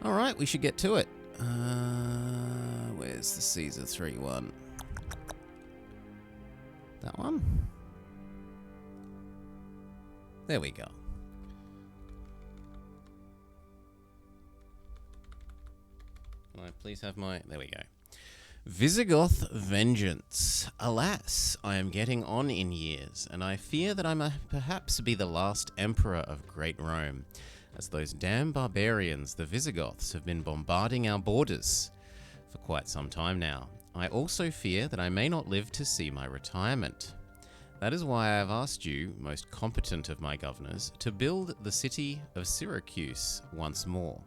Alright, we should get to it. Where's the Caesar 3-1? That one? There we go. Can I please have my... There we go. Visigoth Vengeance. Alas, I am getting on in years, and I fear that I may perhaps be the last emperor of Great Rome, as those damn barbarians, the Visigoths, have been bombarding our borders for quite some time now. I also fear that I may not live to see my retirement. That is why I have asked you, most competent of my governors, to build the city of Syracuse once more.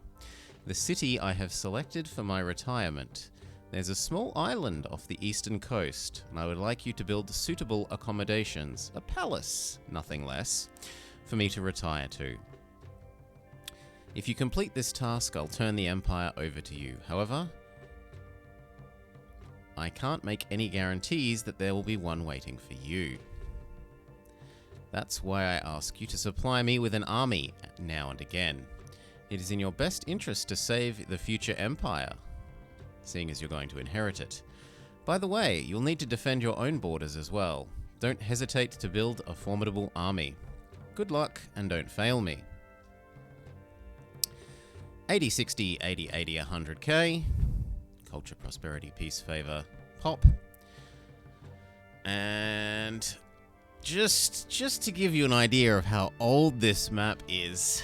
The city I have selected for my retirement. There's a small island off the eastern coast, and I would like you to build suitable accommodations, a palace, nothing less, for me to retire to. If you complete this task, I'll turn the empire over to you. However, I can't make any guarantees that there will be one waiting for you. That's why I ask you to supply me with an army now and again. It is in your best interest to save the future empire, seeing as you're going to inherit it. By the way, you'll need to defend your own borders as well. Don't hesitate to build a formidable army. Good luck, and don't fail me. 80, 60, 80, 80, 100k. Culture, prosperity, peace, favor, pop. And just to give you an idea of how old this map is,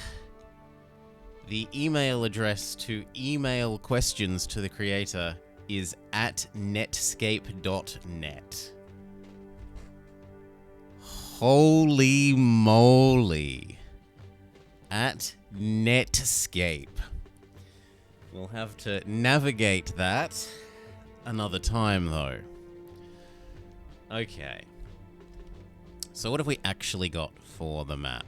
the email address to email questions to the creator is at netscape.net. Holy moly. At Netscape. We'll have to navigate that another time, though. Okay. So what have we actually got for the map?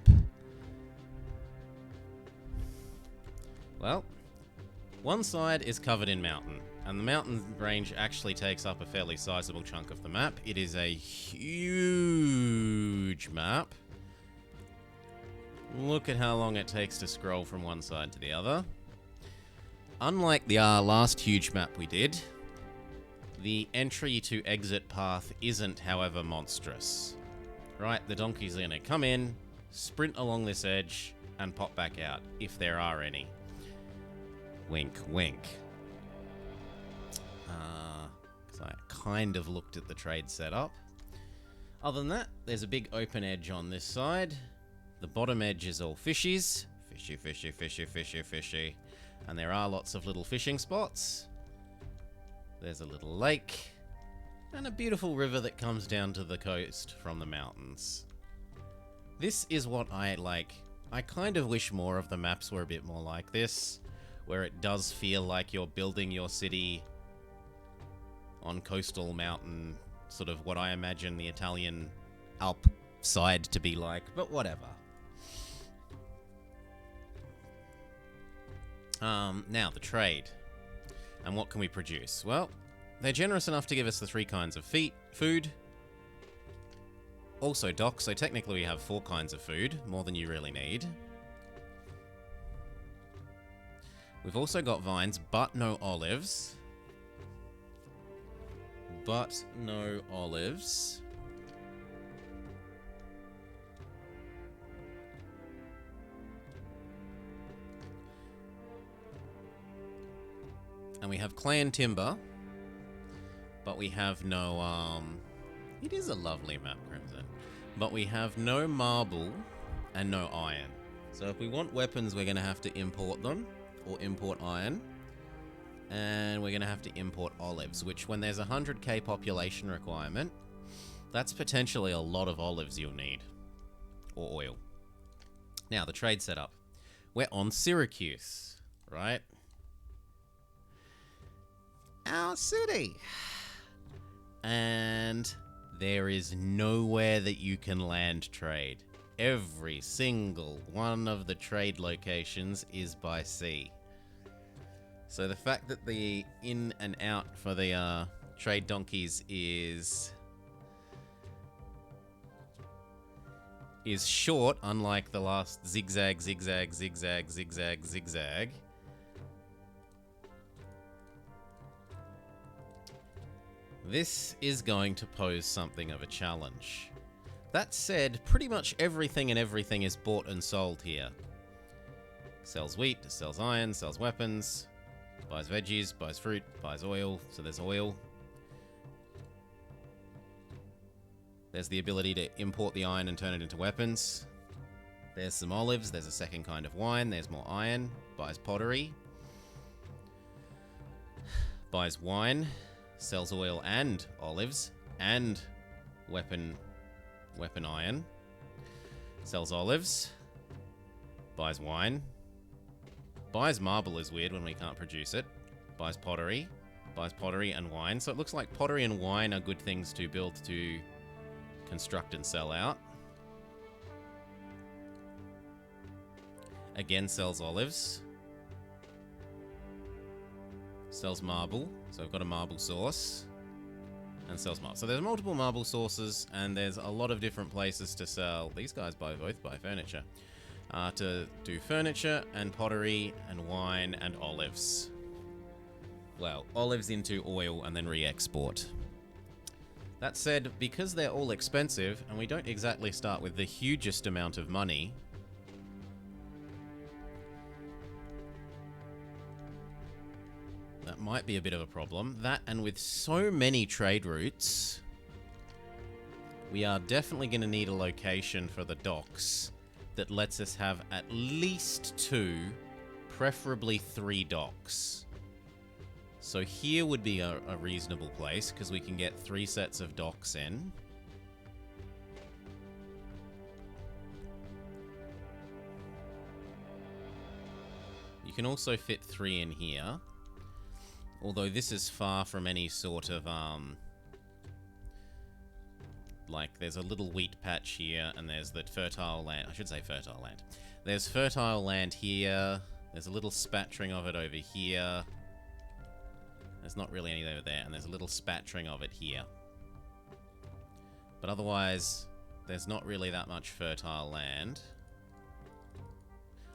Well, one side is covered in mountain, and the mountain range actually takes up a fairly sizable chunk of the map. It is a huge map. Look at how long it takes to scroll from one side to the other. Unlike the last huge map we did, the entry to exit path isn't, however, monstrous. Right, the donkeys are going to come in, sprint along this edge, and pop back out, if there are any. Wink, wink. Because I kind of looked at the trade setup. Other than that, there's a big open edge on this side. The bottom edge is all fishies. Fishy, fishy, fishy, fishy, fishy. And there are lots of little fishing spots. There's a little lake. And a beautiful river that comes down to the coast from the mountains. This is what I like. I kind of wish more of the maps were a bit more like this, where it does feel like you're building your city on coastal mountain, sort of what I imagine the Italian Alp side to be like, but whatever. Now, the trade. And what can we produce? Well, they're generous enough to give us the 3 kinds of food. Also dock, so technically we have 4 kinds of food, more than you really need. We've also got vines, but no olives. But no olives. And we have clay and timber, but we have no, it is a lovely map, Crimson, but we have no marble and no iron. So if we want weapons, we're going to have to import them, or import iron, and we're going to have to import olives, which when there's a 100k population requirement, that's potentially a lot of olives you'll need, or oil. Now, the trade setup. We're on Syracuse, right? Our city. And there is nowhere that you can land trade. Every single one of the trade locations is by sea. So the fact that the in and out for the trade donkeys is short, unlike the last zigzag, zigzag, zigzag, zigzag, zigzag, This is going to pose something of a challenge. That said, pretty much everything is bought and sold here. Sells wheat, sells iron, sells weapons, buys veggies, buys fruit, buys oil, so there's oil. There's the ability to import the iron and turn it into weapons. There's some olives, there's a second kind of wine, there's more iron, buys pottery. Buys wine, sells oil and olives, and weapon iron. Sells olives, buys wine. Buys marble is weird when we can't produce it. Buys pottery and wine. So it looks like pottery and wine are good things to build to construct and sell out. Again, sells olives. Sells marble. So I've got a marble source. And sells marble. So there's multiple marble sources, and there's a lot of different places to sell. These guys both buy furniture. To do furniture and pottery and wine and olives. Well, olives into oil and then re-export. That said, because they're all expensive, and we don't exactly start with the hugest amount of money, that might be a bit of a problem. That, and with so many trade routes, we are definitely going to need a location for the docks that lets us have at least 2, preferably 3 docks. So here would be a reasonable place, because we can get 3 sets of docks in. You can also fit 3 in here. Although this is far from any sort of, like, there's a little wheat patch here, and there's the fertile land. I should say fertile land. There's fertile land here. There's a little spattering of it over here. There's not really any over there, and there's a little spattering of it here. But otherwise, there's not really that much fertile land.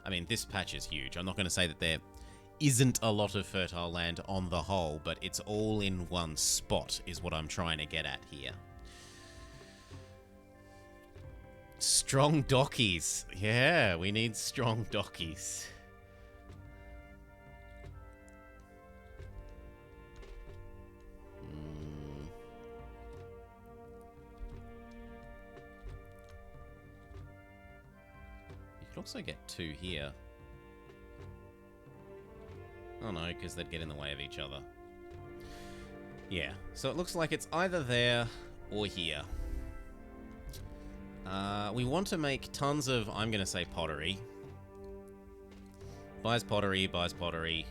I mean, this patch is huge. I'm not going to say that there isn't a lot of fertile land on the whole, but it's all in one spot, is what I'm trying to get at here. Strong dockies. Yeah, we need strong dockies. You could also get 2 here. Oh no, because they'd get in the way of each other. Yeah, so it looks like it's either there or here. We want to make tons of, I'm going to say, pottery. Buys pottery, buys pottery.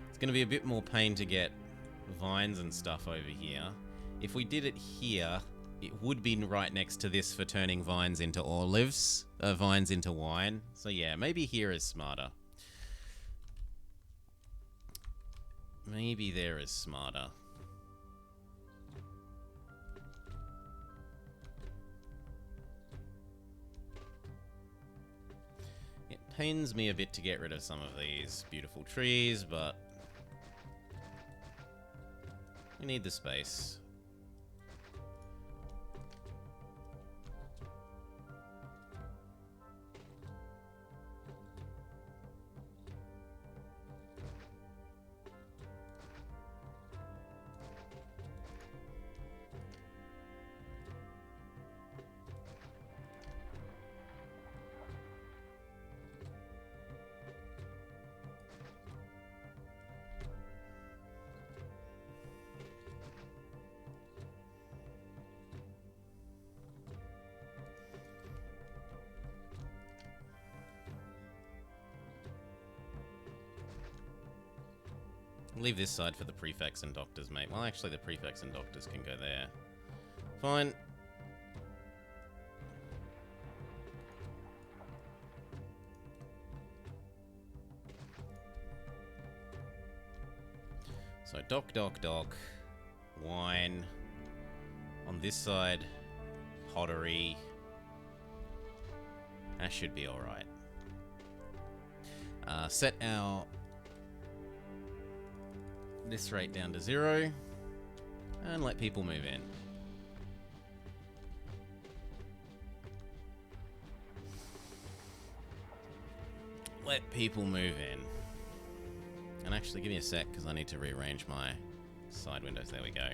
It's going to be a bit more pain to get vines and stuff over here. If we did it here, it would be right next to this for turning vines into olives, vines into wine. So yeah, maybe here is smarter. Maybe there is smarter. It pains me a bit to get rid of some of these beautiful trees, but we need the space. Leave this side for the prefects and doctors, mate. Well, actually, the prefects and doctors can go there. Fine. So, dock. Wine. On this side, pottery. That should be alright. Set our this rate down to 0 and let people move in. Let people move in. And actually, give me a sec because I need to rearrange my side windows. There we go.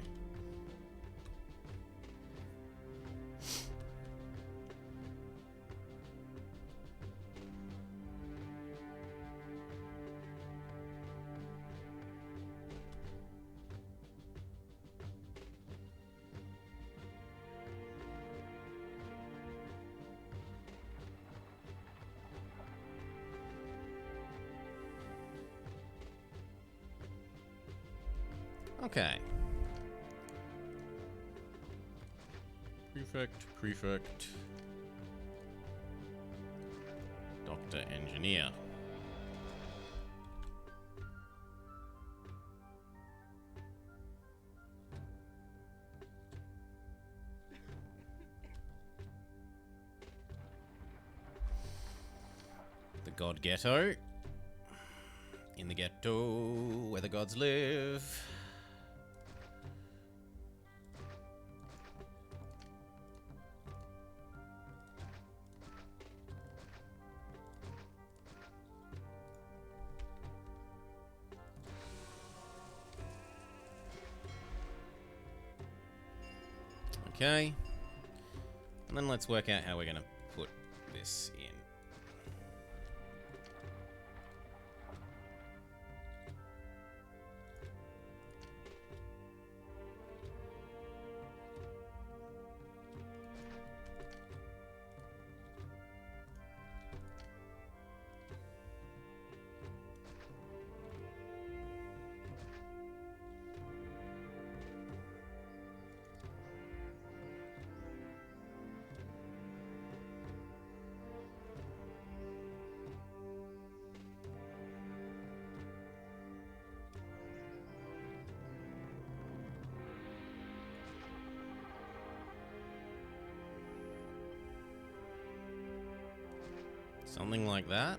Okay. Prefect. Doctor Engineer. The God Ghetto. In the ghetto where the gods live. Okay, and then let's work out how we're going to put this in. Something like that.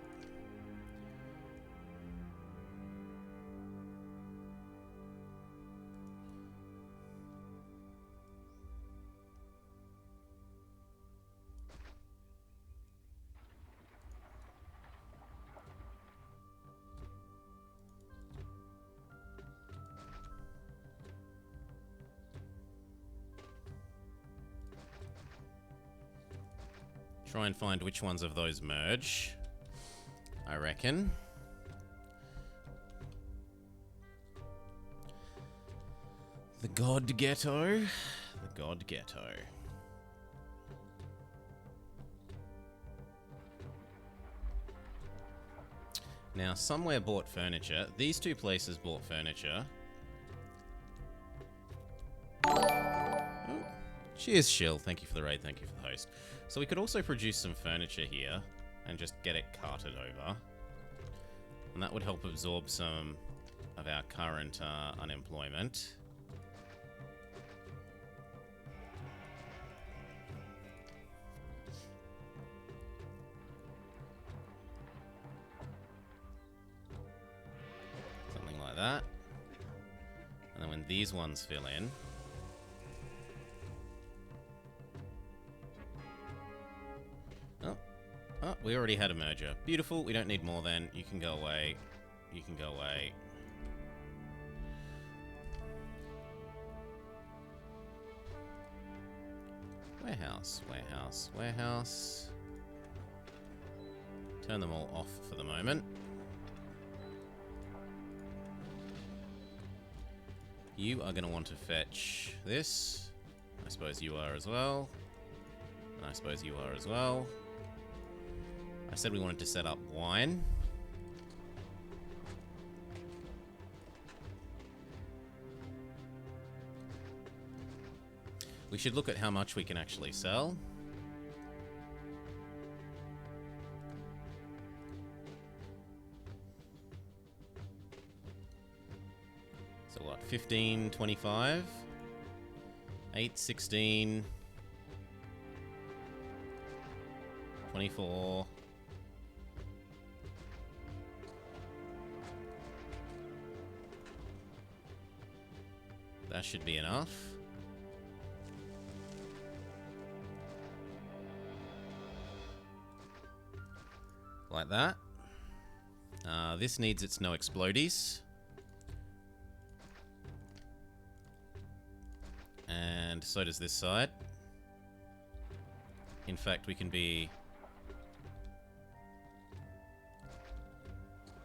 Try and find which ones of those merge, I reckon. The God Ghetto. The God Ghetto. Now, somewhere bought furniture. These two places bought furniture. Oh. Cheers, Shill. Thank you for the raid. Thank you for the host. So we could also produce some furniture here and just get it carted over. And that would help absorb some of our current unemployment. Something like that. And then when these ones fill in, oh, we already had a merger. Beautiful. We don't need more then. You can go away. You can go away. Warehouse, warehouse, warehouse. Turn them all off for the moment. You are going to want to fetch this. I suppose you are as well. And I suppose you are as well. I said we wanted to set up wine. We should look at how much we can actually sell. So what, 15, 25, 8, 16, 24. That should be enough. Like that. This needs its no explodies. And so does this side. In fact, we can be...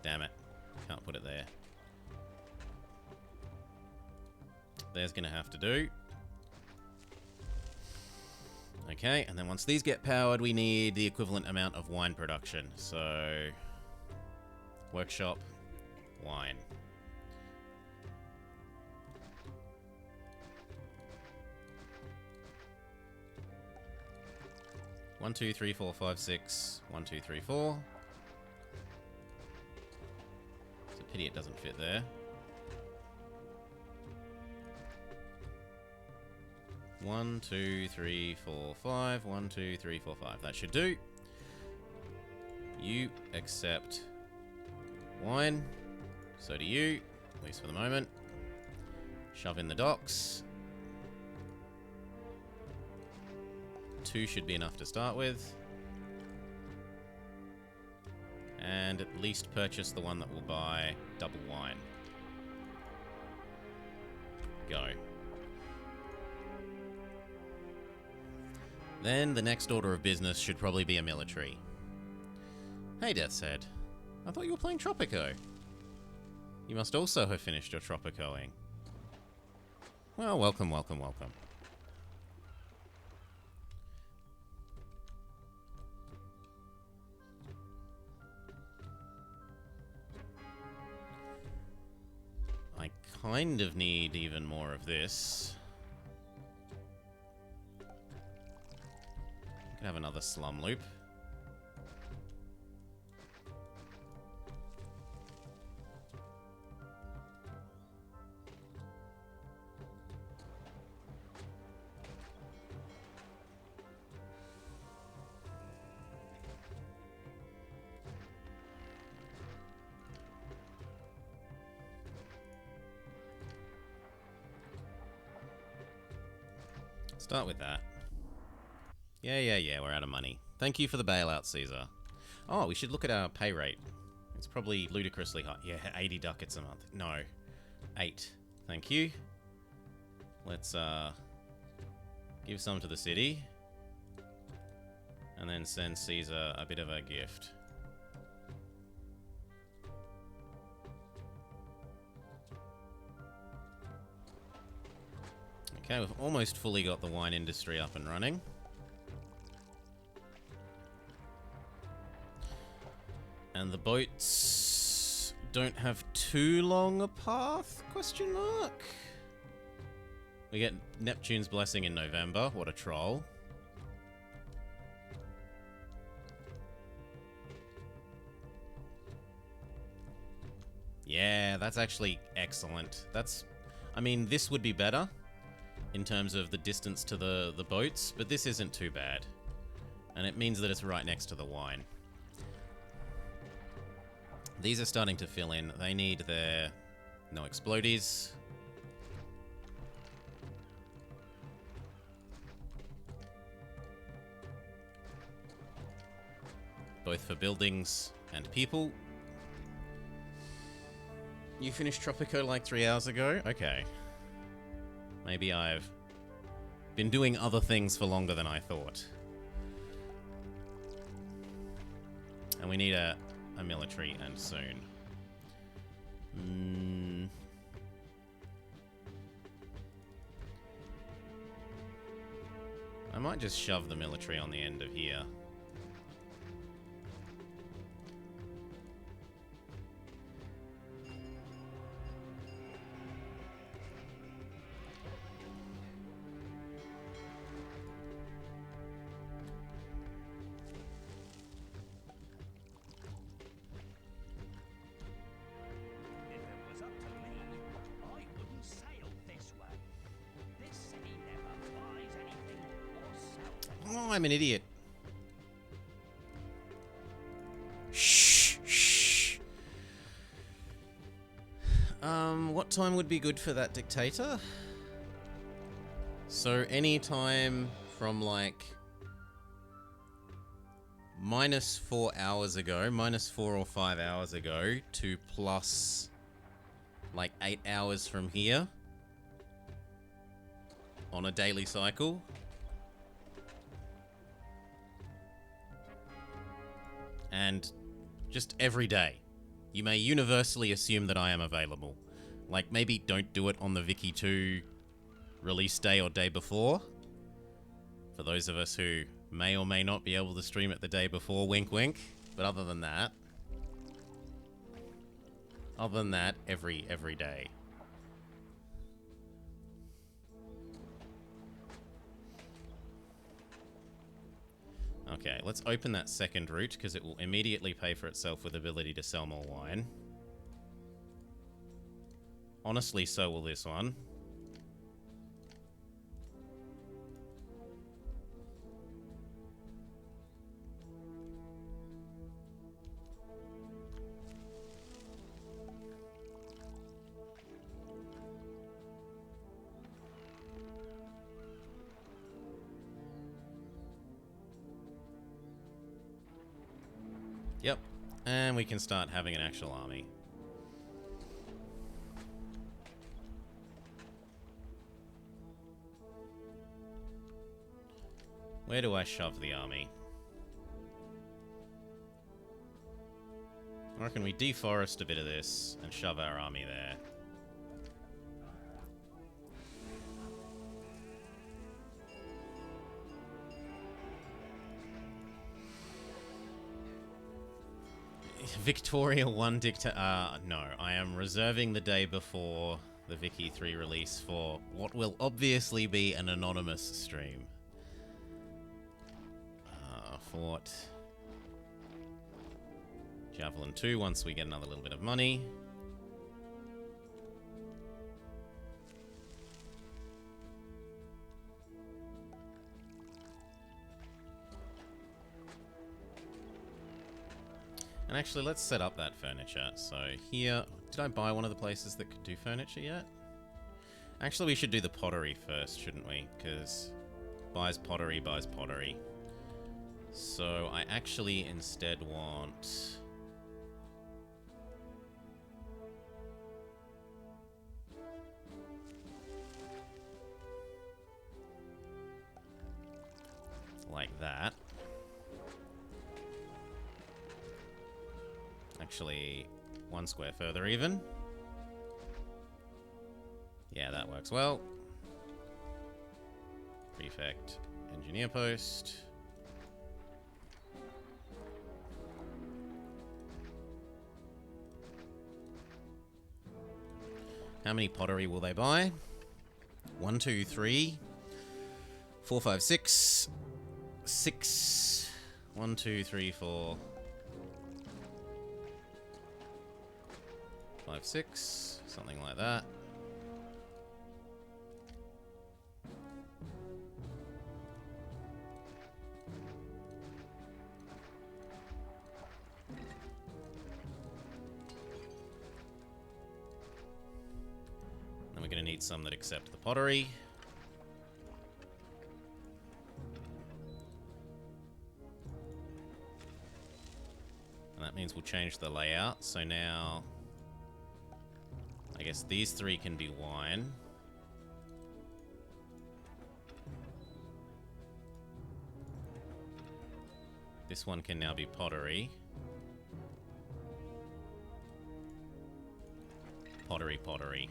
Damn it. Can't put it there. There's gonna have to do. Okay, and then once these get powered, we need the equivalent amount of wine production. So... Workshop, wine. One, two, three, four, five, six. 1, 2, 3, 4. It's a pity it doesn't fit there. 1, 2, 3, 4, 5. 1, 2, 3, 4, 5. That should do. You accept wine. So do you, at least for the moment. Shove in the docks. 2 should be enough to start with. And at least purchase the one that will buy double wine. Go. Then the next order of business should probably be a military. Hey, Death's Head. I thought you were playing Tropico. You must also have finished your Tropicoing. Well, welcome, welcome, welcome. I kind of need even more of this. I could have another slum loop. Start with that. Yeah, we're out of money. Thank you for the bailout, Caesar. Oh, we should look at our pay rate. It's probably ludicrously high. Yeah, 80 ducats a month. No, 8. Thank you. Let's give some to the city. And then send Caesar a bit of a gift. Okay, we've almost fully got the wine industry up and running. And the boats don't have too long a path? Question mark. We get Neptune's blessing in November. What a troll. Yeah, that's actually excellent. That's... I mean, this would be better in terms of the distance to the boats, but this isn't too bad. And it means that it's right next to the wine. These are starting to fill in. They need their no explodies. Both for buildings and people. You finished Tropico like 3 hours ago? Okay. Maybe I've been doing other things for longer than I thought. And we need a military, and soon. I might just shove the military on the end of here. Oh, I'm an idiot. What time would be good for that dictator? So any time from like -4 hours ago, -4 or 5 hours ago, to plus like 8 hours from here on a daily cycle. And just every day. You may universally assume that I am available. Like, maybe don't do it on the Vicky 2 release day or day before. For those of us who may or may not be able to stream it the day before, wink wink. But other than that, every day. Okay, let's open that second route, because it will immediately pay for itself with ability to sell more wine. Honestly, so will this one. Yep, and we can start having an actual army. Where do I shove the army? I reckon we deforest a bit of this and shove our army there. Victoria 1 no, I am reserving the day before the Vicky 3 release for what will obviously be an anonymous stream. Fort Javelin 2 once we get another little bit of money. And actually, let's set up that furniture. So here, did I buy one of the places that could do furniture yet? Actually, we should do the pottery first, shouldn't we? Because buys pottery, buys pottery. So I actually instead want... like that. Actually, 1 square further even. Yeah, that works well. Prefect engineer post. How many pottery will they buy? 1, 2, 3, 4, 5, 6. 6. 1, 2, 3, 4. 5, 6. Something like that. Then we're going to need some that accept the pottery. And that means we'll change the layout. So now, I guess these 3 can be wine. This one can now be pottery. Pottery, pottery.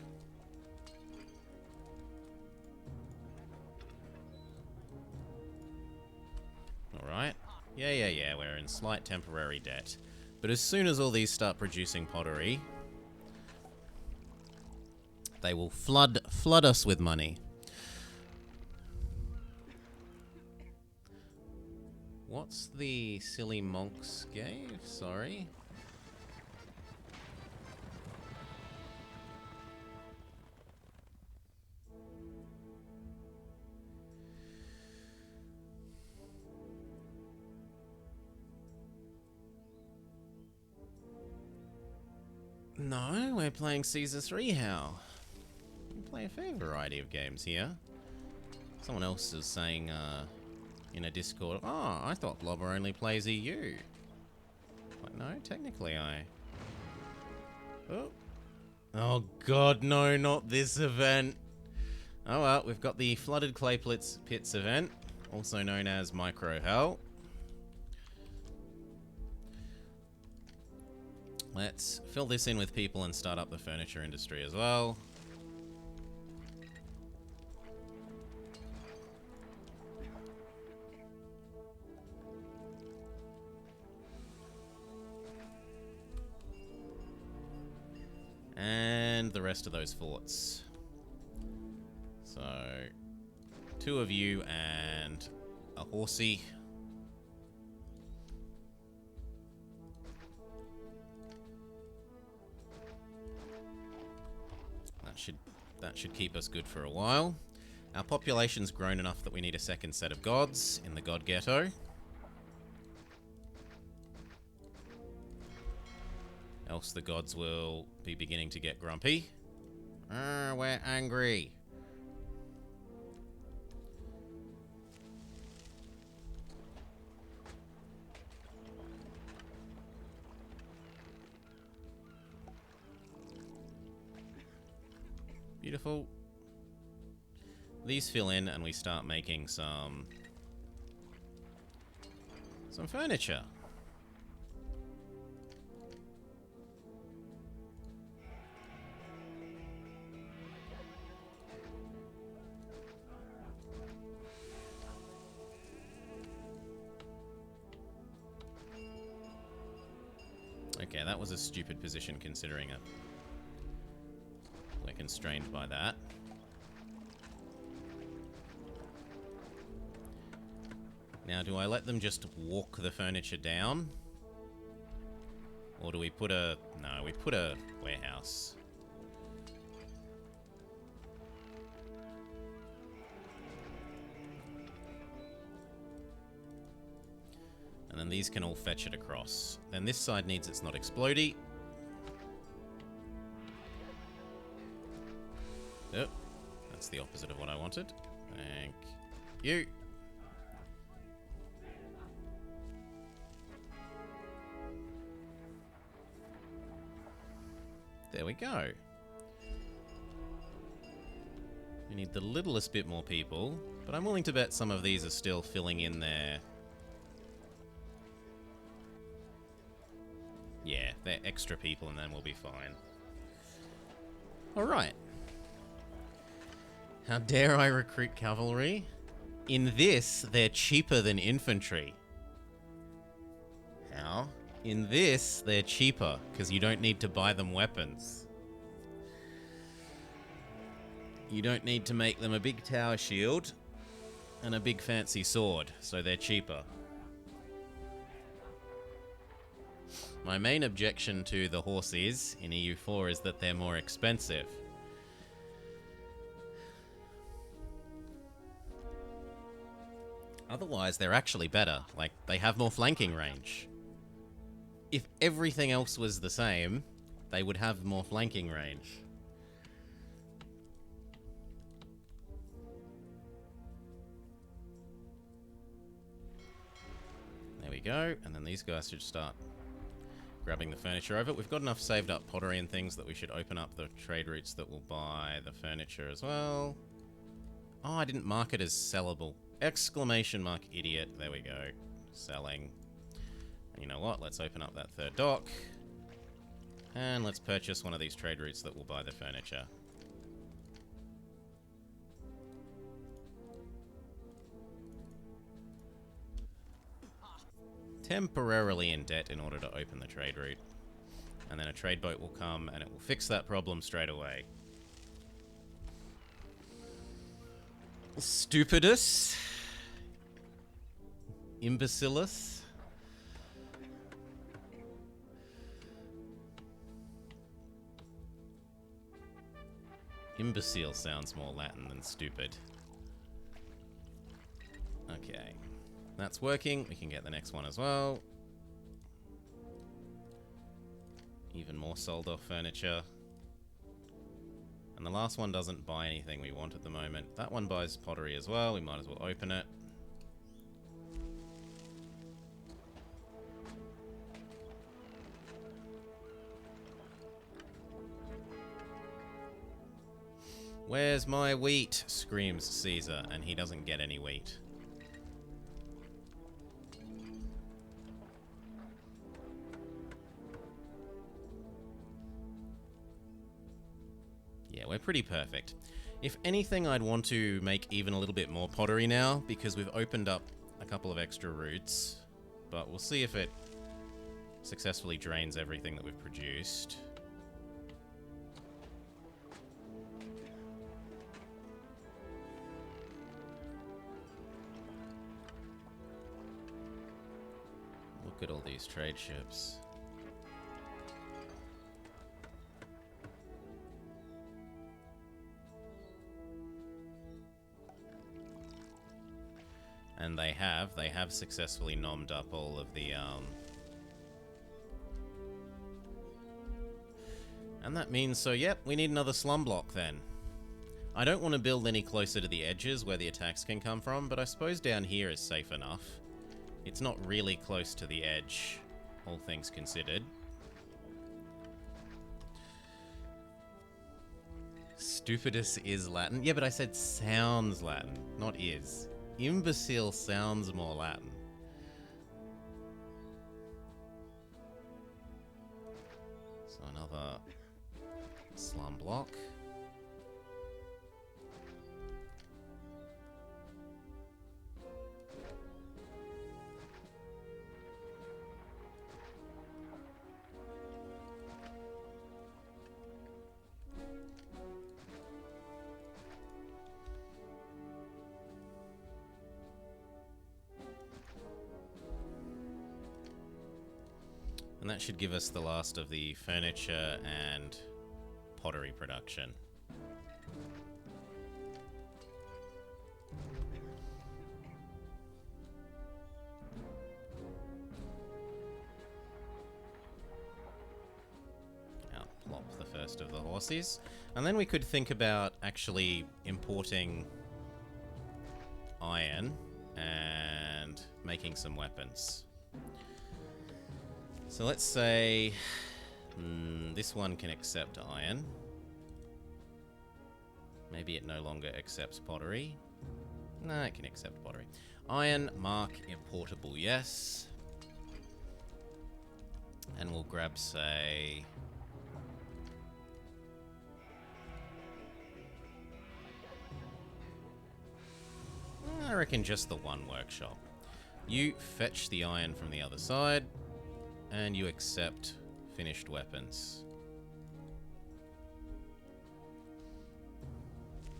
Alright. Yeah, we're in slight temporary debt. But as soon as all these start producing pottery, they will flood us with money. What's the silly monks gave? Sorry. No, we're playing Caesar 3 How. We play a fair variety of games here. Someone else is saying in a Discord, oh, I thought Blobber only plays EU. Like, no, technically I... Oh god, no, not this event. Oh well, we've got the Flooded Clay Pits event, also known as Micro Hell. Let's fill this in with people and start up the furniture industry as well. And the rest of those forts. So, 2 of you and a horsey. That should keep us good for a while. Our population's grown enough that we need a second set of gods in the god ghetto. Else the gods will be beginning to get grumpy. We're angry. Beautiful. These fill in and we start making some furniture. Okay, that was a stupid position considering it. We're constrained by that. Now, do I let them just walk the furniture down? Or do we put a... No, we put a warehouse. And then these can all fetch it across. Then this side needs its not explodey. Oh, that's the opposite of what I wanted. Thank you. There we go. We need the littlest bit more people, but I'm willing to bet some of these are still filling in there. Yeah, they're extra people and then we'll be fine. Alright. How dare I recruit cavalry? In this, they're cheaper than infantry. How? In this, they're cheaper, because you don't need to buy them weapons. You don't need to make them a big tower shield and a big fancy sword, so they're cheaper. My main objection to the horses in EU4 is that they're more expensive. Otherwise, they're actually better. Like, they have more flanking range. If everything else was the same, they would have more flanking range. There we go. And then these guys should start grabbing the furniture over. We've got enough saved up pottery and things that we should open up the trade routes that will buy the furniture as well. Oh, I didn't mark it as sellable. Exclamation mark, idiot. There we go. Selling. And you know what? Let's open up that third dock. And let's purchase one of these trade routes that will buy the furniture. Temporarily in debt in order to open the trade route. And then a trade boat will come and it will fix that problem straight away. Stupidus. Imbecilus. Imbecile sounds more Latin than stupid. Okay. That's working. We can get the next one as well. Even more sold off furniture. And the last one doesn't buy anything we want at the moment. That one buys pottery as well. We might as well open it. Where's my wheat? Screams Caesar, and he doesn't get any wheat. Yeah, we're pretty perfect. If anything, I'd want to make even a little bit more pottery now, because we've opened up a couple of extra routes. But we'll see if it successfully drains everything that we've produced. Look at all these trade ships. And they have successfully nommed up all of the, And that means, so yep, we need another slum block then. I don't want to build any closer to the edges where the attacks can come from, but I suppose down here is safe enough. It's not really close to the edge, all things considered. Stupidus is Latin. Yeah, but I said sounds Latin, not is. Imbecile sounds more Latin. So another slum block. And that should give us the last of the furniture and pottery production. I'll plop the first of the horses. And then we could think about actually importing iron and making some weapons. So let's say this one can accept iron. Maybe it no longer accepts pottery. No, it can accept pottery. Iron, mark, importable, yes. And we'll grab, say... I reckon just the one workshop. You fetch the iron from the other side. And you accept finished weapons.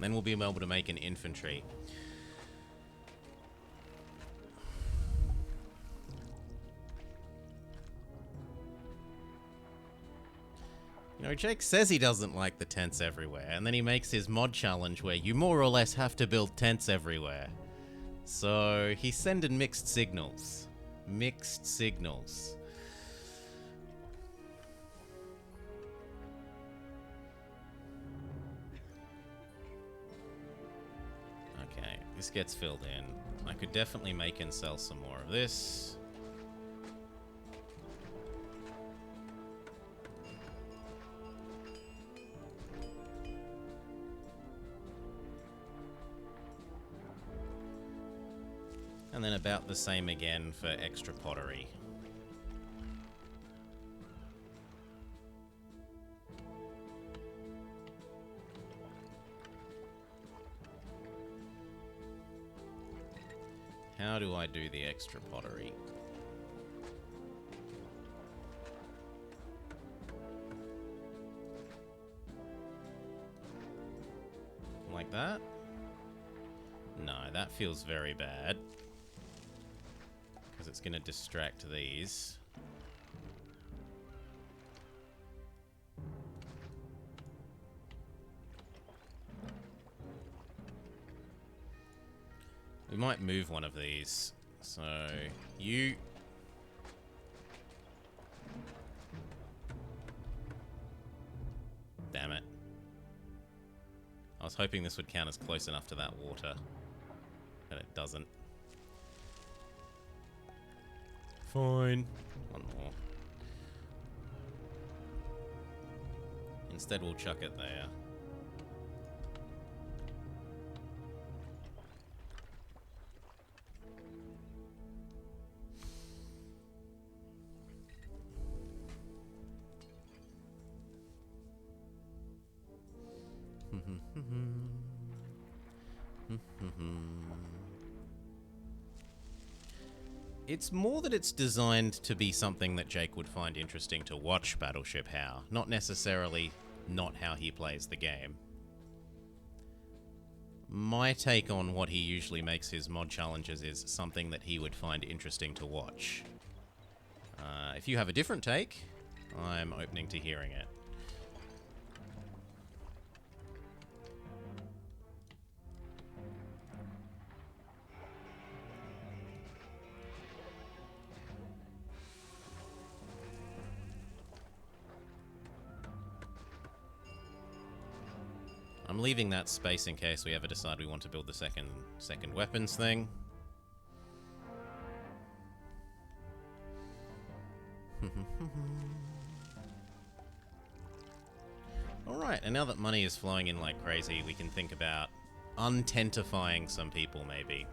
Then we'll be able to make an infantry. You know, Jake says he doesn't like the tents everywhere, and then he makes his mod challenge where you more or less have to build tents everywhere. So he's sending mixed signals. Mixed signals. This gets filled in. I could definitely make and sell some more of this. And then about the same again for extra pottery. How do I do the extra pottery? Like that? No, that feels very bad. Because it's going to distract these. We might move one of these. So, you... I was hoping this would count as close enough to that water, but it doesn't. Fine. One more. Instead, we'll chuck it there. It's more that it's designed to be something that Jake would find interesting to watch Battleship How, not necessarily not how he plays the game. My take on what he usually makes his mod challenges is something that he would find interesting to watch. If you have a different take, I'm opening to hearing it. I'm leaving that space in case we ever decide we want to build the second weapons thing. Alright, and now that money is flowing in like crazy, we can think about untentifying some people, maybe.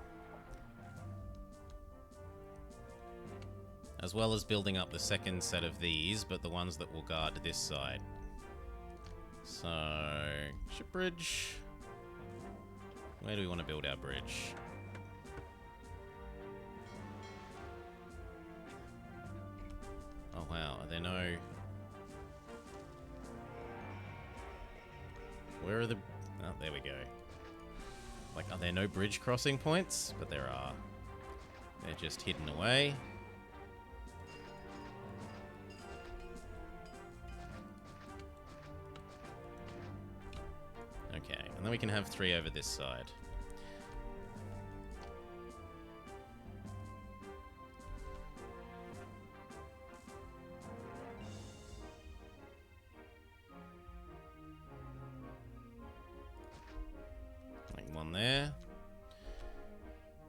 As well as building up the second set of these, but the ones that will guard this side. So, ship bridge. Where do we want to build our bridge? Oh wow, are there no... Where are the... Oh, there we go. Like, are there no bridge crossing points? But there are. They're just hidden away. Okay, and then we can have 3 over this side. Like 1 there.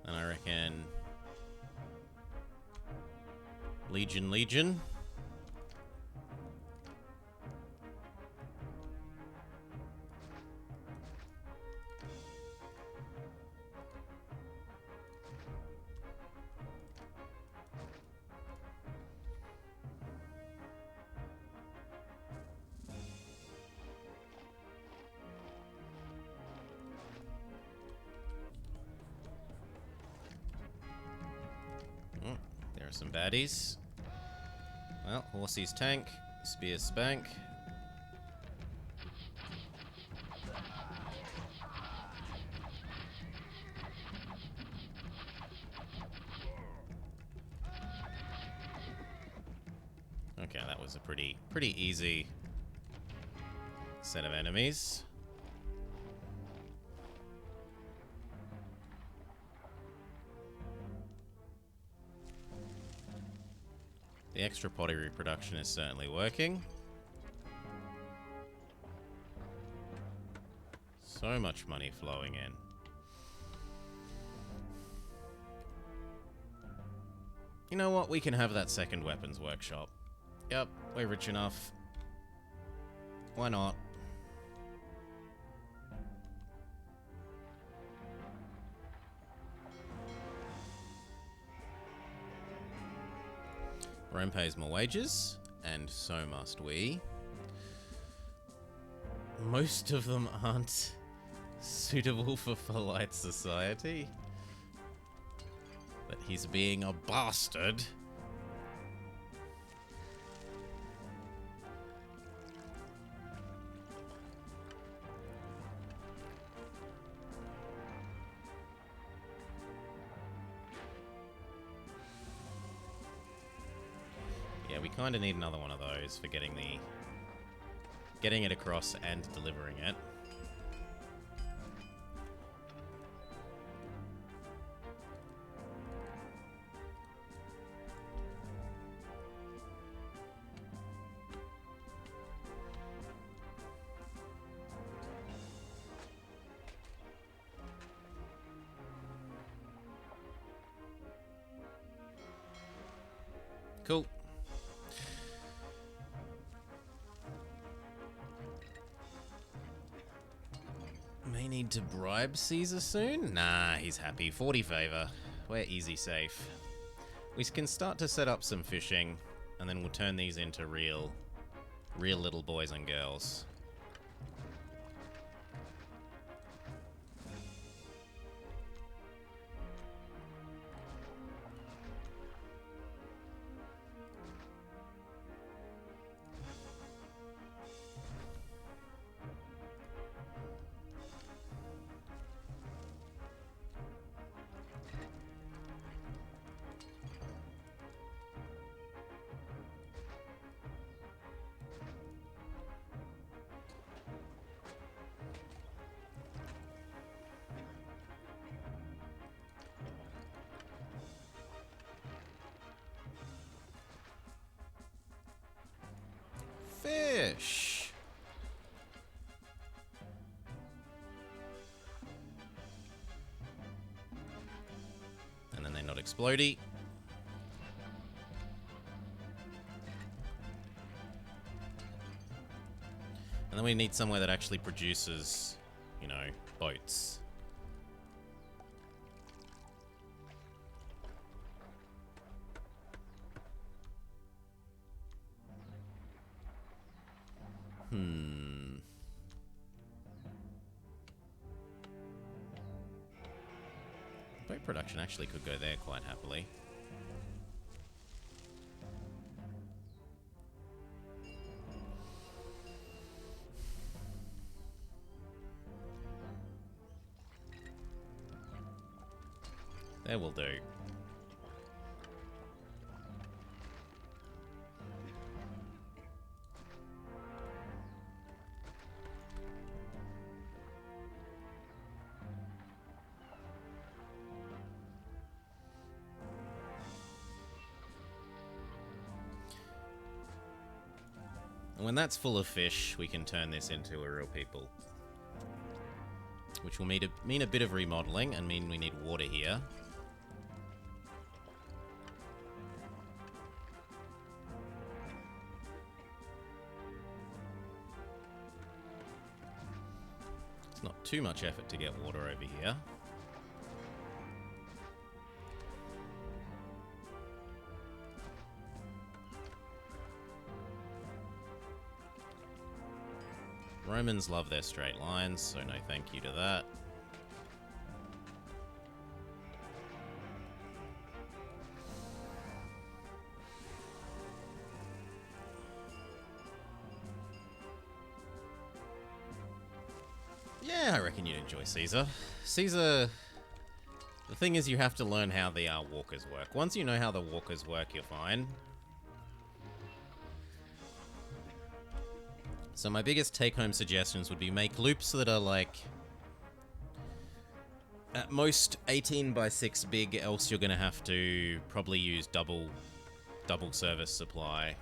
And I reckon... Legion. There are some baddies. Well, Horsey's tank, Spear Spank. Okay, that was a pretty easy set of enemies. The extra pottery production is certainly working. So much money flowing in. You know what? We can have that second weapons workshop. Yep, we're rich enough. Why not? Rome pays more wages, and so must we. Most of them aren't suitable for polite society. But he's being a bastard. Yeah, we kind of need another one of those for getting it across and delivering it. Cool. May need to bribe Caesar soon? Nah, he's happy. 40 favor. We're easy safe. We can start to set up some fishing, and then we'll turn these into real little boys and girls. Fish! And then they're not explodey. And then we need somewhere that actually produces, you know, boats. Boat production actually could go there quite happily. There will do. And when that's full of fish, we can turn this into a real people. Which will mean a bit of remodeling and mean we need water here. It's not too much effort to get water over here. Romans love their straight lines, so no thank you to that. Yeah, I reckon you'd enjoy Caesar. Caesar... The thing is, you have to learn how the walkers work. Once you know how the walkers work, you're fine. So my biggest take-home suggestions would be make loops that are like at most 18 by 6 big, else you're going to have to probably use double service supply.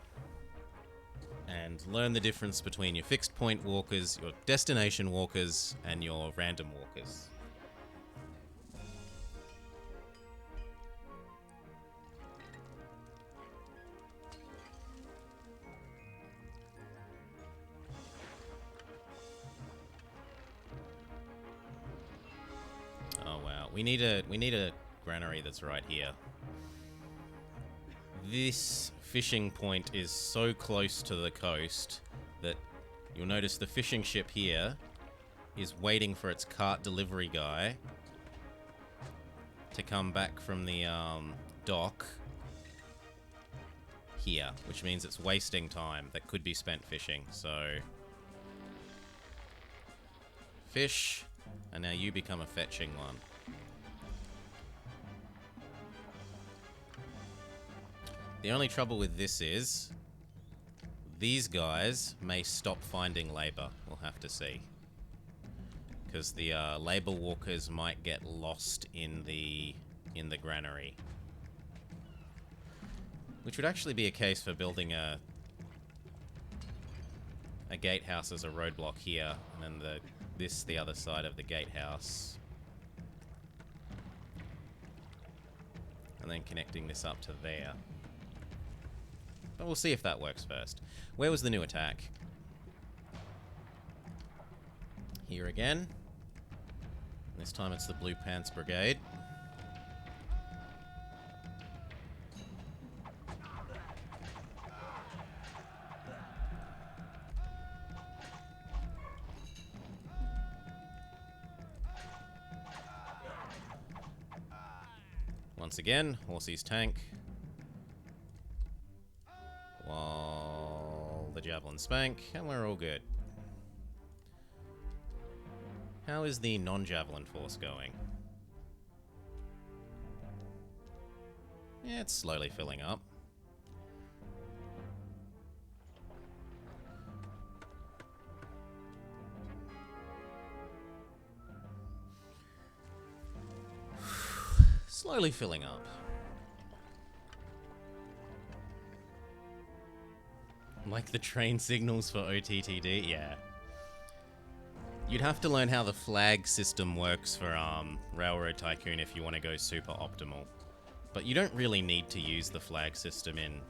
And learn the difference between your fixed point walkers, your destination walkers, and your random walkers. We need a granary that's right here. This fishing point is so close to the coast that you'll notice the fishing ship here is waiting for its cart delivery guy to come back from the dock here, which means it's wasting time that could be spent fishing. So fish, and now you become a fetching one. The only trouble with this is these guys may stop finding labor. We'll have to see. Because the labor walkers might get lost in the granary. Which would actually be a case for building a gatehouse as a roadblock here, and then the other side of the gatehouse. And then connecting this up to there. But we'll see if that works first. Where was the new attack? Here again. This time it's the Blue Pants Brigade. Once again, Horsey's tank. While the Javelin spank, and we're all good. How is the non-Javelin force going? Yeah, it's slowly filling up. Slowly filling up. Like the train signals for OTTD? Yeah. You'd have to learn how the flag system works for Railroad Tycoon if you want to go super optimal. But you don't really need to use the flag system in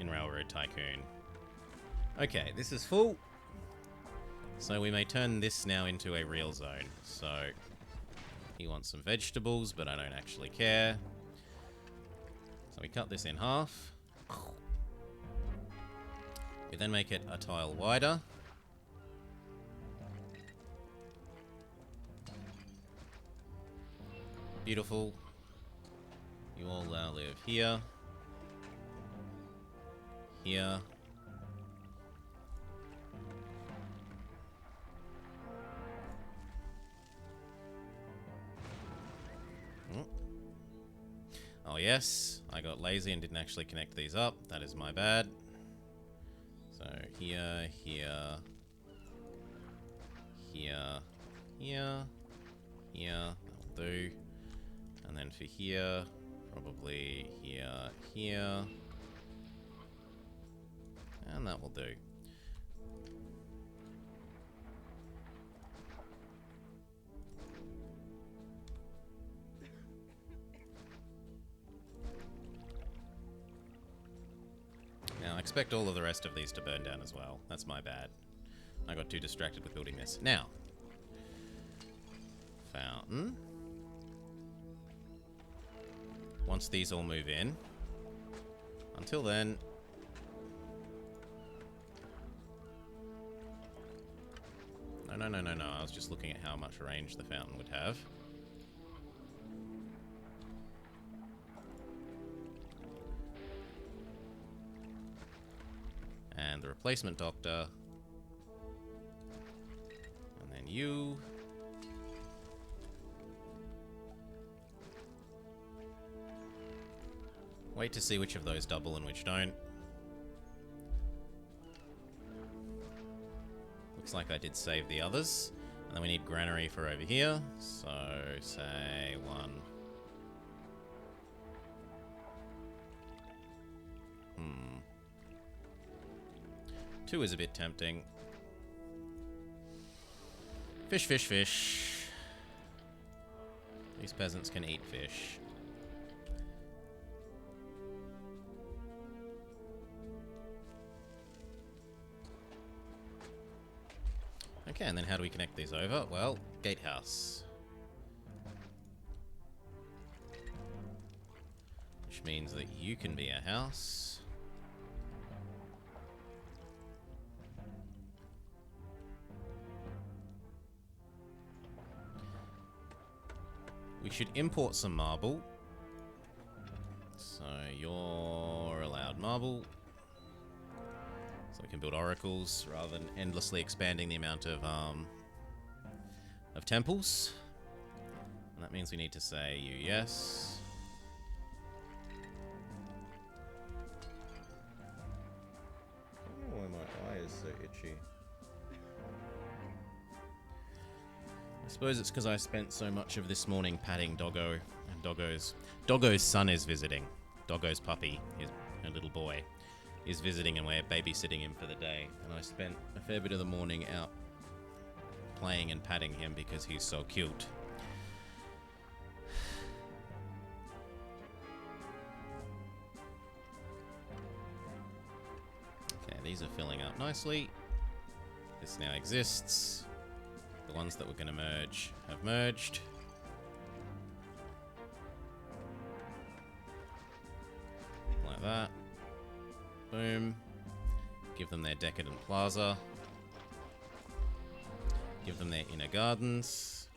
Railroad Tycoon. Okay, this is full. So we may turn this now into a real zone. So he wants some vegetables, but I don't actually care. So we cut this in half. We then make it a tile wider. Beautiful. You all now live here. Here. Oh yes, I got lazy and didn't actually connect these up. That is my bad. So here, here, here, here, here, that'll do. And then for here, probably here, here. And that will do. Now, I expect all of the rest of these to burn down as well. That's my bad. I got too distracted with building this. Now, fountain. Once these all move in. Until then... No. I was just looking at how much range the fountain would have. And the replacement doctor. And then you. Wait to see which of those double and which don't. Looks like I did save the others. And then we need granary for over here. So, say 1. 2 is a bit tempting. Fish, fish, fish. These peasants can eat fish. Okay, and then how do we connect these over? Well, gatehouse. Which means that you can be a house. We should import some marble. So you're allowed marble. So we can build oracles rather than endlessly expanding the amount of temples. And that means we need to say you yes. I don't know why my eye is so itchy. I suppose it's because I spent so much of this morning patting Doggo, and Doggo's son is visiting. Doggo's puppy, her little boy, is visiting, and we're babysitting him for the day. And I spent a fair bit of the morning out playing and patting him because he's so cute. These are filling up nicely. This now exists. The ones that were going to merge have merged. Like that. Boom. Give them their decadent plaza. Give them their inner gardens.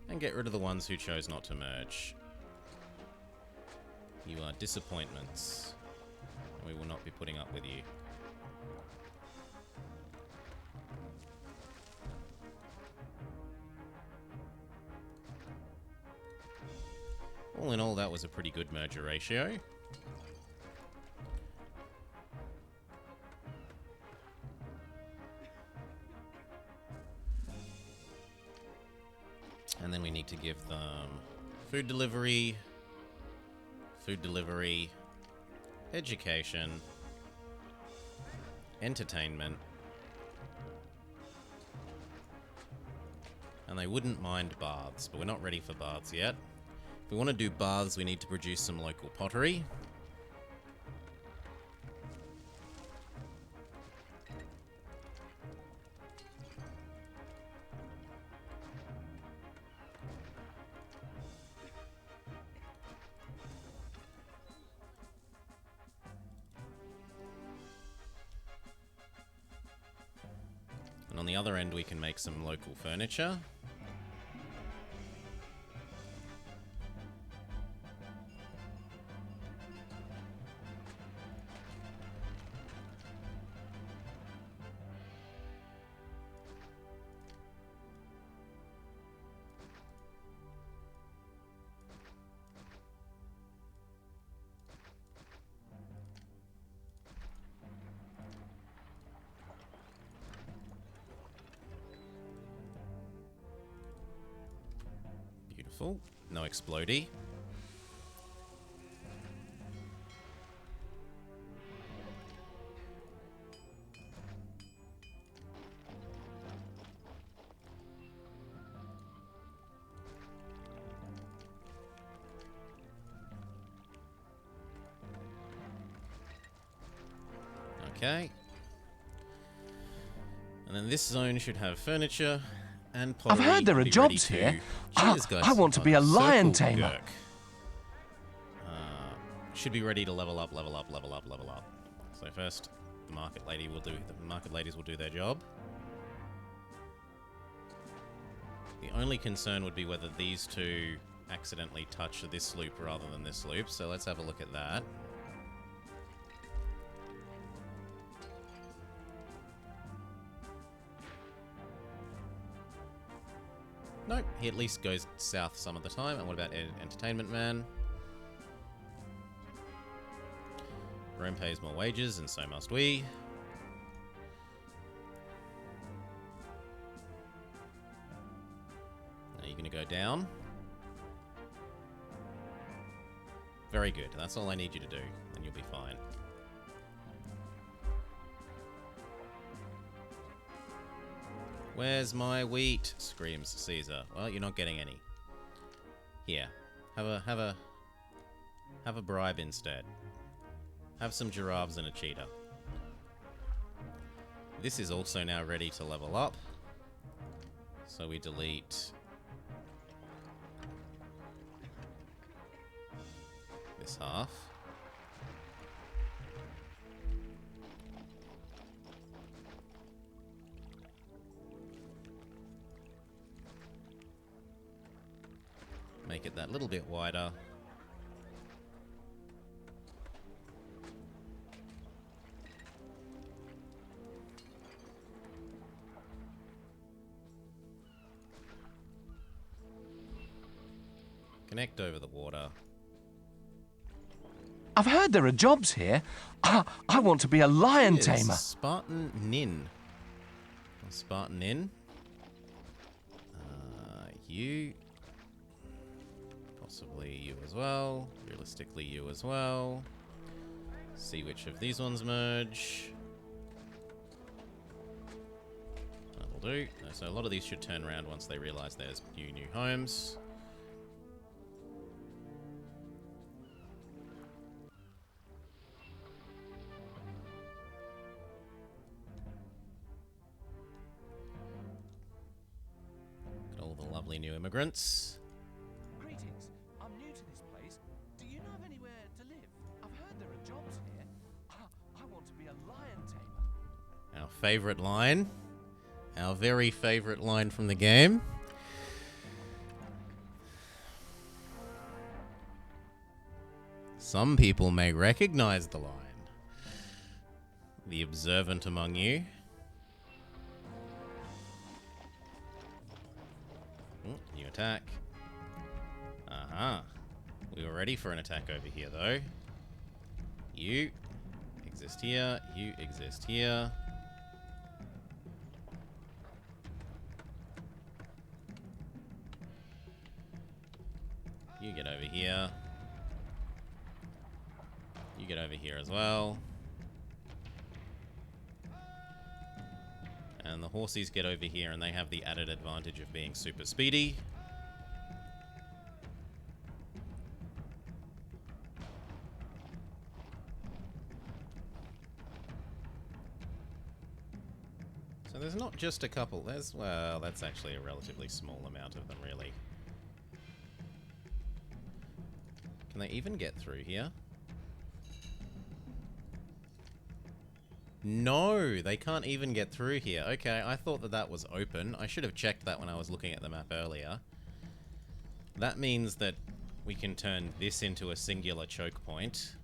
And get rid of the ones who chose not to merge. You are disappointments. And we will not be putting up with you. All in all, that was a pretty good merger ratio. And then we need to give them food delivery, education, entertainment, and they wouldn't mind baths, but we're not ready for baths yet. If we want to do baths, we need to produce some local pottery. And on the other end, we can make some local furniture. Beautiful. No explodey. Okay. And then this zone should have furniture and pottery. I've heard there are jobs here. Cheers, guys. I want to be a lion Circle tamer. Gurk. Should be ready to level up. So first, the market ladies will do their job. The only concern would be whether these two accidentally touch this loop rather than this loop. So let's have a look at that. Nope, he at least goes south some of the time. And what about Entertainment Man? Rome pays more wages, and so must we. Now you're going to go down. Very good. That's all I need you to do, and you'll be fine. Where's my wheat? Screams Caesar. Well, you're not getting any. Here, have a bribe instead. Have some giraffes and a cheetah. This is also now ready to level up. So we delete this half. Make it that little bit wider. Connect over the water. I've heard there are jobs here. I want to be a lion tamer. Spartan Nin. Spartan Nin. You. Possibly you as well. Realistically, you as well. See which of these ones merge. That'll do. So a lot of these should turn around once they realize there's new homes. lovely new immigrants. Greetings. I'm new to this place. Do you know of anywhere to live? I've heard there are jobs here. I want to be a lion tamer. Our favourite line. Our very favourite line from the game. Some people may recognize the line. The observant among you. New attack. Aha. We were ready for an attack over here, though. You exist here. You exist here. You get over here. You get over here as well. And the horsies get over here, and they have the added advantage of being super speedy. So there's not just a couple. There's, well, that's actually a relatively small amount of them, really. Can they even get through here? No, they can't even get through here. Okay, I thought that that was open. I should have checked that when I was looking at the map earlier. That means that we can turn this into a singular choke point.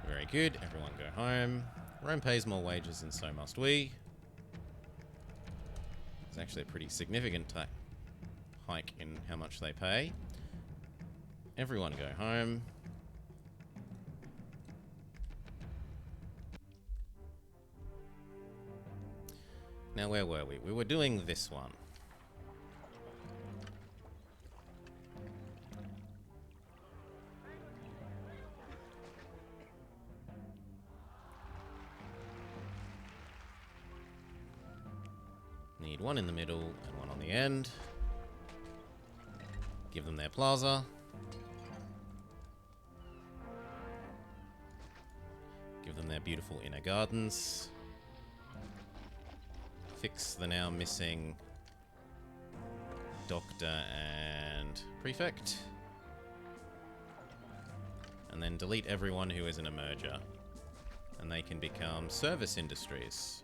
Very good. Everyone go home. Rome pays more wages, and so must we. It's actually a pretty significant hike in how much they pay. Everyone go home. Now, where were we? We were doing this one. Need one in the middle and one on the end. Give them their plaza. Give them their beautiful inner gardens. Fix the now missing doctor and prefect. And then delete everyone who is an emerger. And they can become service industries.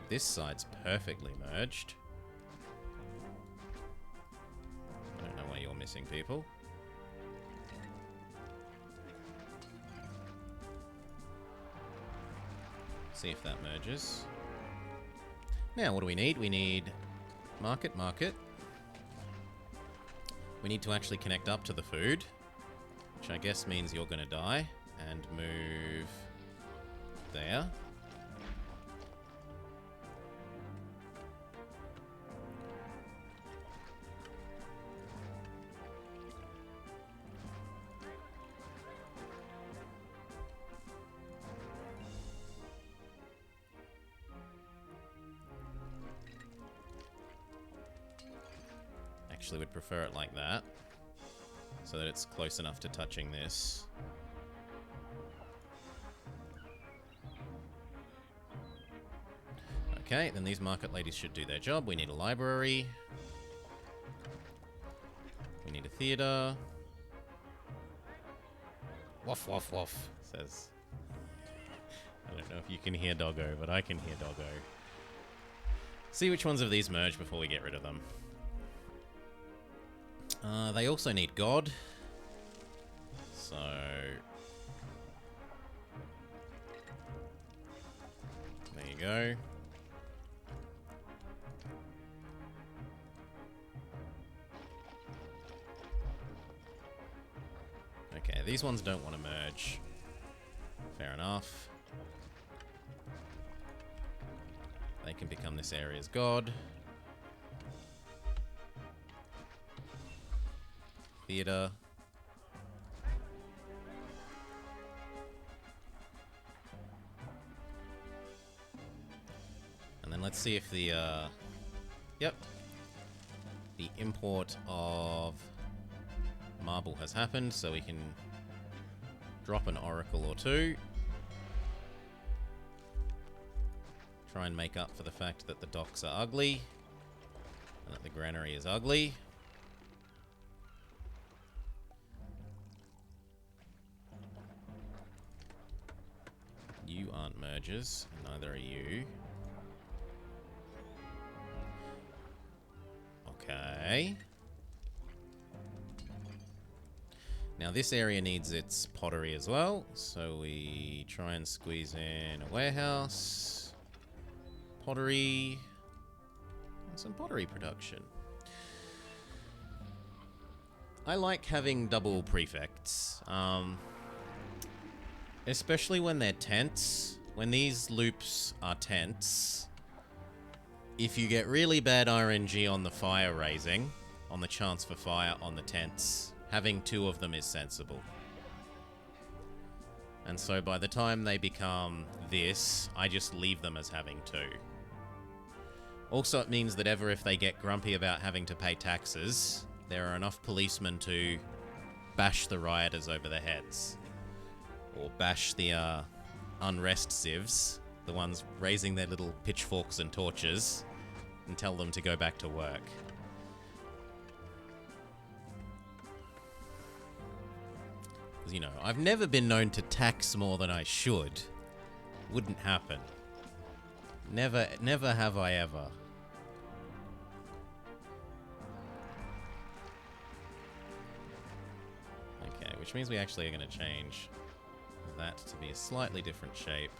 This side's perfectly merged. I don't know why you're missing people. See if that merges. Now, what do we need? We need market, market. We need to actually connect up to the food, which I guess means you're going to die, and move there. Actually would prefer it like that, so that it's close enough to touching this. Okay, then these market ladies should do their job. We need a library. We need a theater. Woof, woof, woof, says. I don't know if you can hear Doggo, but I can hear Doggo. See which ones of these merge before we get rid of them. They also need God. So... there you go. Okay, these ones don't want to merge. Fair enough. They can become this area's God. Theater. And then let's see if the, Yep. The import of marble has happened, so we can drop an oracle or two. Try and make up for the fact that the docks are ugly and that the granary is ugly. You aren't mergers, neither are you. Okay. Now this area needs its pottery as well, so we try and squeeze in a warehouse, pottery, and some pottery production. I like having double prefects, especially when they're tents. When these loops are tents, if you get really bad RNG on the fire raising, on the chance for fire on the tents, having two of them is sensible. And so by the time they become this, I just leave them as having two. Also, it means that if they get grumpy about having to pay taxes, there are enough policemen to bash the rioters over the heads. Or bash the unrest civs, the ones raising their little pitchforks and torches, and tell them to go back to work. You know, I've never been known to tax more than I should. Wouldn't happen. Never have I ever. Okay, which means we actually are going to change that to be a slightly different shape.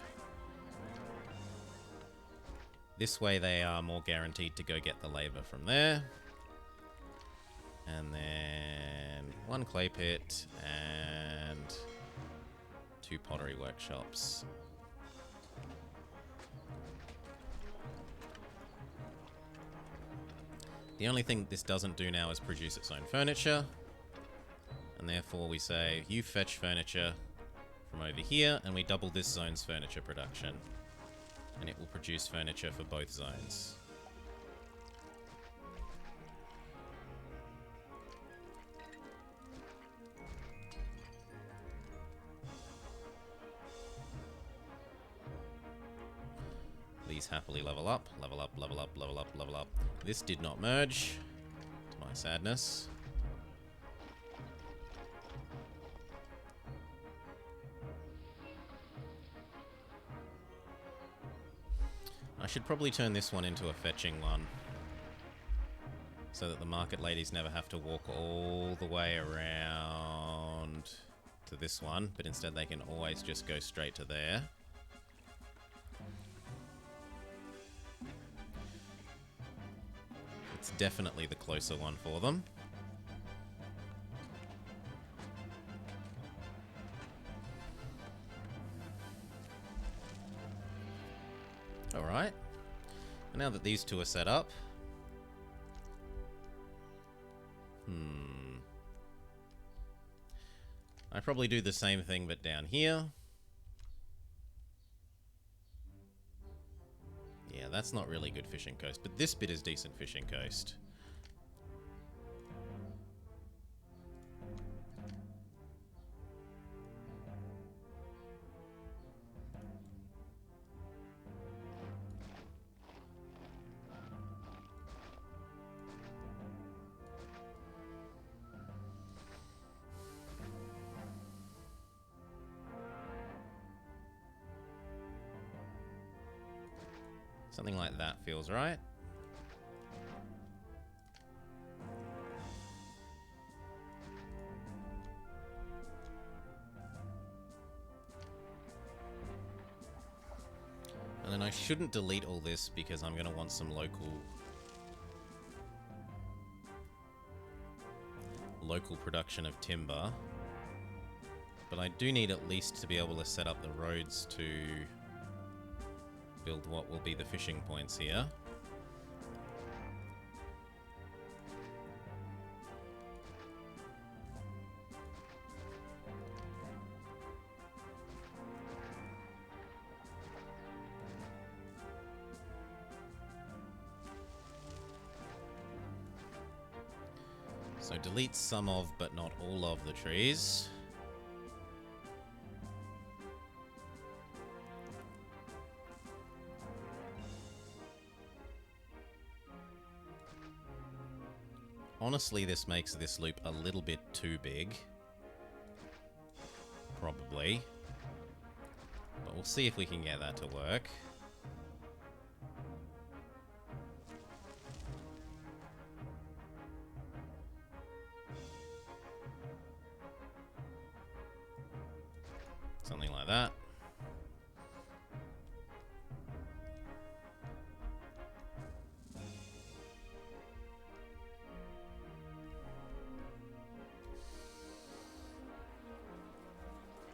This way they are more guaranteed to go get the labor from there. And then one clay pit and 2 pottery workshops. The only thing this doesn't do now is produce its own furniture. And therefore we say, you fetch furniture from over here, and we double this zone's furniture production. And it will produce furniture for both zones. These happily level up, level up, level up, level up, level up. This did not merge, to my sadness. I should probably turn this one into a fetching one, so that the market ladies never have to walk all the way around to this one, but instead they can always just go straight to there. It's definitely the closer one for them. Alright. And now that these two are set up... I probably do the same thing but down here. Yeah, that's not really good fishing coast, but this bit is decent fishing coast. Something like that feels right. And then I shouldn't delete all this because I'm going to want some local production of timber. But I do need at least to be able to set up the roads to build what will be the fishing points here. So delete some of, but not all of the trees. Honestly, this makes this loop a little bit too big. Probably. But we'll see if we can get that to work. Something like that.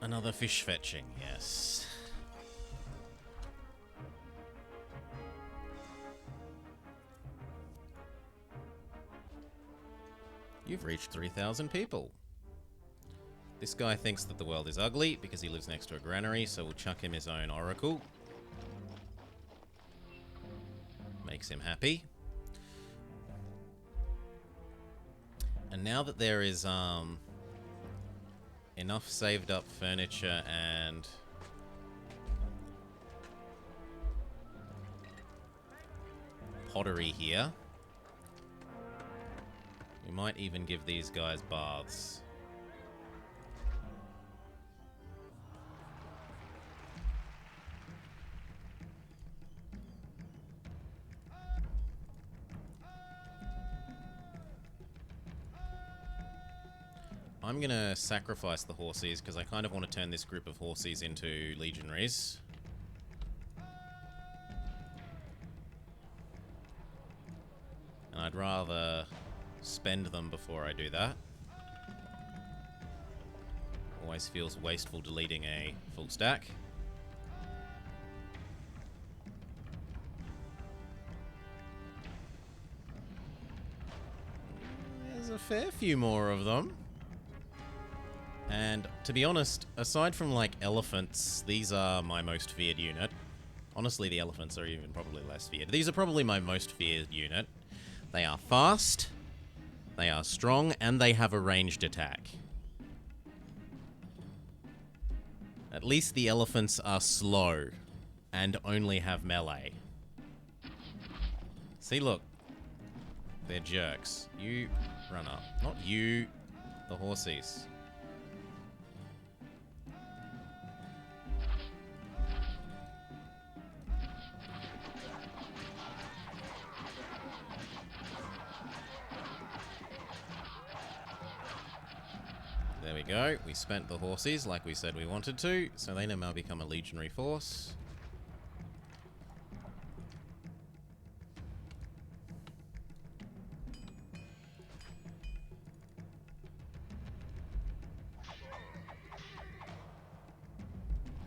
Another fish fetching, yes. You've reached 3,000 people. This guy thinks that the world is ugly because he lives next to a granary, so we'll chuck him his own oracle. Makes him happy. And now that there is enough saved up furniture and pottery here, we might even give these guys baths. I'm going to sacrifice the horses because I kind of want to turn this group of horses into legionaries. And I'd rather spend them before I do that. Always feels wasteful deleting a full stack. There's a fair few more of them. And to be honest, aside from like elephants, these are my most feared unit. Honestly, the elephants are even probably less feared. These are probably my most feared unit. They are fast, they are strong, and they have a ranged attack. At least the elephants are slow and only have melee. See, look. They're jerks. You run up. Not you, the horsies. There we go. We spent the horses like we said we wanted to, so they now become a legionary force.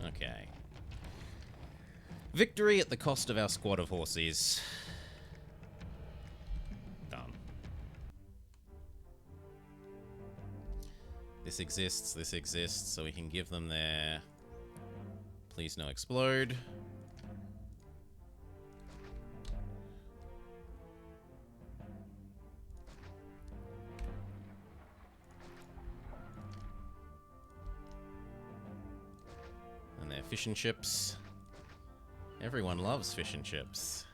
Okay. Victory at the cost of our squad of horses. Done. This exists, so we can give them their please no explode. And their fish and chips. Everyone loves fish and chips.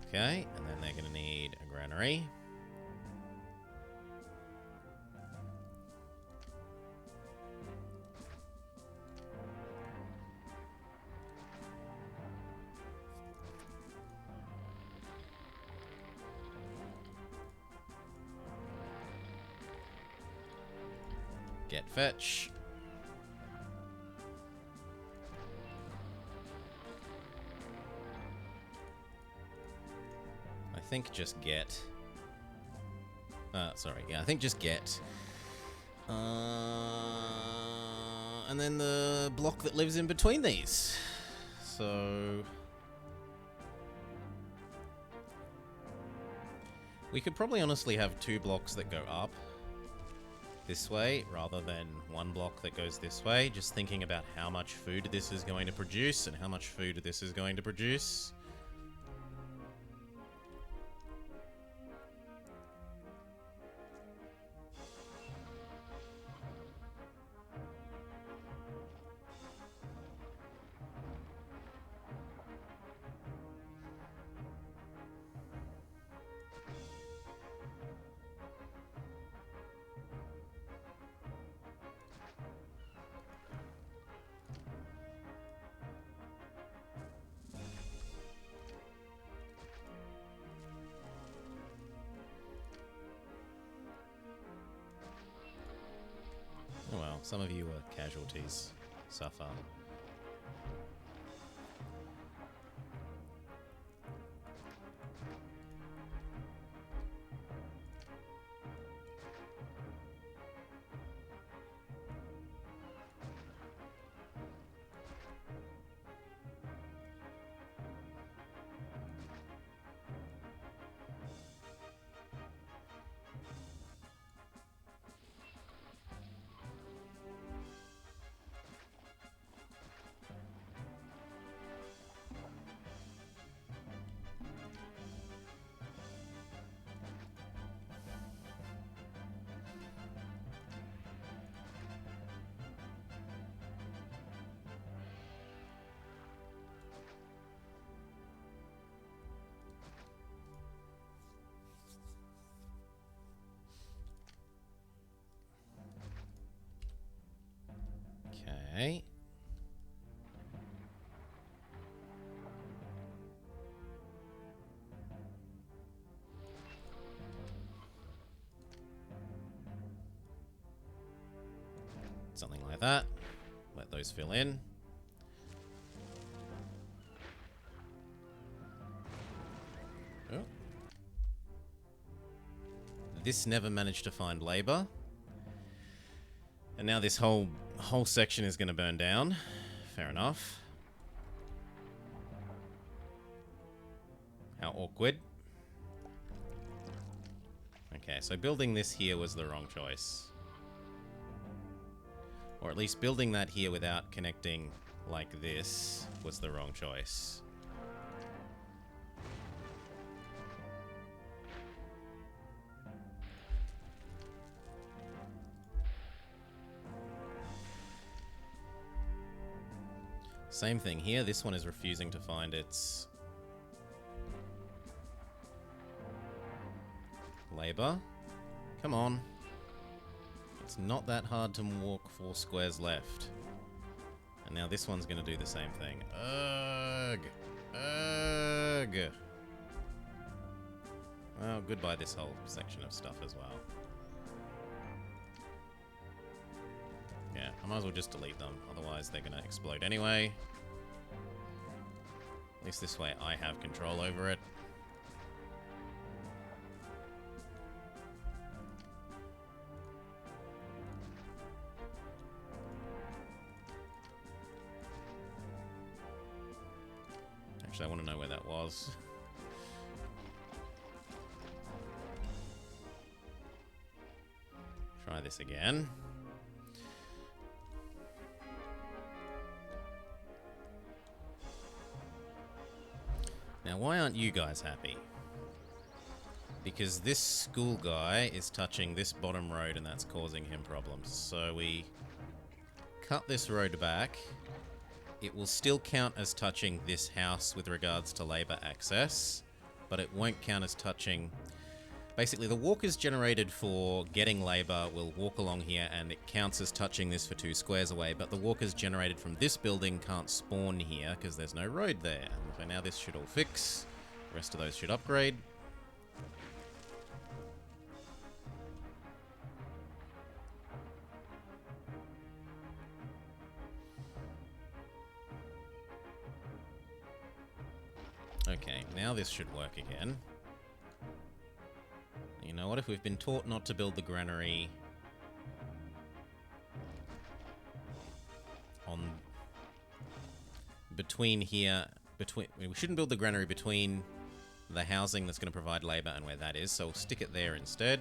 Okay, and then they're going to need a granary. Get fetch. I think just get. Sorry, yeah, I think just get. And then the block that lives in between these. So. We could probably honestly have 2 blocks that go up. this way rather than one block that goes this way, just thinking about how much food this is going to produce and how much food this is going to produce. Oh well, some of you are casualties so far. Okay. Something like that. Let those fill in. Oh. This never managed to find labor. And now this whole section is going to burn down. Fair enough. How awkward. Okay, so building this here was the wrong choice. Or at least building that here without connecting like this was the wrong choice. Same thing here. This one is refusing to find its labor. Come on. It's not that hard to walk 4 squares left. And now this one's going to do the same thing. Ugh. Ugh. Well, goodbye this whole section of stuff as well. Yeah, I might as well just delete them. Otherwise, they're going to explode anyway. At least this way I have control over it. Actually, I want to know where that was. Try this again. Now, why aren't you guys happy? Because this school guy is touching this bottom road and that's causing him problems. So we cut this road back. It will still count as touching this house with regards to labor access, but it won't count as touching... Basically, the walkers generated for getting labor will walk along here and it counts as touching this for 2 squares away, but the walkers generated from this building can't spawn here because there's no road there. And so now this should all fix. The rest of those should upgrade. Okay, now this should work again. You know what? If we've been taught not to build the granary on between here, we shouldn't build the granary between the housing that's going to provide labor and where that is, so we'll stick it there instead.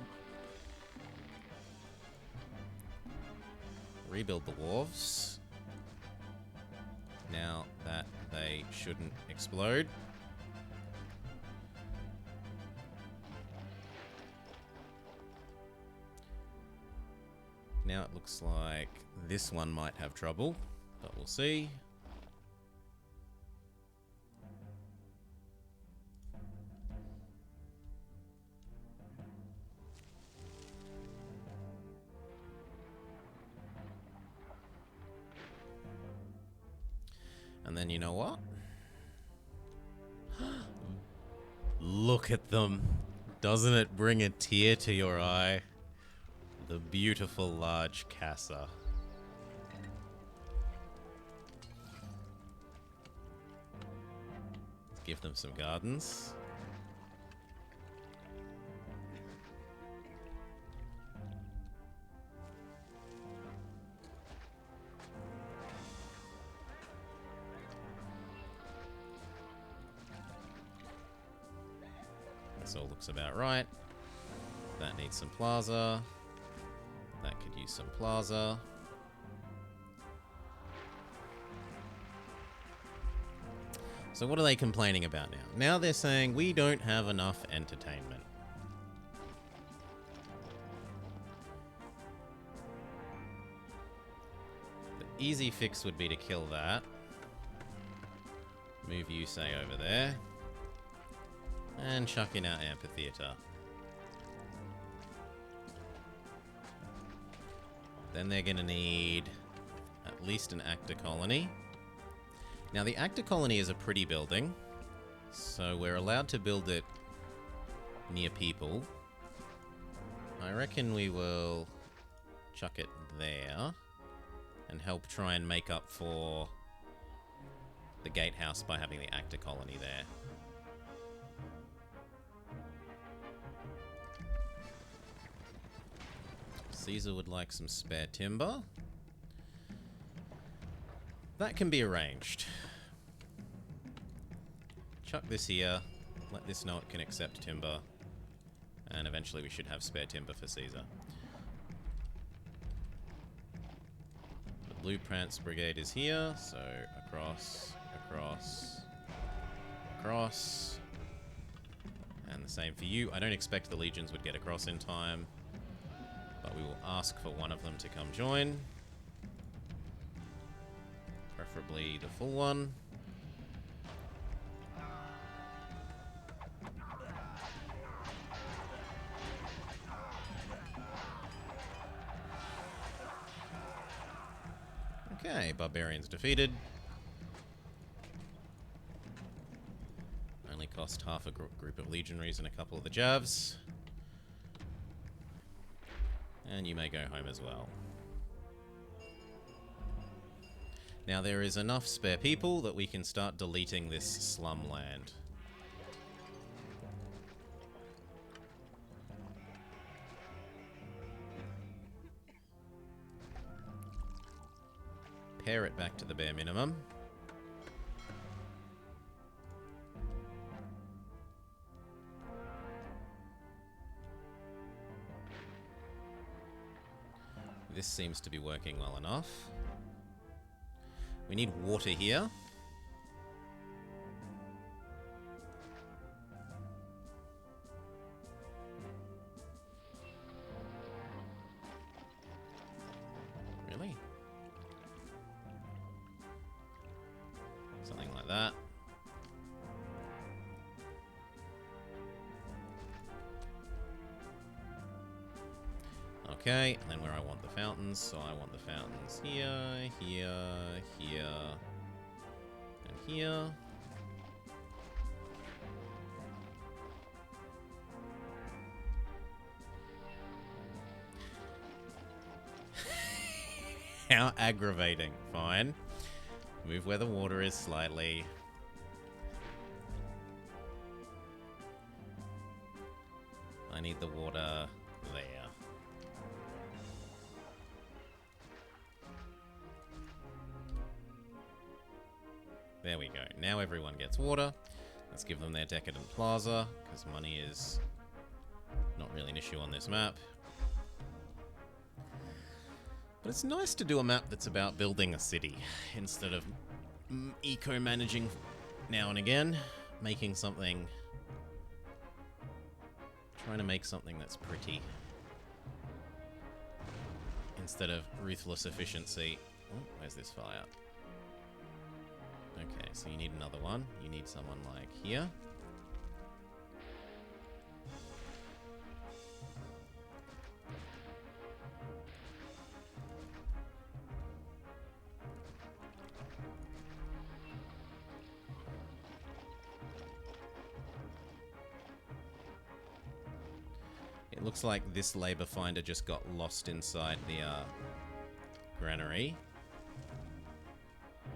rebuild the wharves. Now that they shouldn't explode. Now it looks like this one might have trouble, but we'll see. And then you know what? Look at them. Doesn't it bring a tear to your eye? The beautiful large casa. Let's give them some gardens. This all looks about right. That needs some plaza. That could use some plaza. So what are they complaining about now? Now they're saying we don't have enough entertainment. The easy fix would be to kill that. Move you, say, over there. And chuck in our amphitheater. Then they're going to need at least an actor colony. Now, the actor colony is a pretty building, so we're allowed to build it near people. I reckon we will chuck it there and help try and make up for the gatehouse by having the actor colony there. Caesar would like some spare timber. That can be arranged. Chuck this here. Let this know it can accept timber. And eventually we should have spare timber for Caesar. The Blueprints Brigade is here. So across, across, across. And the same for you. I don't expect the legions would get across in time. But we will ask for one of them to come join. Preferably the full one. Okay, barbarians defeated. Only cost half a group of legionaries and a couple of the javs. And you may go home as well. Now there is enough spare people that we can start deleting this slum land. Pare it back to the bare minimum. This seems to be working well enough. We need water here. Really? Something like that. Okay, and then where I want the fountains, so I want the fountains here, here, here, and here. How aggravating. Fine. Move where the water is slightly. I need the water there. There we go. Now everyone gets water. Let's give them their decadent plaza, because money is not really an issue on this map. But it's nice to do a map that's about building a city instead of eco-managing now and again, making something... Trying to make something that's pretty. Instead of ruthless efficiency. Oh, where's this fire? Okay, so you need another one. You need someone like here. It looks like this labor finder just got lost inside the granary.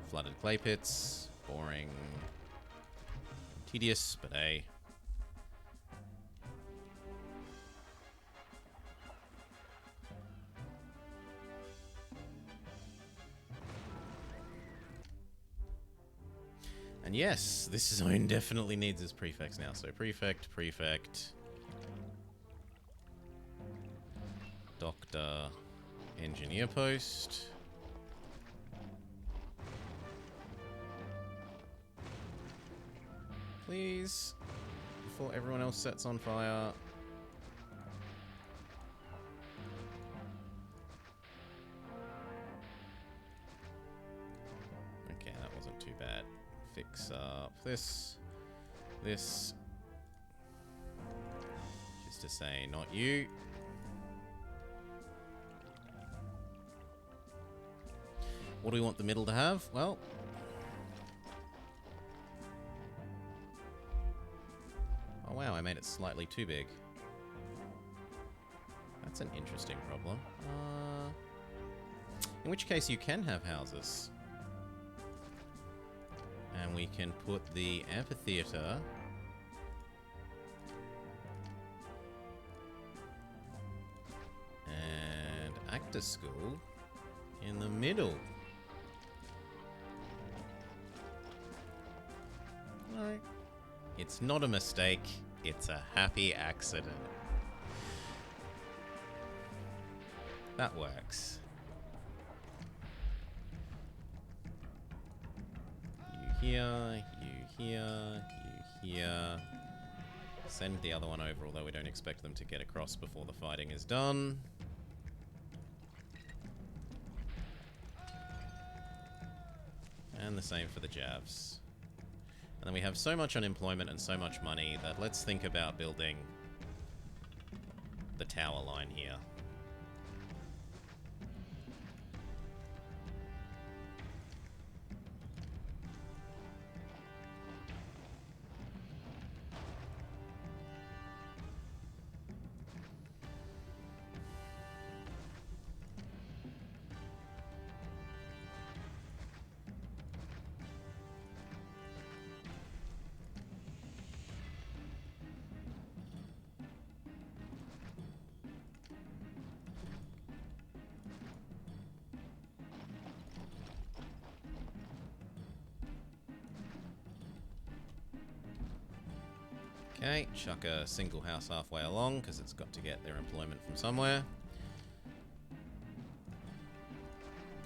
Flooded clay pits. Boring. Tedious, but hey. And yes, this zone definitely needs its prefects now. So prefect, prefect. Doctor, engineer post. Please, before everyone else sets on fire. Okay, that wasn't too bad. Fix up this. Just to say, not you. What do we want the middle to have? Well... Oh wow, I made it slightly too big. That's an interesting problem. In which case you can have houses. And we can put the amphitheater... and actor school in the middle. No. It's not a mistake, it's a happy accident. That works. You here, you here, you here. Send the other one over, although we don't expect them to get across before the fighting is done. And the same for the Javs. And then we have so much unemployment and so much money that let's think about building the tower line here. Okay, chuck a single house halfway along, because it's got to get their employment from somewhere.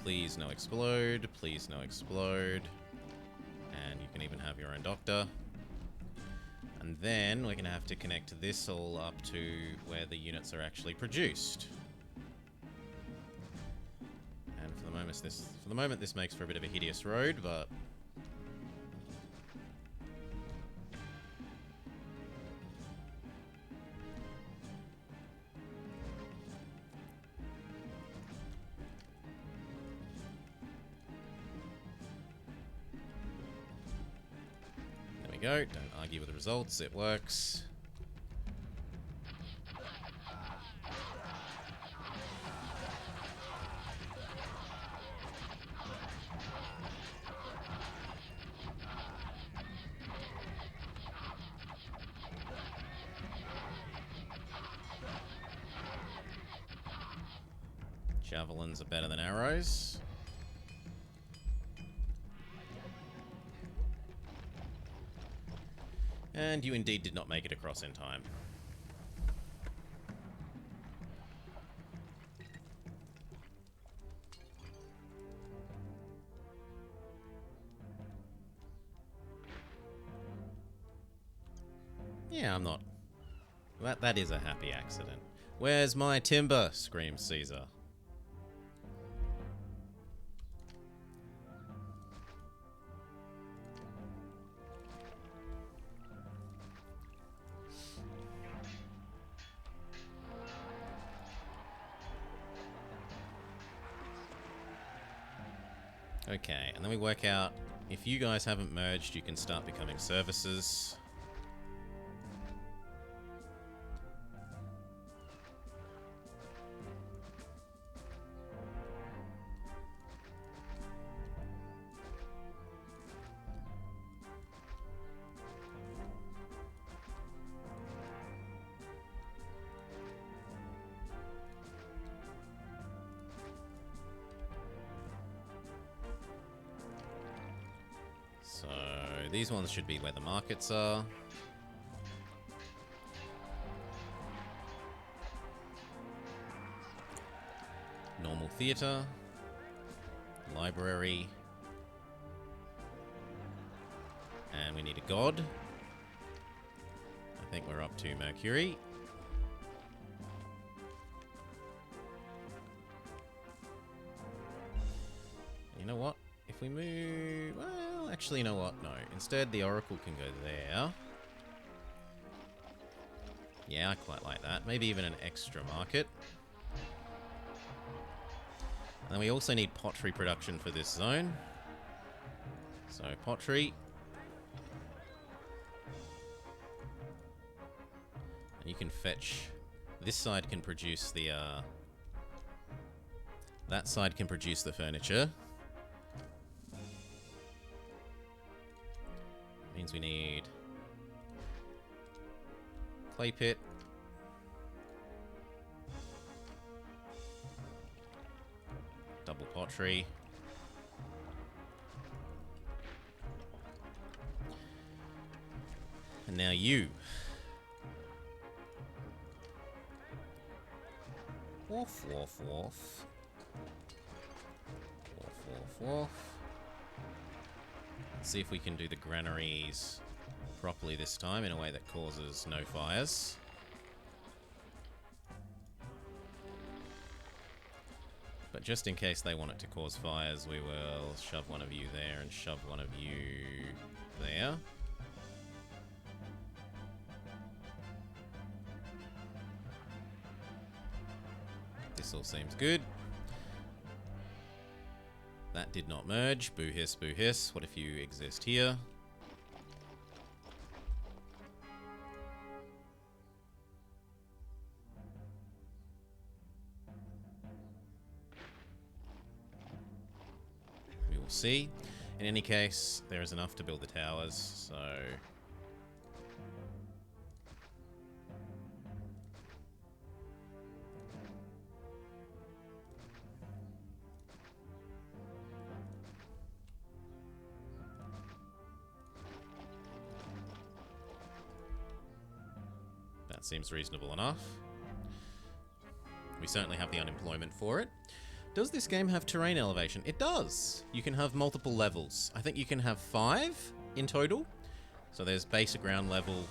Please no explode, please no explode. And you can even have your own doctor. And then we're going to have to connect this all up to where the units are actually produced. And for the moment this makes for a bit of a hideous road, but... go. Don't argue with the results. It works. Javelins are better than arrows. And you indeed did not make it across in time. Yeah, I'm not. That is a happy accident. Where's my timber? Screams Caesar. Okay, and then we work out if you guys haven't merged, you can start becoming services. So these ones should be where the markets are. Normal theatre. Library. And we need a god. I think we're up to Mercury. You know what? If we move... Well, actually, you know what? No. Instead, the Oracle can go there. Yeah, I quite like that. Maybe even an extra market. And we also need pottery production for this zone. So, pottery. And you can fetch... This side can produce the, that side can produce the furniture. Means we need... clay pit. Double pottery. And now you. Woof, woof, woof. Woof, woof, woof. Let's see if we can do the granaries properly this time in a way that causes no fires. But just in case they want it to cause fires, we will shove one of you there and shove one of you there. This all seems good. That did not merge. Boo hiss, boo hiss. What if you exist here? We will see. In any case, there is enough to build the towers, so... That seems reasonable enough. We certainly have the unemployment for it. Does this game have terrain elevation? It does! You can have multiple levels. I think you can have 5 in total. So there's basic ground level.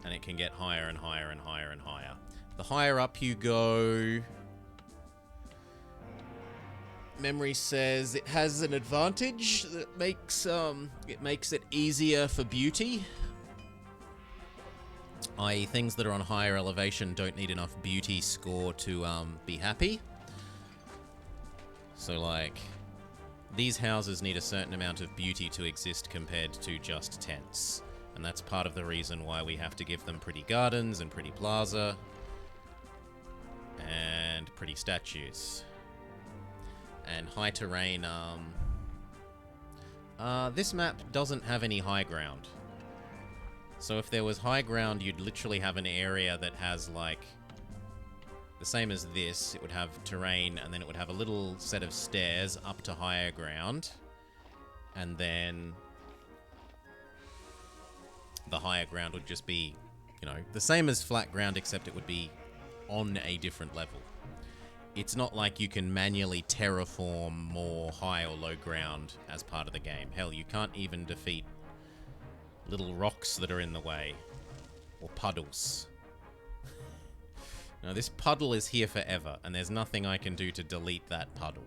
And it can get higher and higher and higher and higher. The higher up you go... Memory says it has an advantage that makes it easier for beauty. I.e. things that are on higher elevation don't need enough beauty score to be happy. So like, these houses need a certain amount of beauty to exist compared to just tents. And that's part of the reason why we have to give them pretty gardens and pretty plaza. And pretty statues. And high terrain, this map doesn't have any high ground. So if there was high ground, you'd literally have an area that has, like, the same as this. It would have terrain, and then it would have a little set of stairs up to higher ground. And then the higher ground would just be, you know, the same as flat ground, except it would be on a different level. It's not like you can manually terraform more high or low ground as part of the game. Hell, you can't even defeat little rocks that are in the way. Or puddles. Now, this puddle is here forever, and there's nothing I can do to delete that puddle.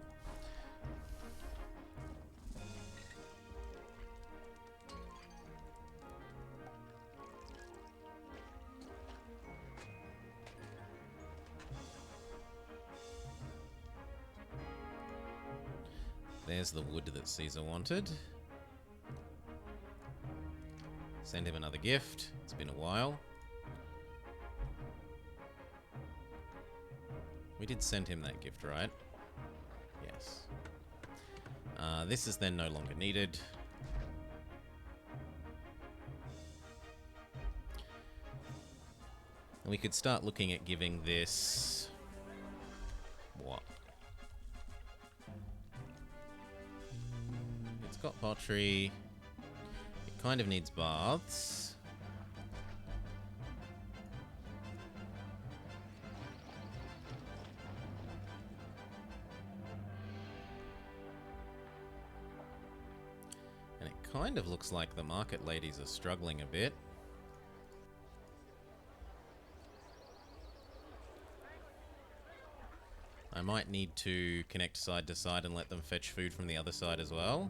There's the wood that Caesar wanted. Send him another gift. It's been a while. We did send him that gift, right? Yes. This is then no longer needed. And we could start looking at giving this... what? It's got pottery. It kind of needs baths. And it kind of looks like the market ladies are struggling a bit. I might need to connect side to side and let them fetch food from the other side as well.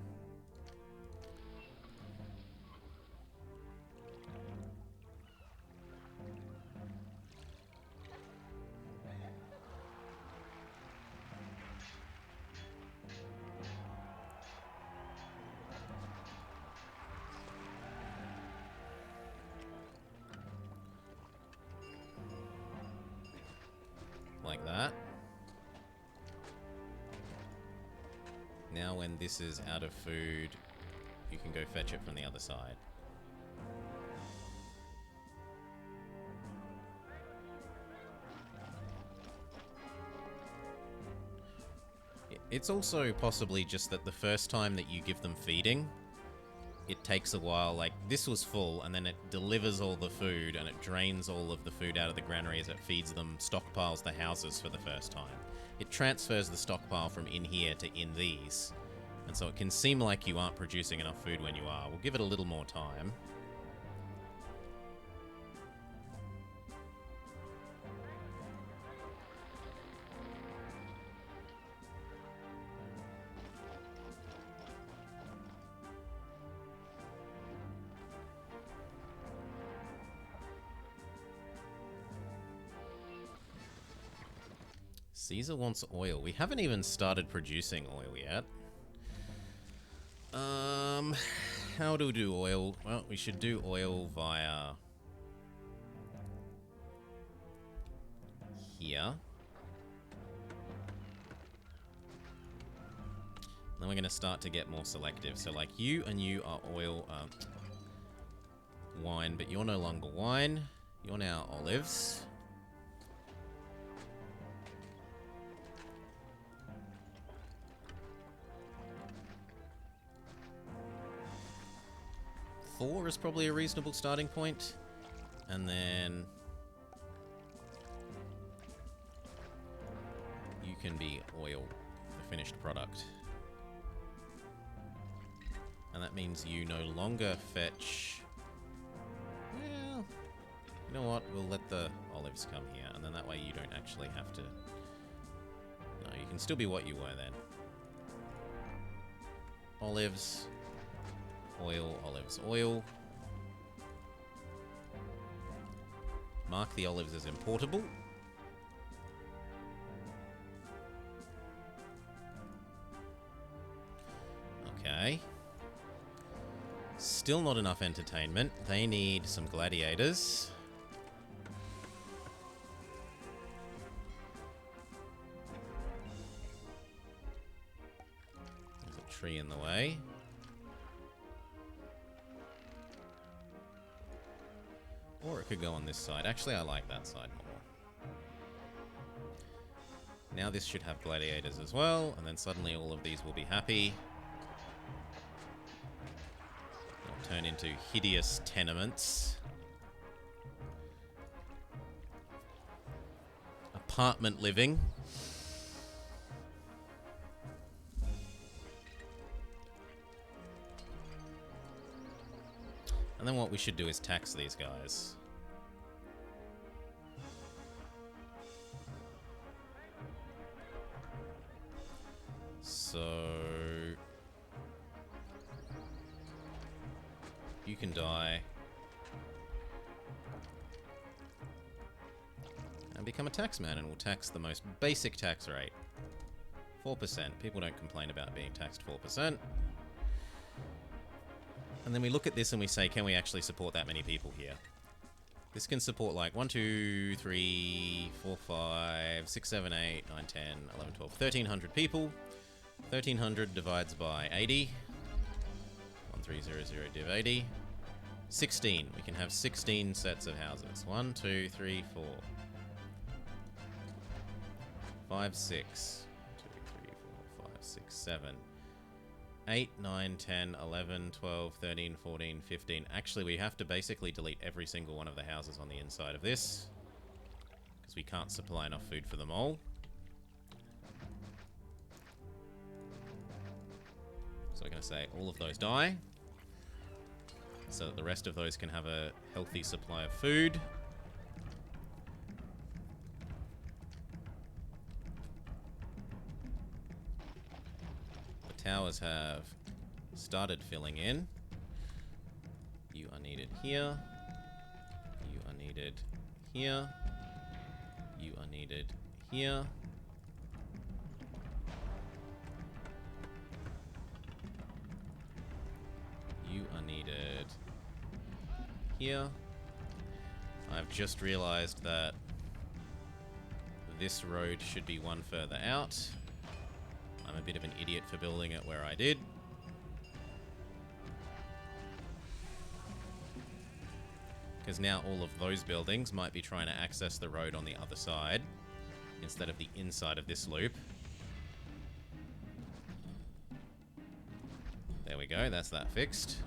Like that. Now when this is out of food, you can go fetch it from the other side. It's also possibly just that the first time that you give them feeding, it takes a while. Like, this was full, and then it delivers all the food, and it drains all of the food out of the granary as it feeds them, stockpiles the houses for the first time. It transfers the stockpile from in here to in these. And so it can seem like you aren't producing enough food when you are. We'll give it a little more time. Caesar wants oil. We haven't even started producing oil yet. How do we do oil? Well, we should do oil via here. Then we're going to start to get more selective. So like you and you are oil, wine, but you're no longer wine. You're now olives. Four is probably a reasonable starting point. And then you can be oil, the finished product. And that means you no longer fetch... Well, you know what? We'll let the olives come here. And then that way you don't actually have to... No, you can still be what you were then. Olives... Oil, olives, oil. Mark the olives as importable. Okay. Still not enough entertainment. They need some gladiators. There's a tree in the way. Or it could go on this side. Actually, I like that side more. Now this should have gladiators as well, and then suddenly all of these will be happy. They'll turn into hideous tenements. Apartment living. And And then what we should do is tax these guys. So... you can die. And become a taxman, and we'll tax the most basic tax rate. 4%. People don't complain about being taxed 4%. And then we look at this and we say, can we actually support that many people here? This can support like 1, 2, 3, 4, 5, 6, 7, 8, 9, 10, 11, 12, 1,300 people. 1,300 divides by 80. 1300 div 80. 16. We can have 16 sets of houses. 1, 2, 3, 4. 5, 6. 2, 3, 4, 5, 6, 7. 8, 9, 10, 11, 12, 13, 14, 15. Actually, we have to basically delete every single one of the houses on the inside of this, because we can't supply enough food for them all. So we're going to say all of those die, so that the rest of those can have a healthy supply of food. Towers have started filling in. You are needed here. You are needed here. You are needed here. You are needed here. I've just realized that this road should be one further out. I'm a bit of an idiot for building it where I did. Because now all of those buildings might be trying to access the road on the other side instead of the inside of this loop. There we go, that's that fixed.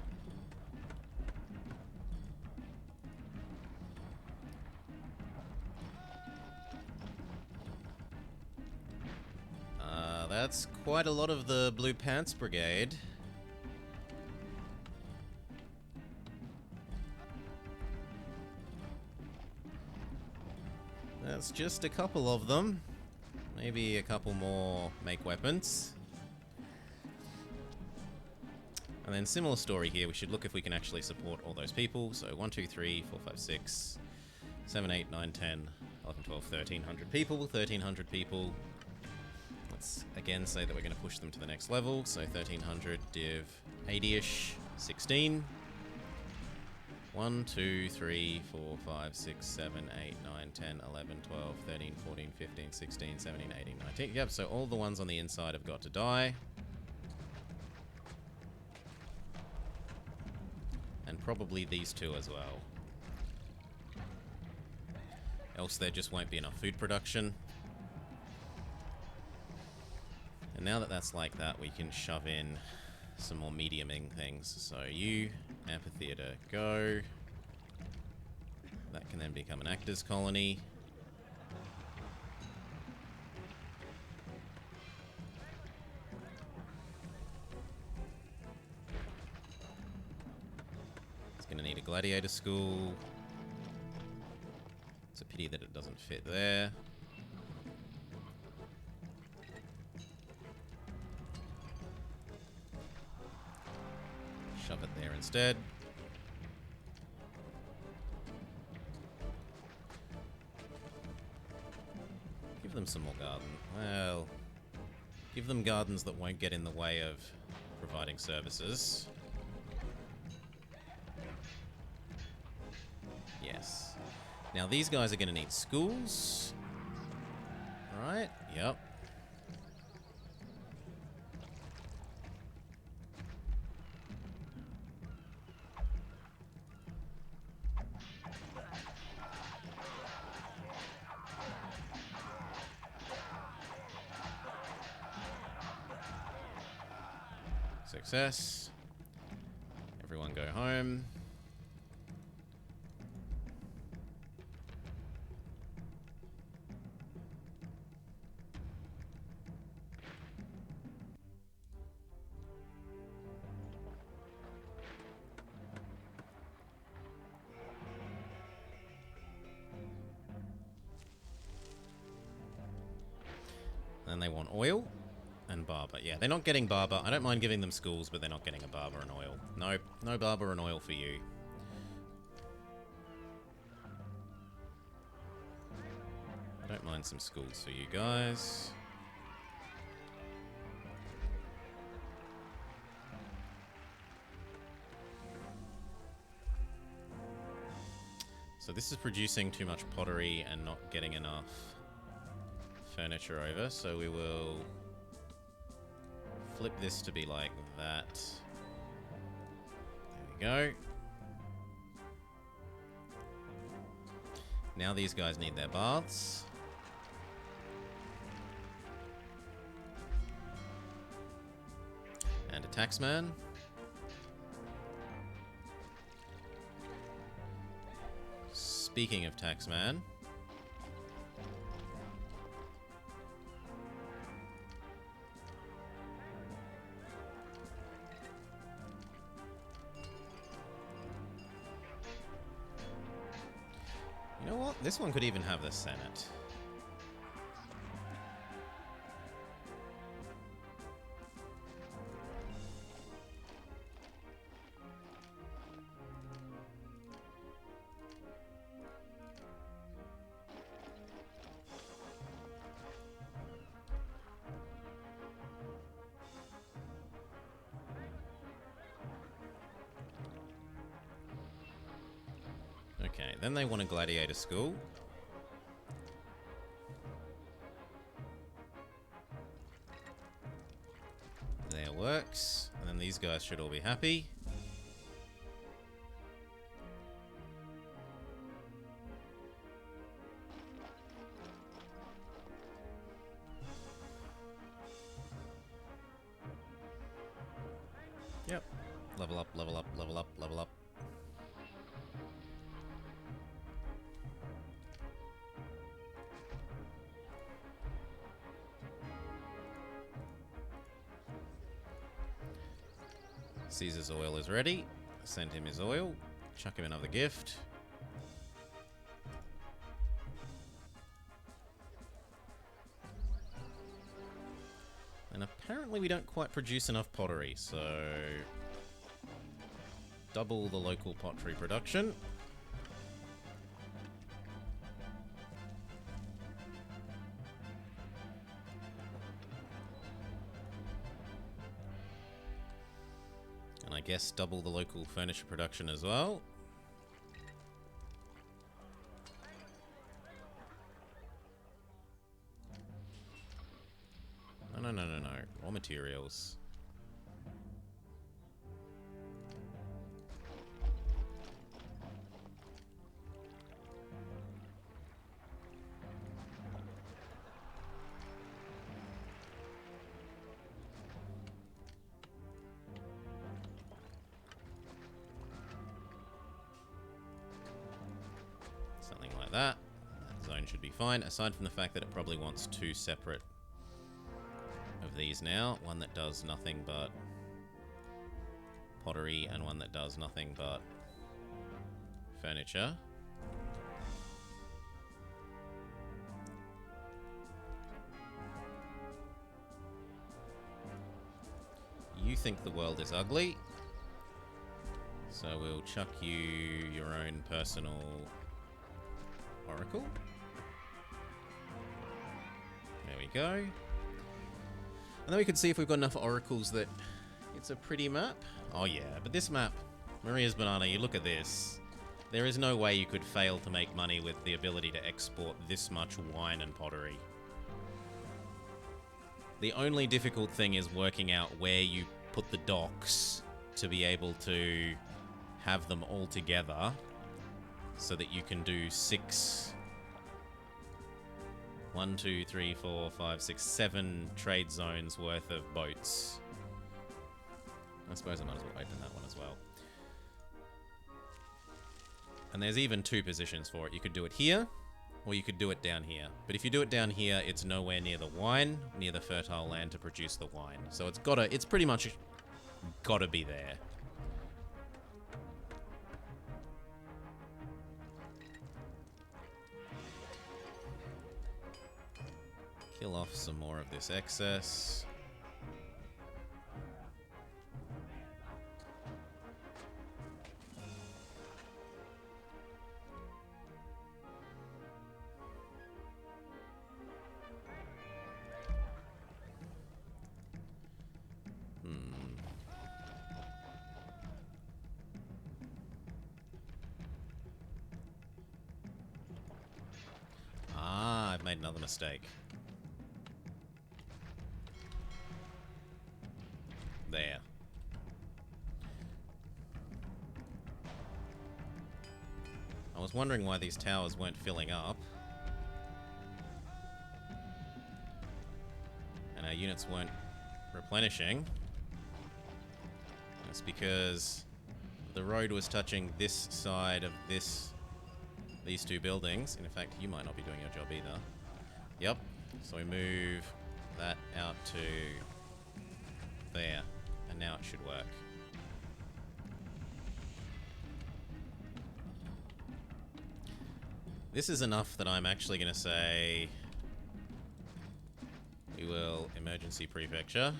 That's quite a lot of the Blue Pants Brigade. That's just a couple of them. Maybe a couple more make weapons. And then similar story here, we should look if we can actually support all those people. So 1, 2, 3, 4, 5, 6, 7, 8, 9, 10, 11, 12, 1,300 people, 1,300 people. Let's again say that we're going to push them to the next level. So 1,300 div 80-ish, 16. 1, 2, 3, 4, 5, 6, 7, 8, 9, 10, 11, 12, 13, 14, 15, 16, 17, 18, 19. Yep, so all the ones on the inside have got to die. And probably these two as well. Else there just won't be enough food production. And now that that's like that, we can shove in some more mediuming things. So you, amphitheater, go. That can then become an actors colony. It's going to need a gladiator school. It's a pity that it doesn't fit there. Shove it there instead. Give them some more garden. Well, give them gardens that won't get in the way of providing services. Yes. Now these guys are going to need schools. Right? Yep. Success. Everyone go home. And they want oil and barber. Yeah, they're not getting barber. I don't mind giving them schools, but they're not getting a barber and oil. Nope, no barber and oil for you. I don't mind some schools for you guys. So this is producing too much pottery and not getting enough furniture over, so we will flip this to be like that. There we go. Now these guys need their baths. And a taxman. Speaking of taxman, you know what? This one could even have the Senate. Okay, then they want a gladiator school. There works. And then these guys should all be happy. Yep. Level up, level up, level up, level up. Caesar's oil is ready. Send him his oil. Chuck him another gift. And apparently we don't quite produce enough pottery, so double the local pottery production. And I guess double the local furniture production as well. No. Raw materials. Something like that. That zone should be fine, aside from the fact that it probably wants two separate of these now. One that does nothing but pottery and one that does nothing but furniture. You think the world is ugly, so we'll chuck you your own personal oracle. There we go. And then we can see if we've got enough oracles that it's a pretty map. Oh yeah, but this map, Maria's Banana, you look at this. There is no way you could fail to make money with the ability to export this much wine and pottery. The only difficult thing is working out where you put the docks to be able to have them all together so that you can do 7 trade zones worth of boats. I suppose I might as well open that one as well. And there's even 2 positions for it. You could do it here, or you could do it down here. But if you do it down here, it's nowhere near the wine, near the fertile land to produce the wine. So it's pretty much gotta be there. Kill off some more of this excess. I've made another mistake. There. I was wondering why these towers weren't filling up. And our units weren't replenishing. That's because the road was touching this side of these two buildings. In fact, you might not be doing your job either. Yep. So we move that out to there. And now it should work. This is enough that I'm actually going to say we will emergency prefecture.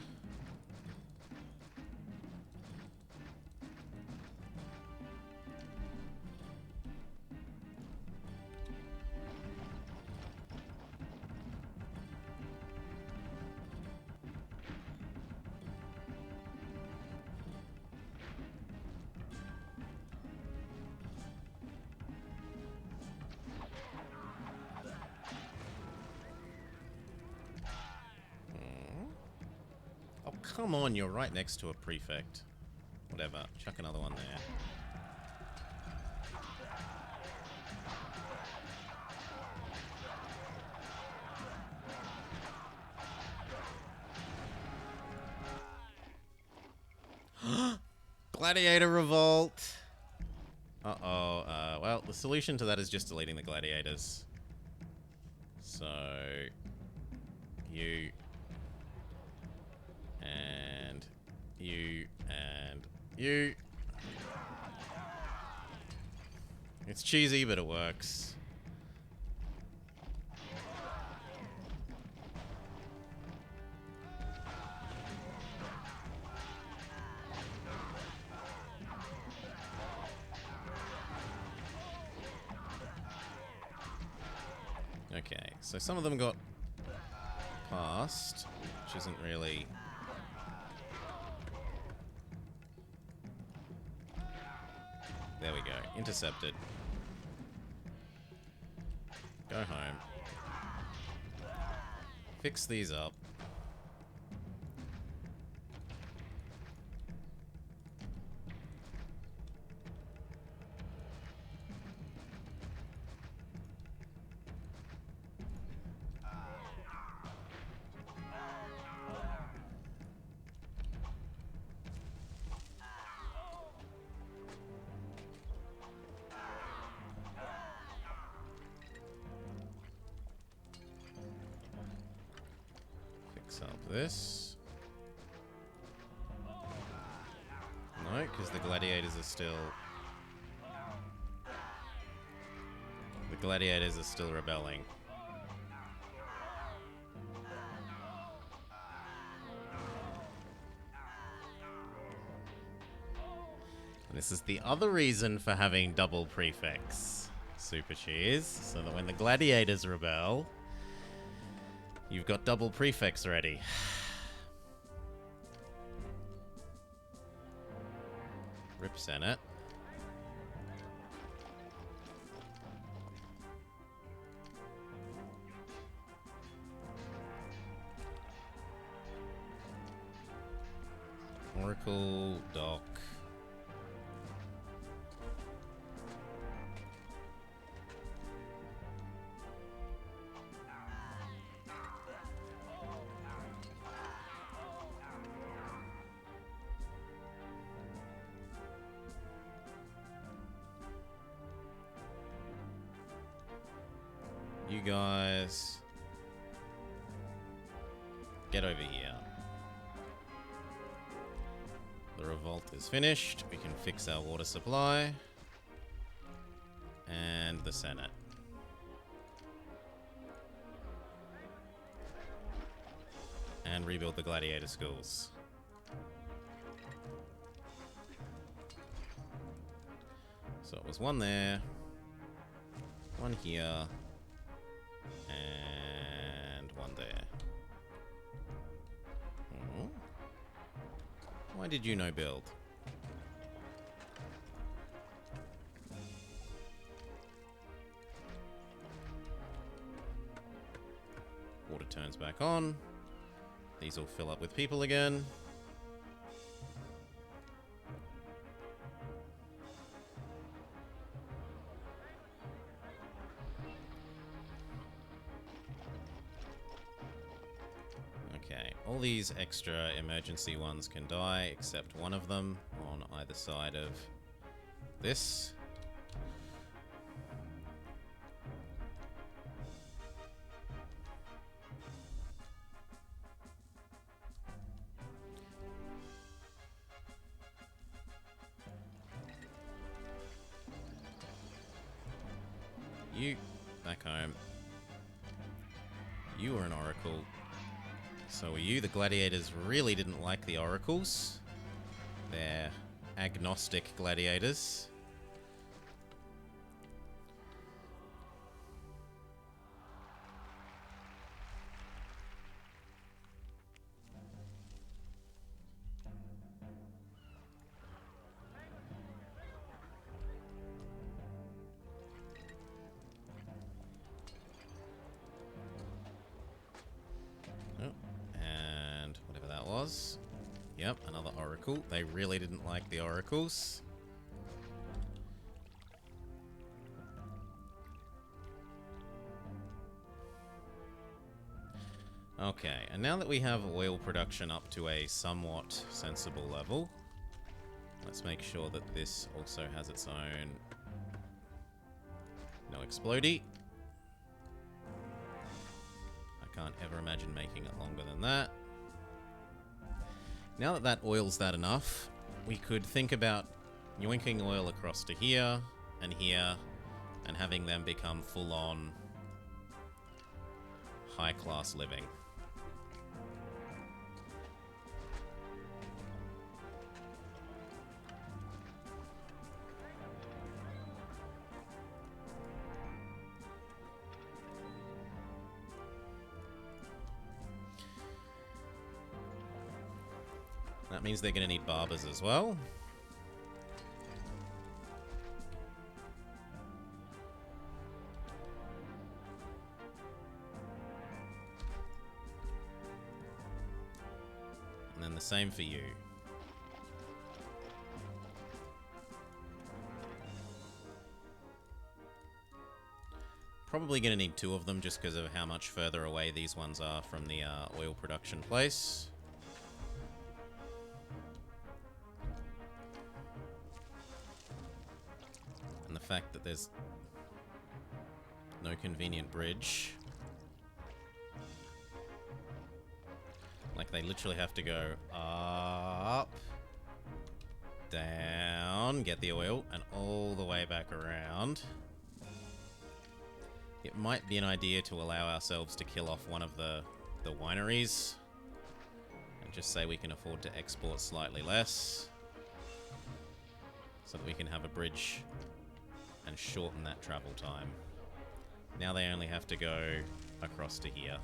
Come on, you're right next to a prefect. Whatever, chuck another one there. Gladiator revolt! Uh-oh, well, the solution to that is just deleting the gladiators. So... you... and you, and you. It's cheesy, but it works. Okay, so some of them got past, which isn't really... There we go. Intercepted. Go home. Fix these up. This. No, because the gladiators are still... The gladiators are still rebelling. And this is the other reason for having double prefects, Super Cheers, so that when the gladiators rebel... You've got double prefects ready. Rip Senate. Oracle Dock. You guys get over here. The revolt is finished. We can fix our water supply. And the Senate. And rebuild the gladiator schools. So it was one there, one here, and one there. Oh. Why did you no build? Water turns back on. These will fill up with people again. Okay, all these extra emergency ones can die, except one of them on either side of this. You, back home. You were an oracle. So were you. The gladiators really didn't like the oracles. They're agnostic gladiators. And whatever that was. Yep, another oracle. They really didn't like the oracles. Okay, and now that we have oil production up to a somewhat sensible level, let's make sure that this also has its own no explodey. I can't ever imagine making it longer than that. Now that that oil's that enough, we could think about yoinking oil across to here, and having them become full-on high-class living. That means they're going to need barbers as well. And then the same for you. Probably going to need two of them just because of how much further away these ones are from the oil production place. And the fact that there's no convenient bridge. Like, they literally have to go up, down, get the oil, and all the way back around. It might be an idea to allow ourselves to kill off one of the wineries. And just say we can afford to export slightly less. So that we can have a bridge and shorten that travel time. Now they only have to go across to here.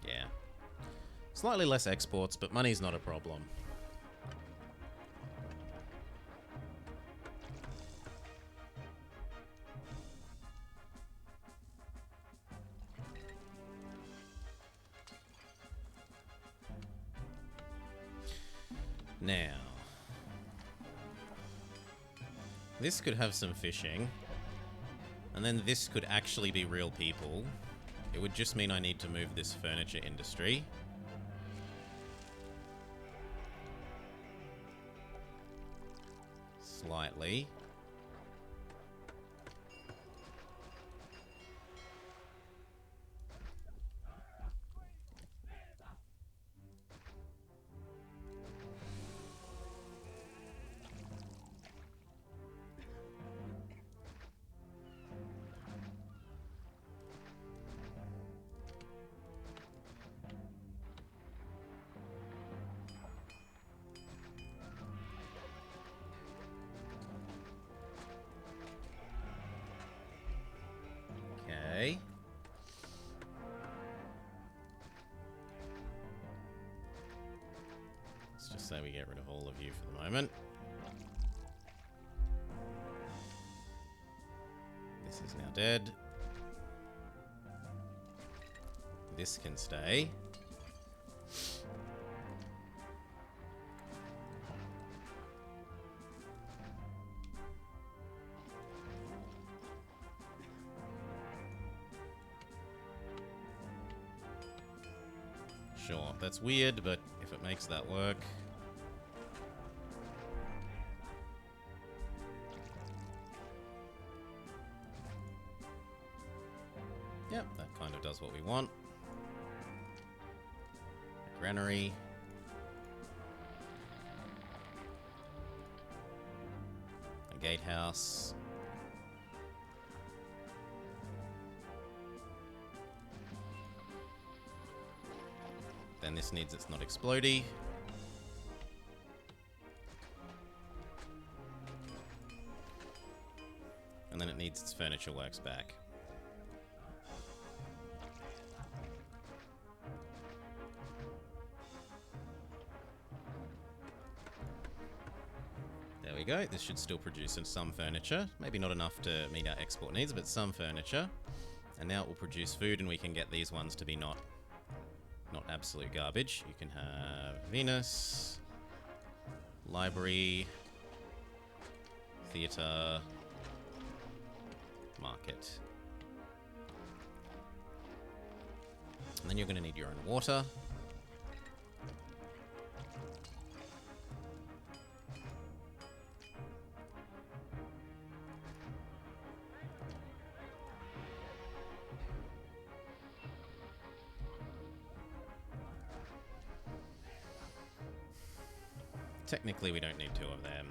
Yeah. Slightly less exports, but money's not a problem. Now, this could have some fishing, and then this could actually be real people. It would just mean I need to move this furniture industry. Slightly. we get rid of all of you for the moment. This is now dead. This can stay. Sure, that's weird, but if it makes that work. Yep, that kind of does what we want. A granary. A gatehouse. Then this needs its not explodey. And then it needs its furniture works back. There we go. This should still produce some furniture. Maybe not enough to meet our export needs, but some furniture. And now it will produce food, and we can get these ones to be not absolute garbage. You can have Venus, library, theater, market. And then you're going to need your own water. Technically, we don't need two of them.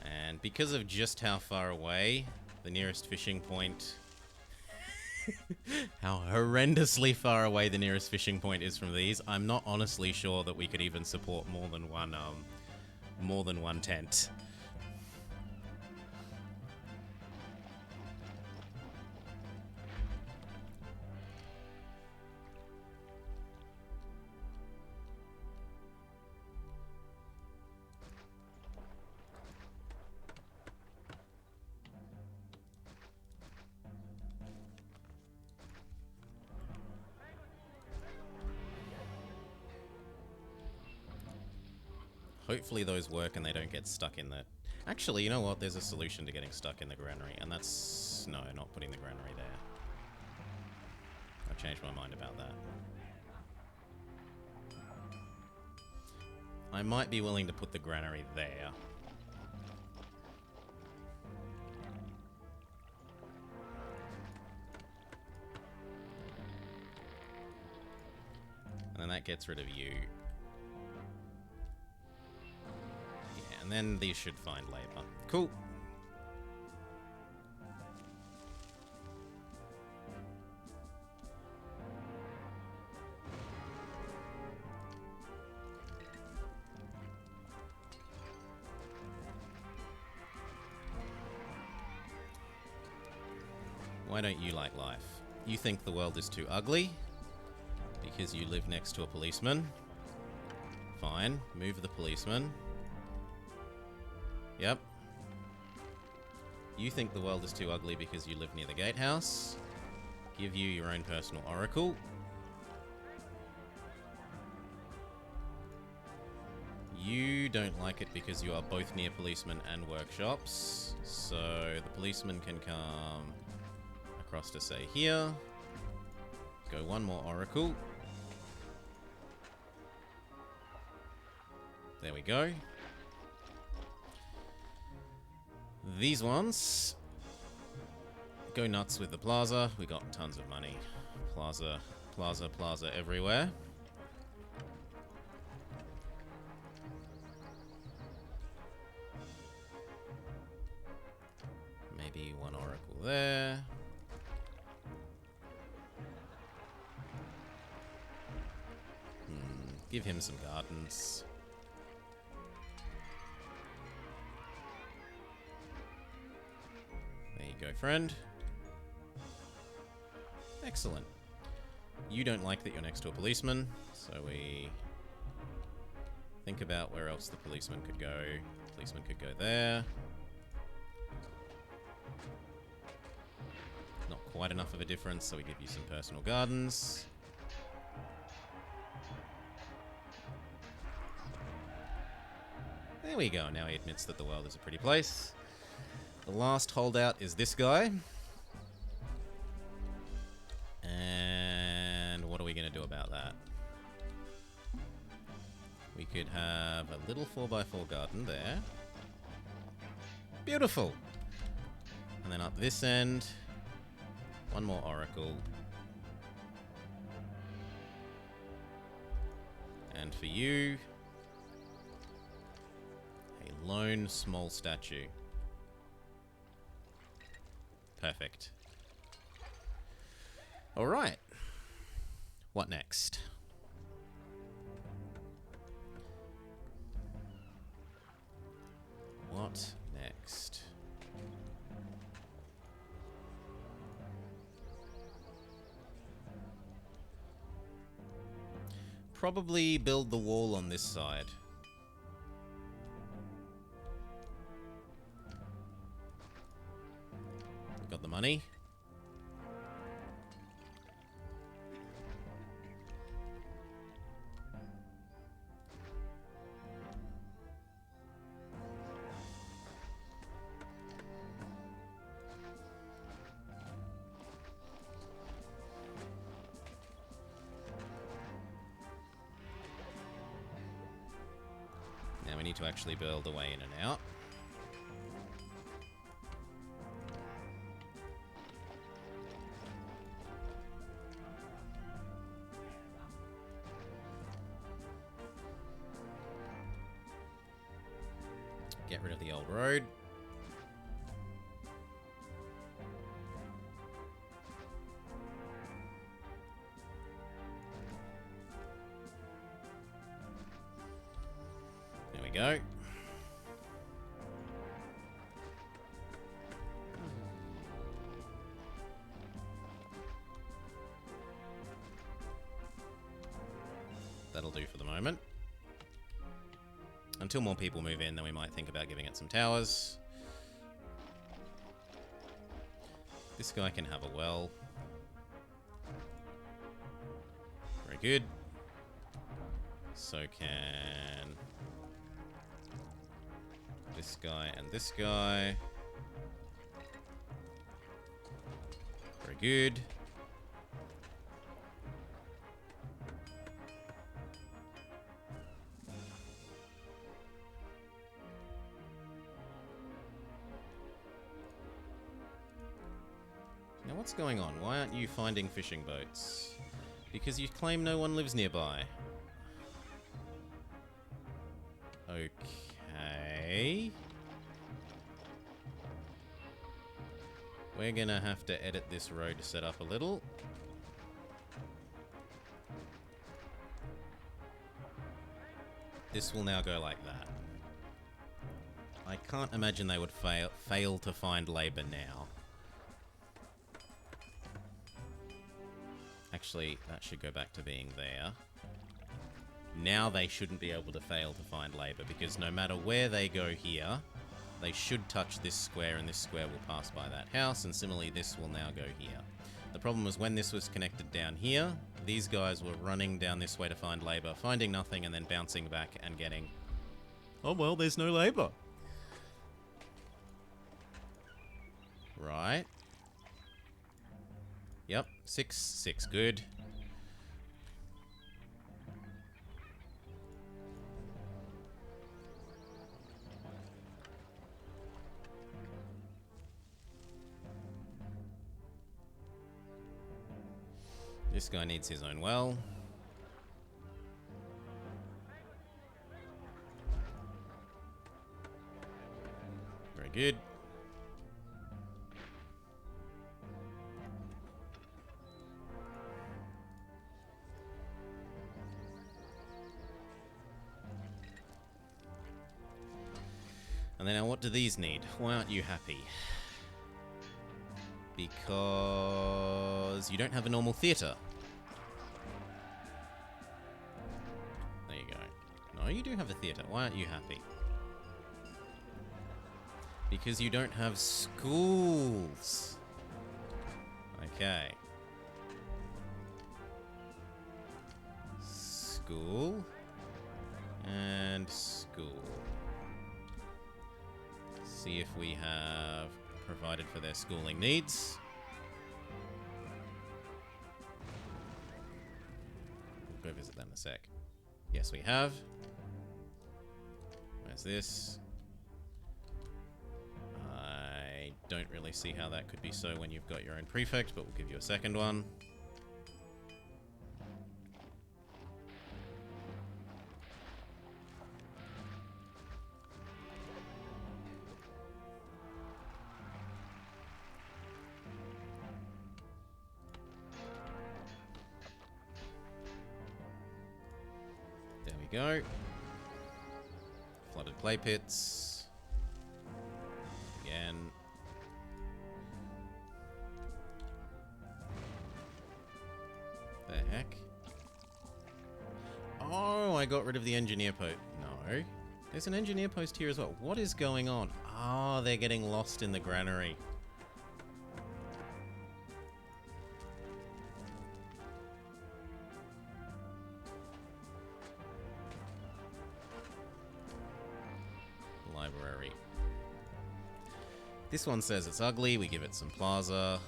And because of just how far away the nearest fishing point... how horrendously far away the nearest fishing point is from these, I'm not honestly sure that we could even support more than one tent. Hopefully those work and they don't get stuck in the... Actually, you know what? There's a solution to getting stuck in the granary, and that's... No, not putting the granary there. I've changed my mind about that. I might be willing to put the granary there. And then that gets rid of you. And then these should find labor. Cool. Why don't you like life? You think the world is too ugly? Because you live next to a policeman? Fine, move the policeman. Yep. You think the world is too ugly because you live near the gatehouse. Give you your own personal oracle. You don't like it because you are both near policemen and workshops. So the policeman can come across to say here. Go one more oracle. There we go. These ones go nuts with the plaza. We got tons of money. Plaza, plaza, plaza everywhere. Maybe one oracle there. Give him some gardens. There you go, friend. Excellent. You don't like that you're next to a policeman, so we think about where else the policeman could go. Policeman could go there. Not quite enough of a difference, so we give you some personal gardens. There we go. Now he admits that the world is a pretty place. The last holdout is this guy. And what are we going to do about that? We could have a little 4x4 garden there. Beautiful! And then up this end, one more oracle. And for you, a lone small statue. Perfect. Alright. What next? What next? Probably build the wall on this side. Got the money. Now we need to actually build a way in and out. Get rid of the old road. There we go. That'll do for the moment. Until more people move in, then we might think about giving it some towers. This guy can have a well. Very good. So can this guy and this guy. Very good. Now what's going on? Why aren't you finding fishing boats? Because you claim no one lives nearby. Okay. We're gonna have to edit this road to set up a little. This will now go like that. I can't imagine they would fail to find labor now. Actually, that should go back to being there. Now they shouldn't be able to fail to find labor, because no matter where they go here, they should touch this square, and this square will pass by that house, and similarly this will now go here. The problem was when this was connected down here, these guys were running down this way to find labor, finding nothing, and then bouncing back and getting, oh well, there's no labor. Right. Yep, 6, good. This guy needs his own well. Very good. And then now what do these need? Why aren't you happy? Because you don't have a normal theatre. you do have a theatre. Why aren't you happy? Because you don't have schools. Okay. School. And school. See if we have provided for their schooling needs. We'll go visit them in a sec. Yes, we have. Where's this? I don't really see how that could be so when you've got your own prefect, but we'll give you a second one. There we go. Flooded clay pits. Again. The heck? Oh, I got rid of the engineer post. No. There's an engineer post here as well. What is going on? Oh, they're getting lost in the granary. Library. This one says it's ugly. We give it some plaza.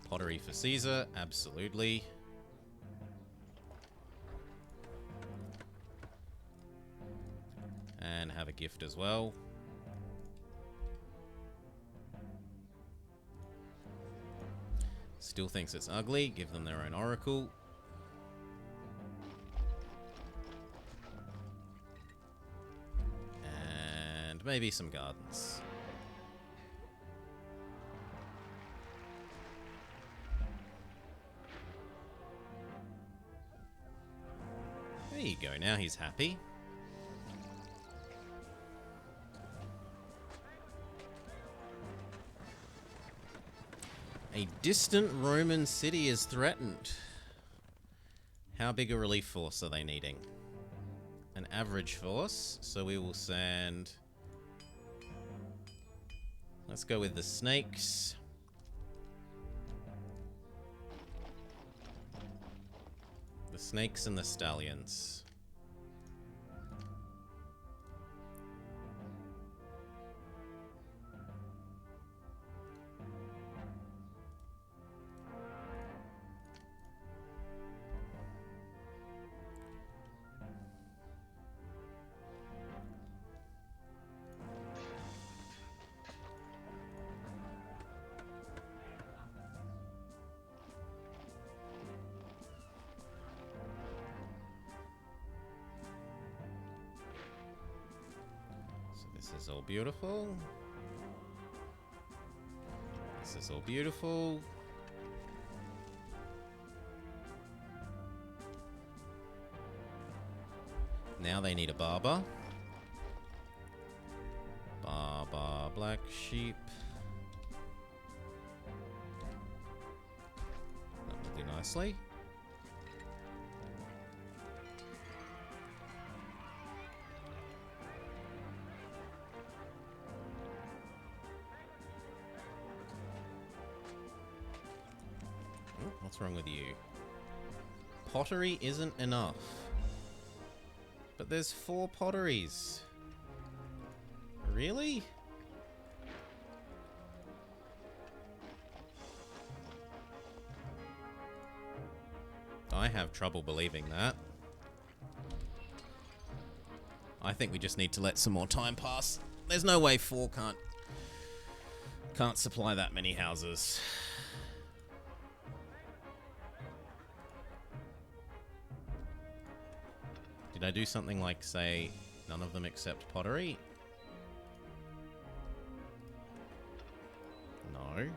Pottery for Caesar, absolutely. And have a gift as well. Still thinks it's ugly, give them their own oracle. And maybe some gardens. There you go, now he's happy. A distant Roman city is threatened. How big a relief force are they needing? An average force, so we will send... Let's go with the snakes. The snakes and the stallions. This is all beautiful. This is all beautiful. Now they need a barber. Barber, black sheep. That will do nicely. What's wrong with you? Pottery isn't enough. But there's 4 potteries. Really? I have trouble believing that. I think we just need to let some more time pass. There's no way 4 can't supply that many houses. Did I do something like, say, none of them accept pottery? No.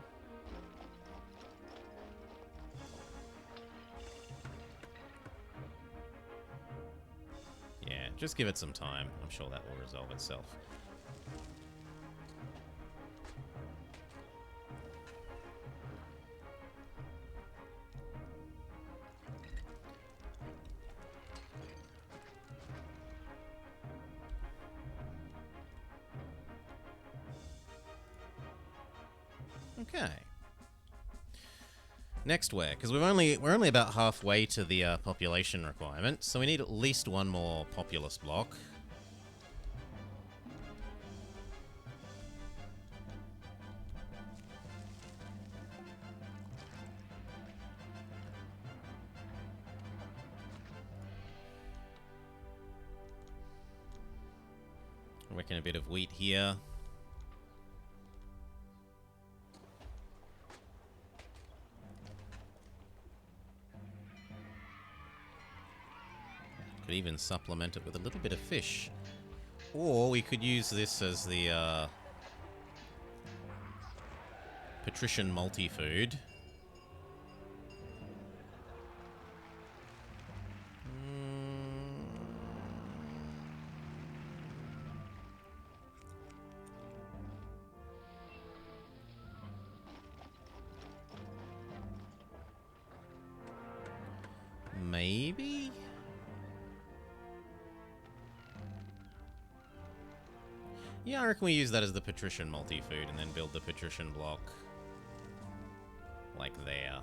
Yeah, just give it some time. I'm sure that will resolve itself. Okay. Next where? Because we're only about halfway to the population requirement, so we need at least one more populous block. I reckon a bit of wheat here. Could even supplement it with a little bit of fish. Or we could use this as the patrician multi-food. Maybe? Yeah, I reckon we use that as the patrician multi-food and then build the patrician block. Like there.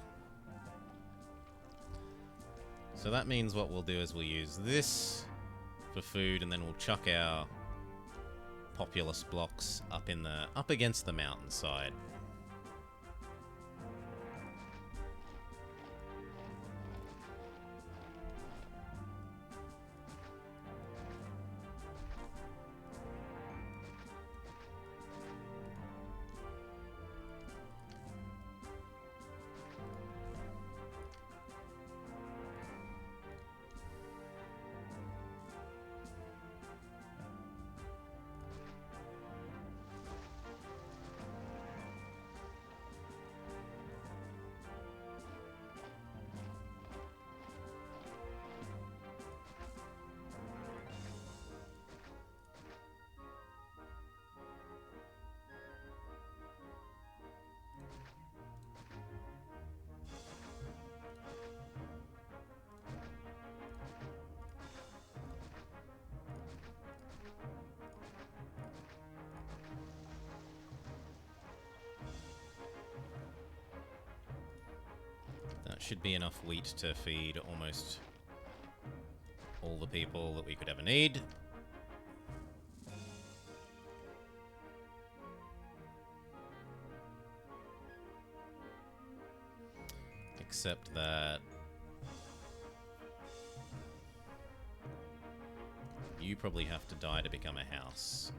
So that means what we'll do is we'll use this for food and then we'll chuck our populous blocks up against the mountainside. That should be enough wheat to feed almost all the people that we could ever need. Except that you probably have to die to become a house.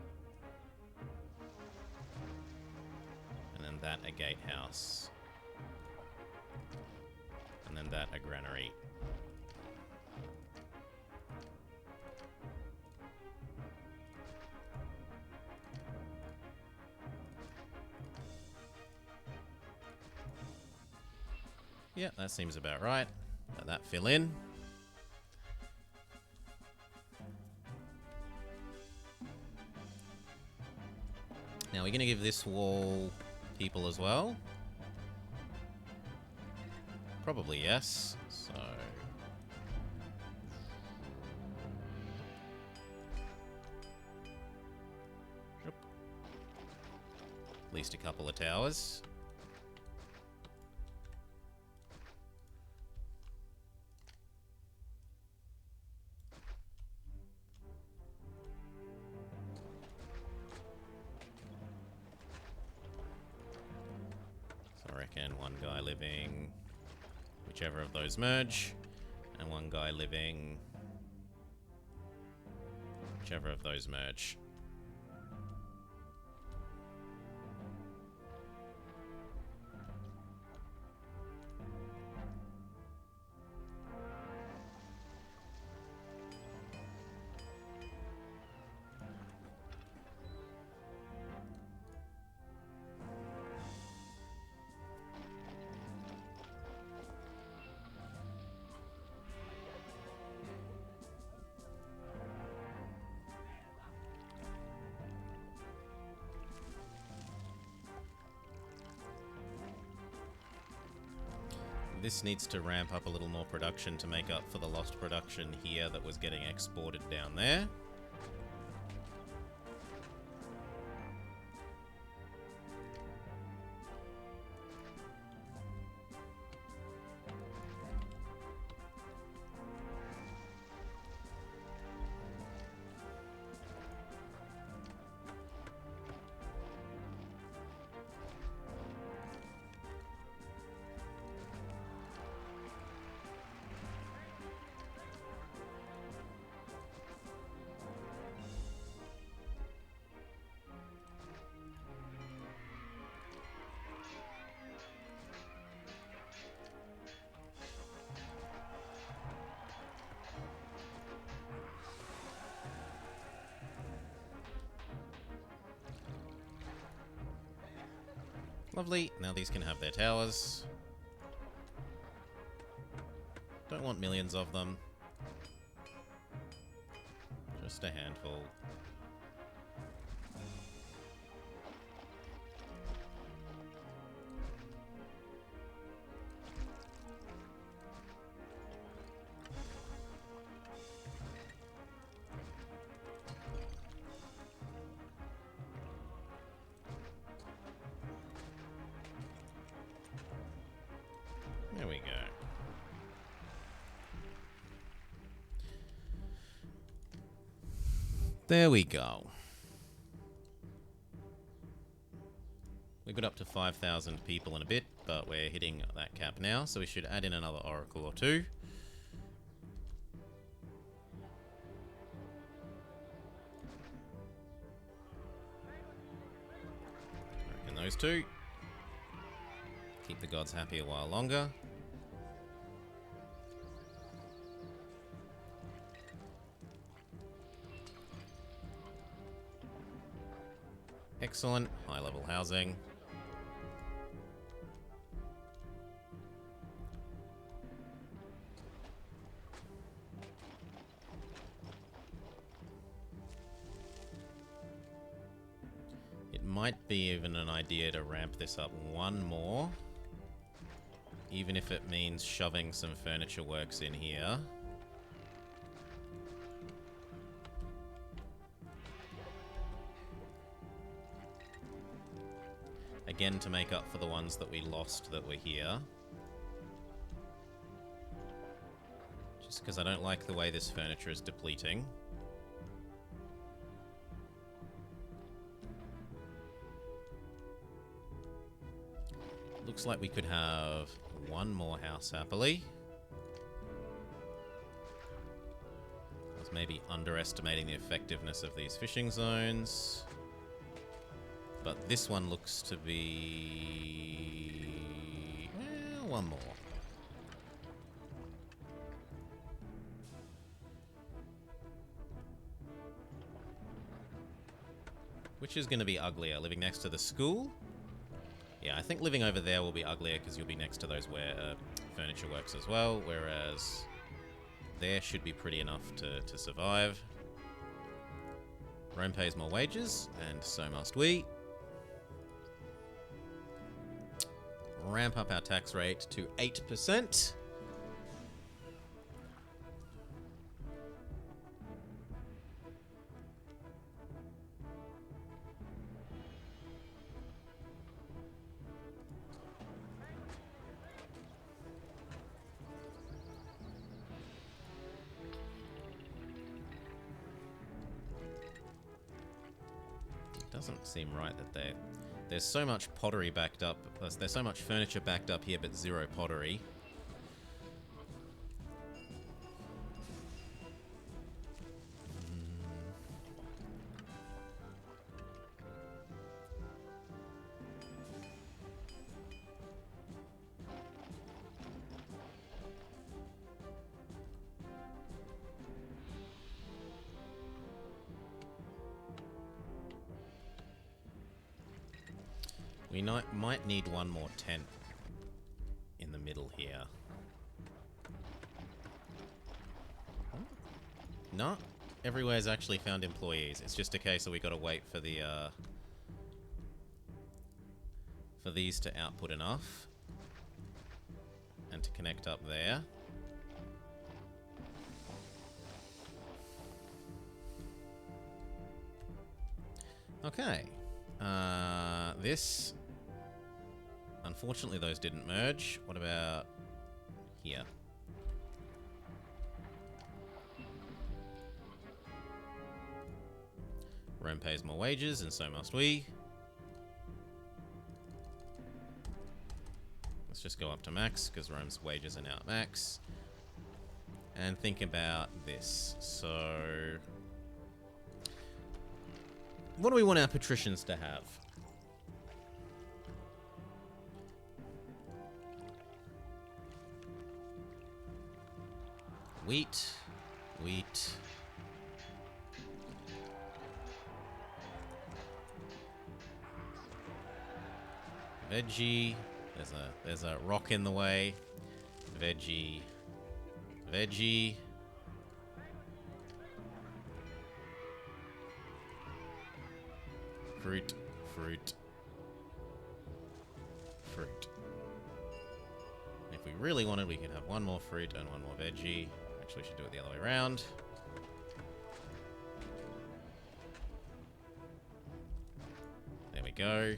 And then that a gatehouse. And then that a granary. Yeah, that seems about right. Let that fill in. Now we're going to give this wall people as well. Probably yes. So at least a couple of towers. So I reckon one guy living whichever of those merge, and one guy living whichever of those merge. This needs to ramp up a little more production to make up for the lost production here that was getting exported down there. Lovely. Now these can have their towers. Don't want millions of them. Just a handful. There we go. There we go. We got up to 5,000 people in a bit, but we're hitting that cap now, so we should add in another oracle or two. I reckon those two. Keep the gods happy a while longer. Excellent. High-level housing. It might be even an idea to ramp this up one more. Even if it means shoving some furniture works in here. Again, to make up for the ones that we lost that were here. Just because I don't like the way this furniture is depleting. Looks like we could have one more house happily. I was maybe underestimating the effectiveness of these fishing zones. But this one looks to be... well, one more. Which is going to be uglier? Living next to the school? Yeah, I think living over there will be uglier because you'll be next to those where furniture works as well, whereas there should be pretty enough to survive. Rome pays more wages, and so must we. Ramp up our tax rate to 8%. It doesn't seem right that there's so much pottery backed up. There's so much furniture backed up here, but zero pottery. We might need one more tent in the middle here. No, everywhere's actually found employees. It's just a case of we got to wait for the for these to output enough and to connect up there. Okay. This... Unfortunately, those didn't merge. What about here? Rome pays more wages, and so must we. Let's just go up to max, because Rome's wages are now at max. And think about this. So... what do we want our patricians to have? Wheat. Wheat. Veggie. There's a rock in the way. Veggie. Veggie. Fruit. Fruit. Fruit. If we really wanted, we could have one more fruit and one more veggie. Actually, we should do it the other way around. There we go.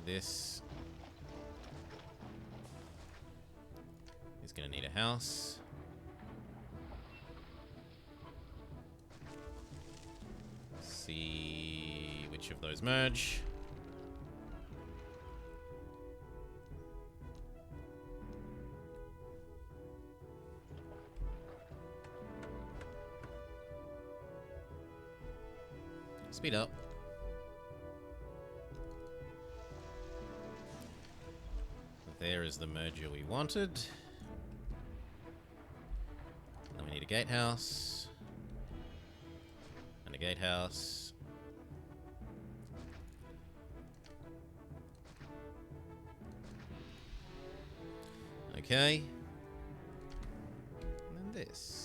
This is going to need a house. See which of those merge. Speed up. There is the merger we wanted. Then we need a gatehouse. And a gatehouse. Okay. And then this.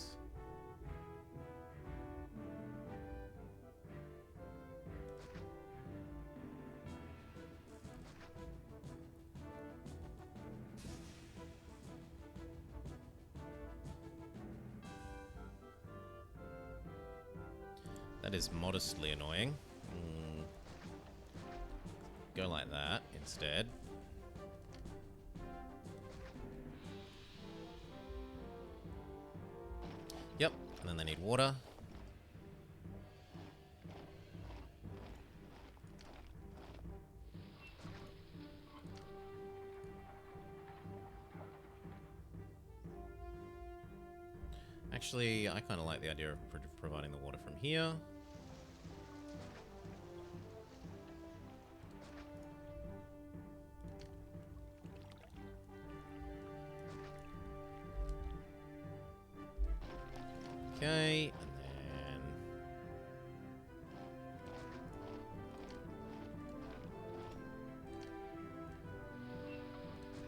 That is modestly annoying. Go like that instead. Yep, and then they need water. Actually, I kind of like the idea of providing the water from here. Okay, and then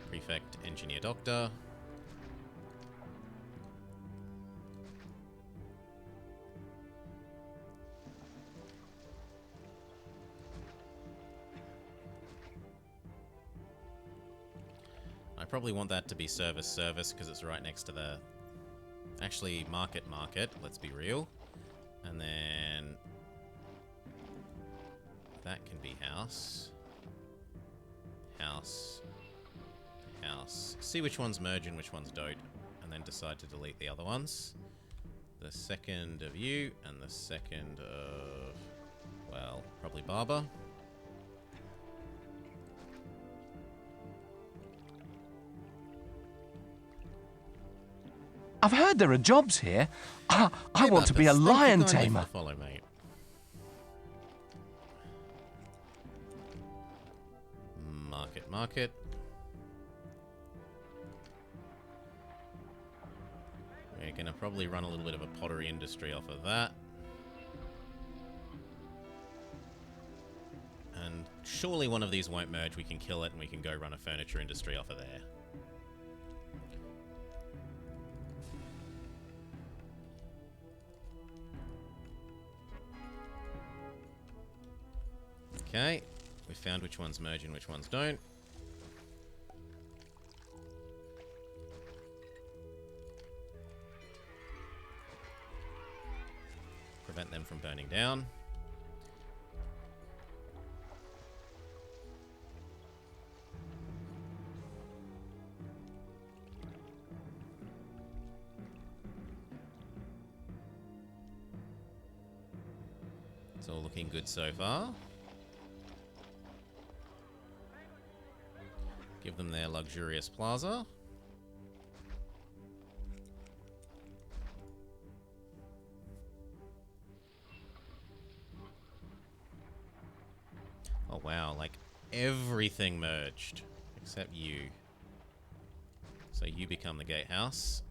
Prefect, Engineer, Doctor. I probably want that to be service because it's right next to the... Actually, market, let's be real. And then... that can be house. House. House. See which ones merge and which ones don't. And then decide to delete the other ones. The second of you, and the second of... well, probably Barber. I've heard there are jobs here. I want to be a lion tamer. Follow, mate. Market. We're gonna probably run a little bit of a pottery industry off of that. And surely one of these won't merge. We can kill it and we can go run a furniture industry off of there. Okay, we found which ones merge and which ones don't. Prevent them from burning down. It's all looking good so far. Give them their luxurious plaza. Oh wow, like everything merged except you. So you become the gatehouse.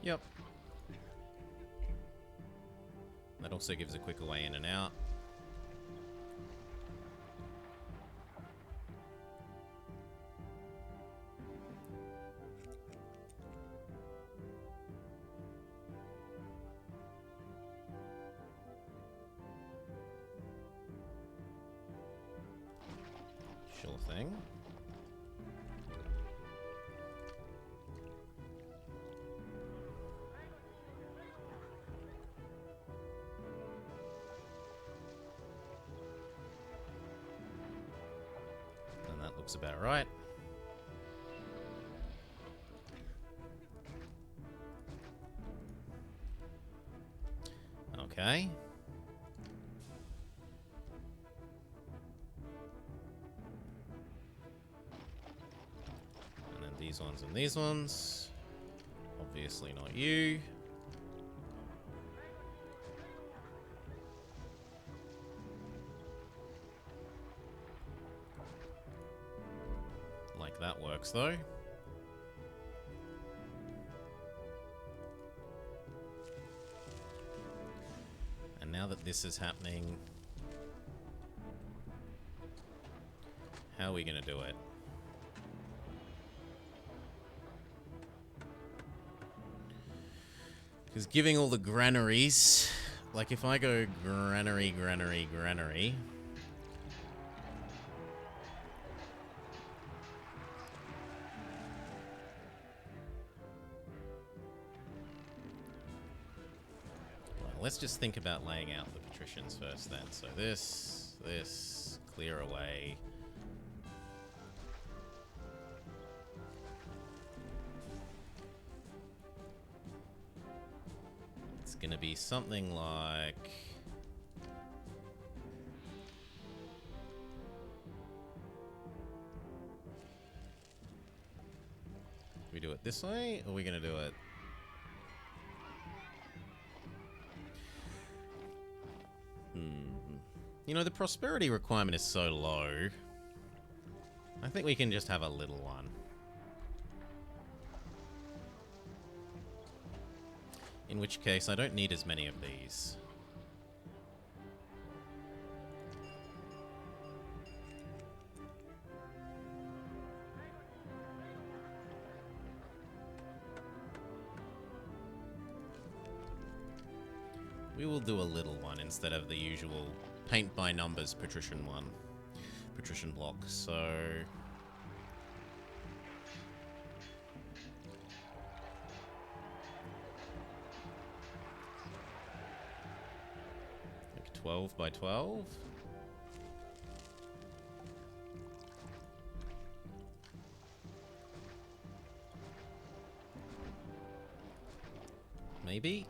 Yep. That also gives a quicker way in and out. Sure thing. And that looks about right. Okay. And then these ones and these ones. Obviously not you. Like that works though. And now that this is happening, how are we going to do it? Because giving all the granaries, like if I go granary, granary, granary, well, let's just think about laying out the patricians first then. So this, clear away. It's going to be something like... we do it this way, or are we going to do it... You know, the prosperity requirement is so low. I think we can just have a little one. In which case, I don't need as many of these. We will do a little one instead of the usual paint by numbers patrician one. Patrician block, so... like 12 by 12? Maybe?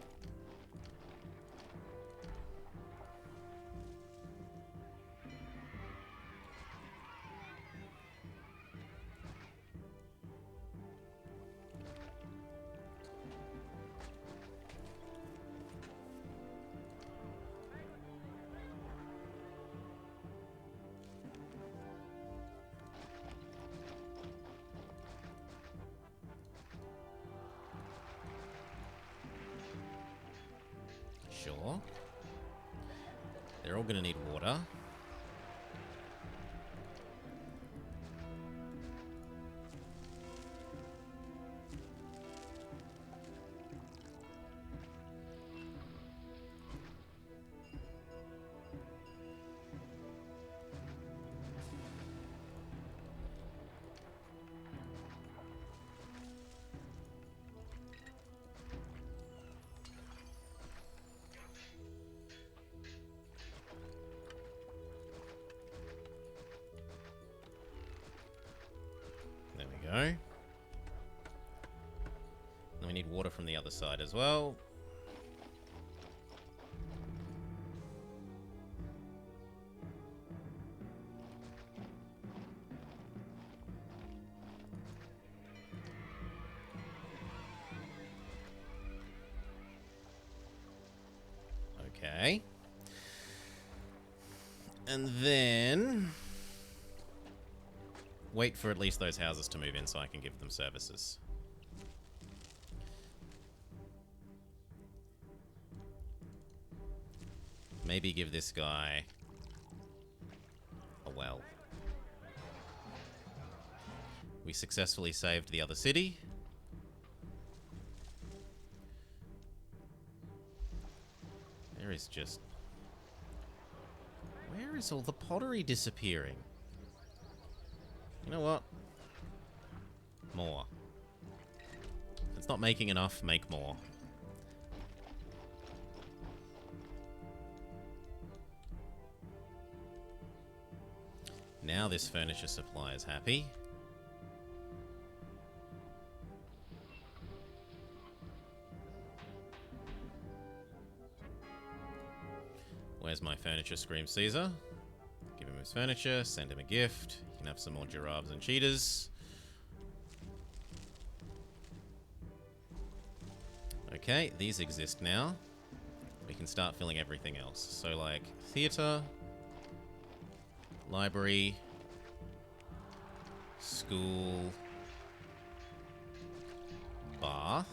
Sure. They're all gonna need water. There we go. Then we need water from the other side as well. Okay. And then... wait for at least those houses to move in so I can give them services. Maybe give this guy a well. We successfully saved the other city. There is just... Where is all the pottery disappearing? You know what? More. If it's not making enough, make more. Now this furniture supply is happy. Where's my furniture, Scream Caesar? Give him his furniture, send him a gift. You can have some more giraffes and cheetahs. Okay, these exist now. We can start filling everything else. So, like, theater, library, school, bath.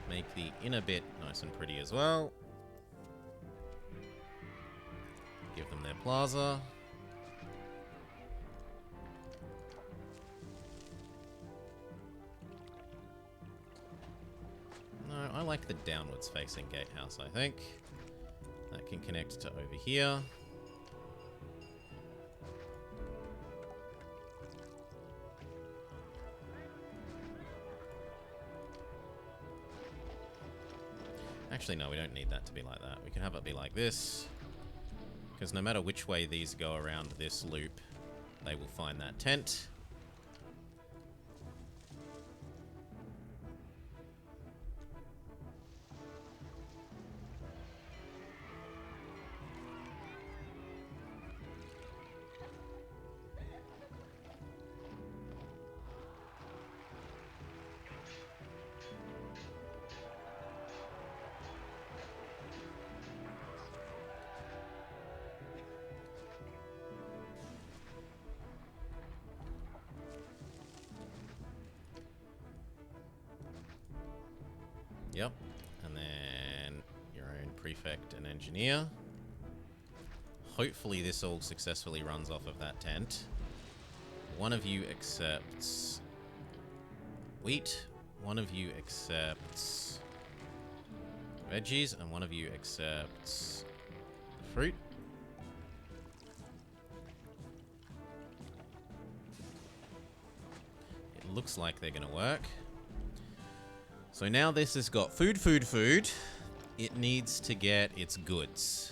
Make the inner bit nice and pretty as well. Give them their plaza. No, I like the downwards facing gatehouse, I think. That can connect to over here. Actually, no, we don't need that to be like that. We can have it be like this. Because no matter which way these go around this loop, they will find that tent. Yep. And then your own prefect and engineer. Hopefully this all successfully runs off of that tent. One of you accepts wheat. One of you accepts veggies. And one of you accepts fruit. It looks like they're going to work. So now this has got food, food, food. It needs to get its goods.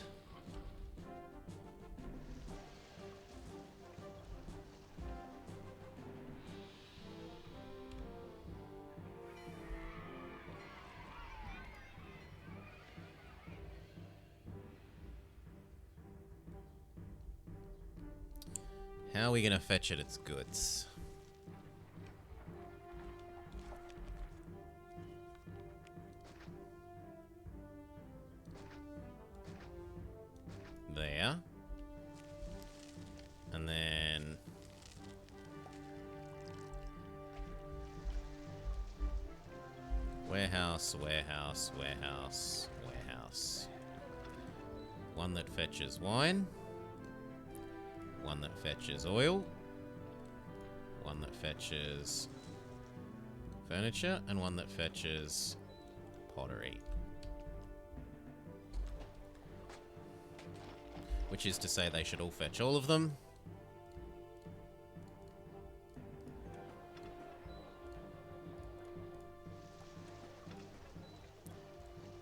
How are we going to fetch it its goods? There. And then warehouse, warehouse, warehouse, warehouse. One that fetches wine. One that fetches oil. One that fetches furniture. And one that fetches pottery. Which is to say they should all fetch all of them.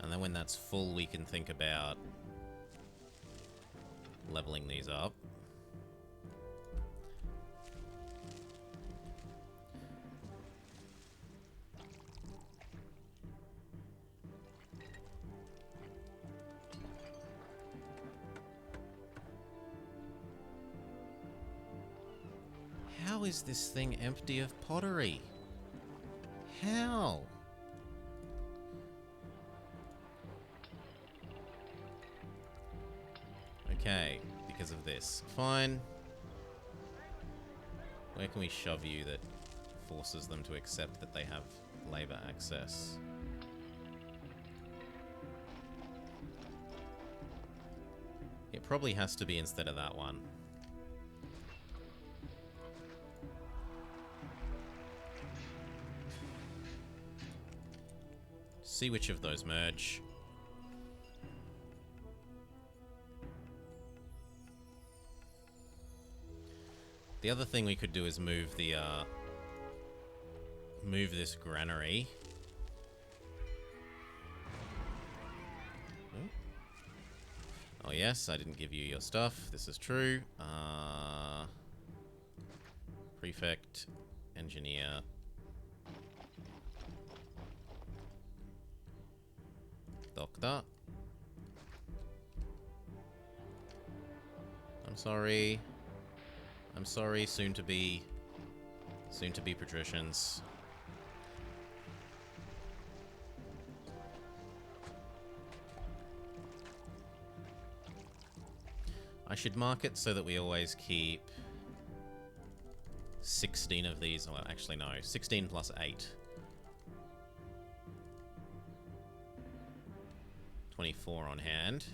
And then when that's full, we can think about leveling these up. How is this thing empty of pottery? How? Okay, because of this. Fine. Where can we shove you that forces them to accept that they have labor access? It probably has to be instead of that one. See which of those merge. The other thing we could do is move the, move this granary. Oh yes, I didn't give you your stuff. This is true. Prefect, engineer. Doctor. I'm sorry. I'm sorry, soon to be patricians. I should mark it so that we always keep 16 of these. Well, actually, no. 16 plus 8. 24 on hand.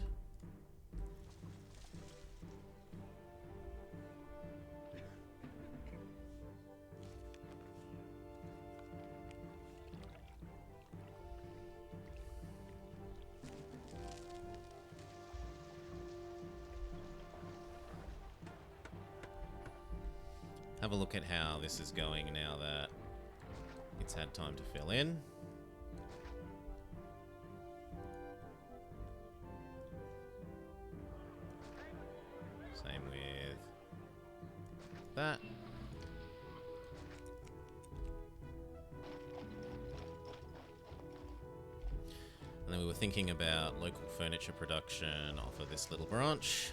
Have a look at how this is going now that it's had time to fill in. Same with that. And then we were thinking about local furniture production off of this little branch.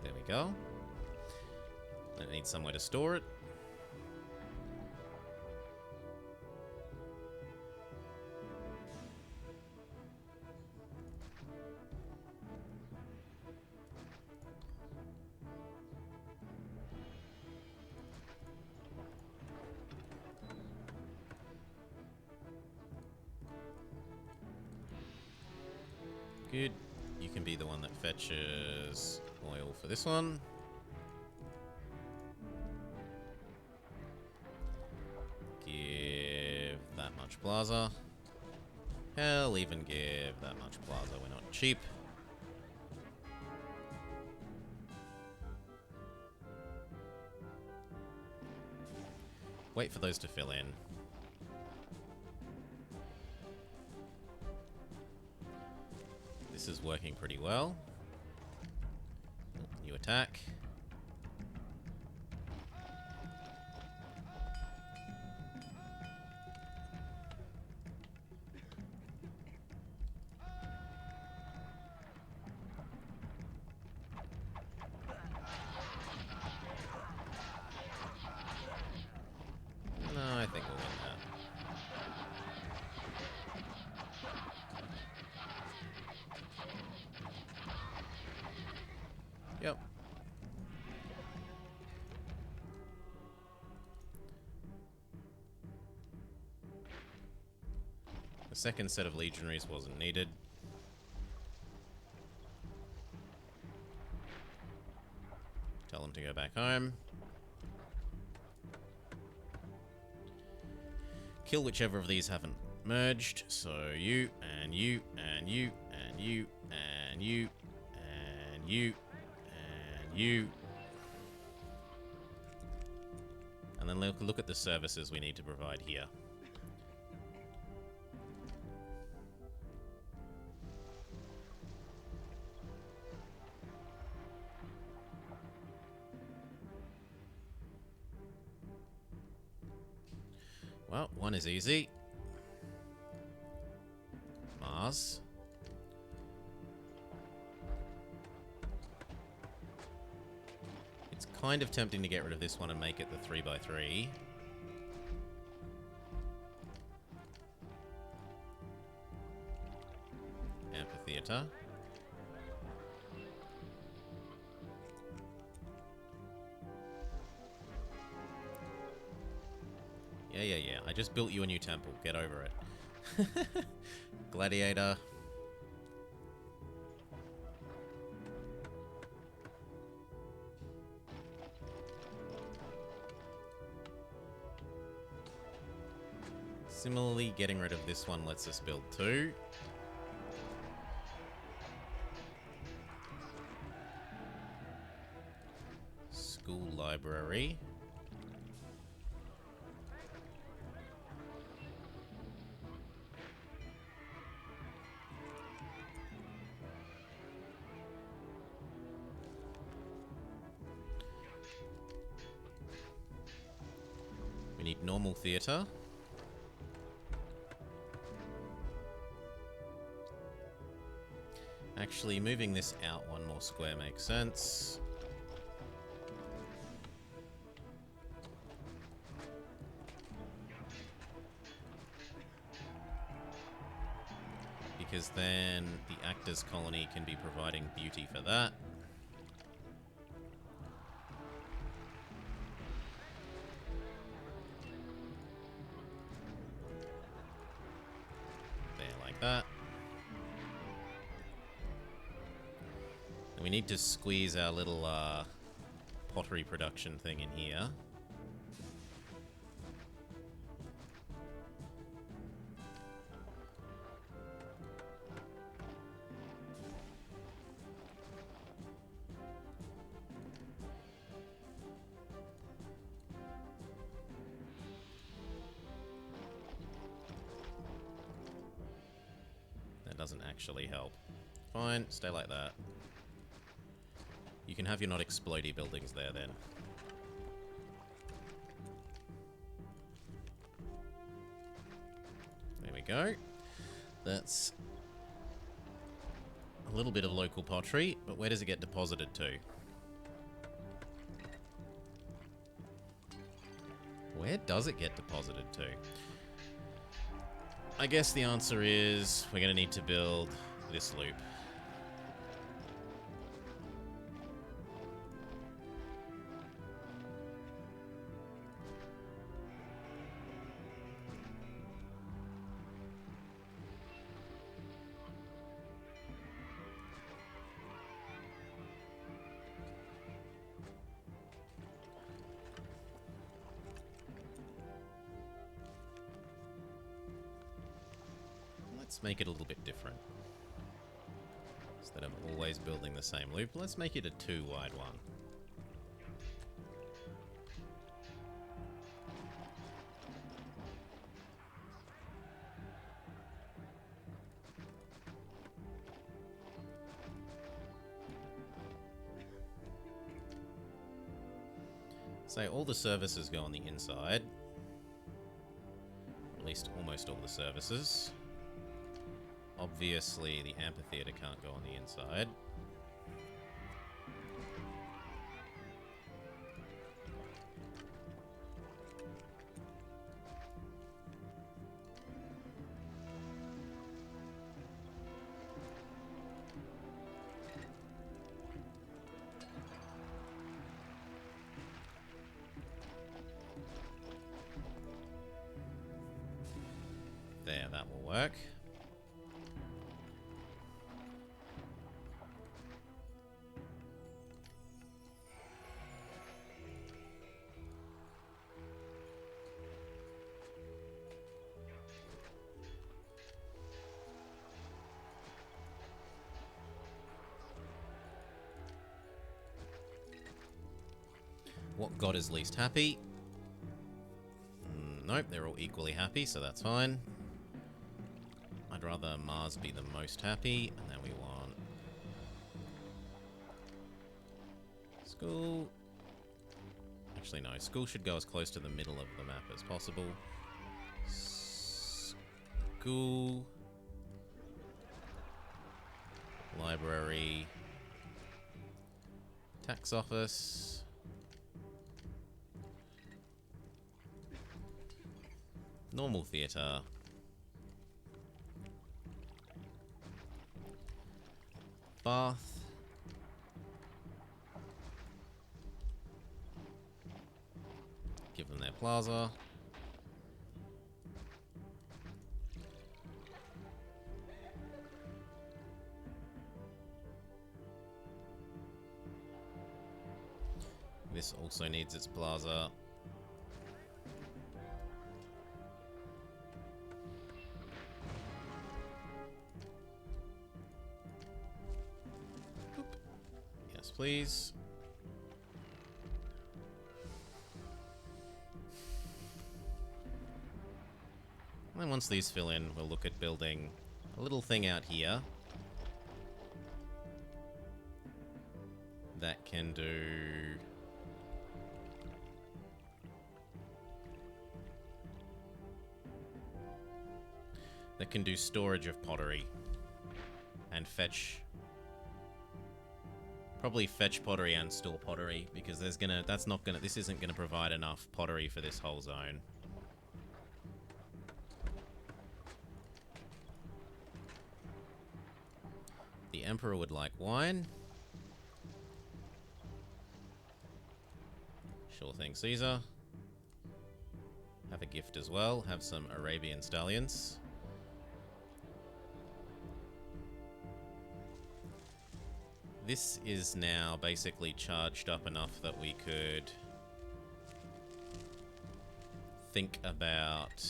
There we go. I need somewhere to store it. Good. You can be the one that fetches oil for this one. Give that much plaza. Hell, even give that much plaza. We're not cheap. Wait for those to fill in. This is working pretty well. New attack. No, I think we'll win that. Yep. The second set of legionaries wasn't needed. Tell them to go back home. Kill whichever of these haven't merged. So you, and you, and you, and you, and you, and you, and you. And then look at the services we need to provide here. Well, one is easy. Mars. kind of tempting to get rid of this one and make it the 3x3. Amphitheatre. Yeah. I just built you a new temple. Get over it. Gladiator. Similarly, getting rid of this one lets us build 2. School library. We need normal theatre. Actually, moving this out one more square makes sense. Because then the actors' colony can be providing beauty for that. There, like that. And we need to squeeze our little pottery production thing in here. That doesn't actually help. Fine, stay like that. You can have your not explodey buildings there then. There we go. That's a little bit of local pottery, but where does it get deposited to? Where does it get deposited to? I guess the answer is we're going to need to build this loop. Let's make it a little bit different. Instead of always building the same loop, let's make it a 2-wide one. So all the services go on the inside. At least almost all the services. Obviously, the amphitheater can't go on the inside. There, that will work. What god is least happy? Nope, they're all equally happy, so that's fine. I'd rather Mars be the most happy, and then we want school. Actually, no, school should go as close to the middle of the map as possible. School. Library. Tax office. Normal theatre. Bath. Give them their plaza. This also needs its plaza. Boop. Yes, please. And once these fill in, we'll look at building a little thing out here that can do storage of pottery and fetch, probably fetch pottery and store pottery, because this isn't gonna provide enough pottery for this whole zone. The Emperor would like wine. Sure thing, Caesar. Have a gift as well. Have some Arabian stallions. This is now basically charged up enough that we could think about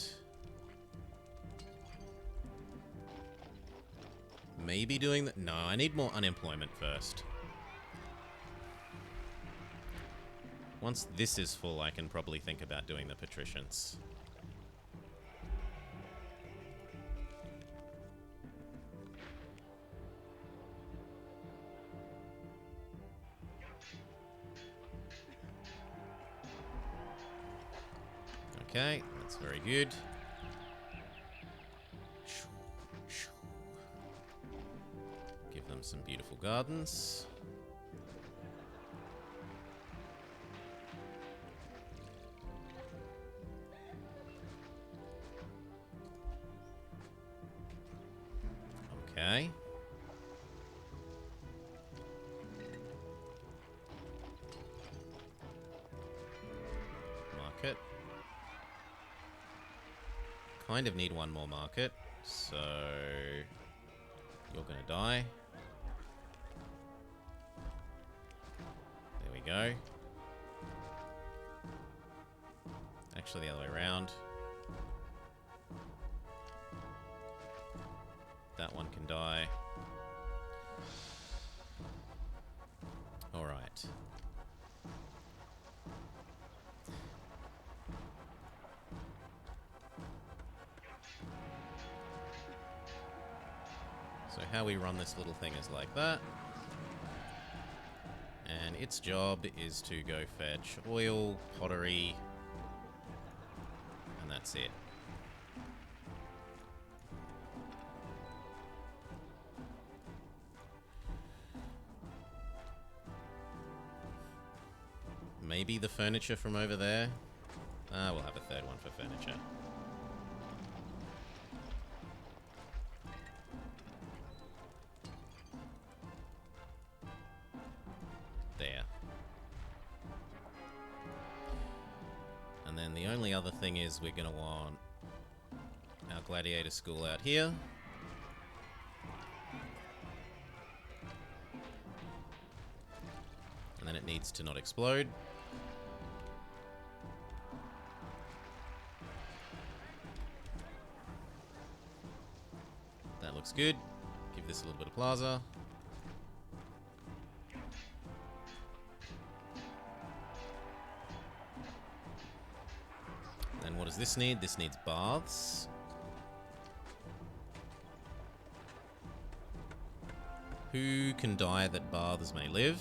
maybe doing that. No, I need more unemployment first. Once this is full, I can probably think about doing the patricians. Okay, that's very good. Give them some beautiful gardens. Okay. Market. Kind of need one more market, so you're gonna die. There we go. Actually, the other way around. That one can die. All right. So how we run this little thing is like that. And its job is to go fetch oil, pottery, and that's it. Maybe the furniture from over there. We'll have a third one for furniture. There. And then the only other thing is we're going to want our gladiator school out here. And then it needs to not explode. That looks good. Give this a little bit of plaza. Then what does this need? This needs baths. Who can die that baths may live?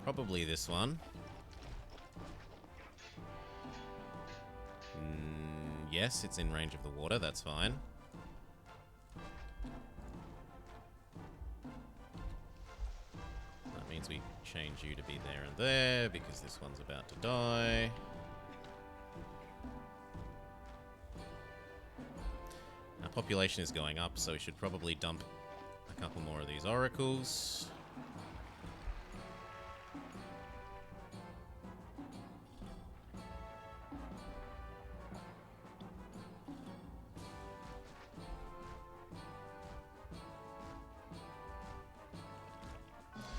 Probably this one. Yes, it's in range of the water, that's fine. That means we change you to be there and there, because this one's about to die. Our population is going up, so we should probably dump a couple more of these oracles.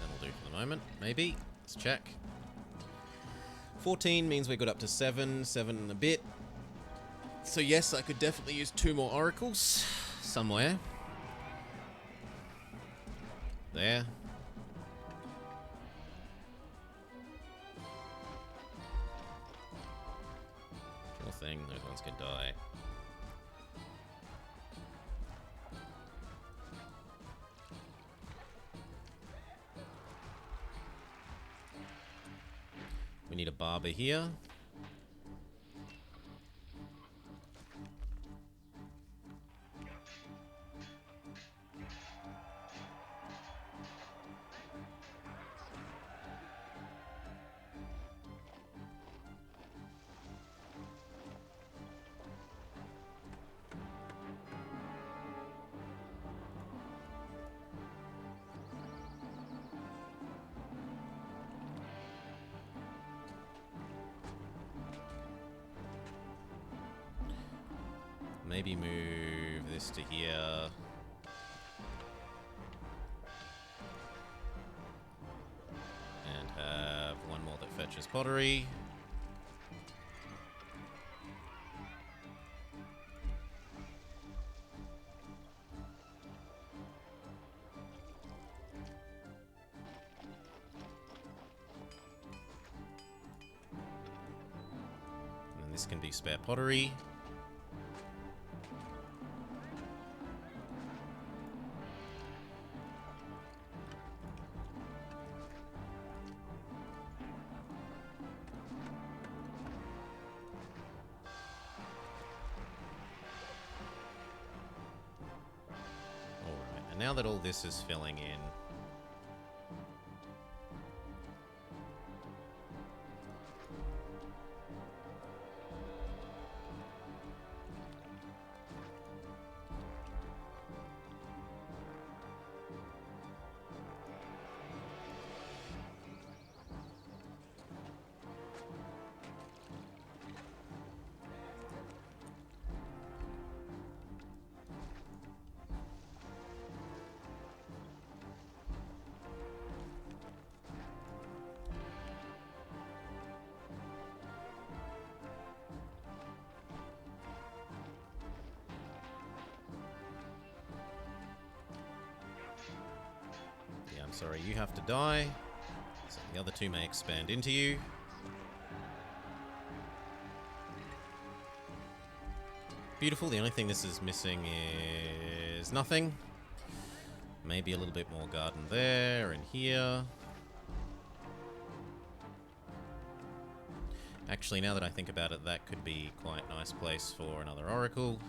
That'll do for the moment, maybe. Let's check. 14 means we got up to 7 and a bit. So yes, I could definitely use 2 more oracles somewhere. There. Sure thing, those ones can die. We need a barber here. Maybe move this to here. And have one more that fetches pottery. And then this can be spare pottery. Now that all this is filling in, I'm sorry, you have to die, so the other 2 may expand into you. Beautiful, the only thing this is missing is nothing. Maybe a little bit more garden there and here. Actually, now that I think about it, that could be quite a nice place for another oracle.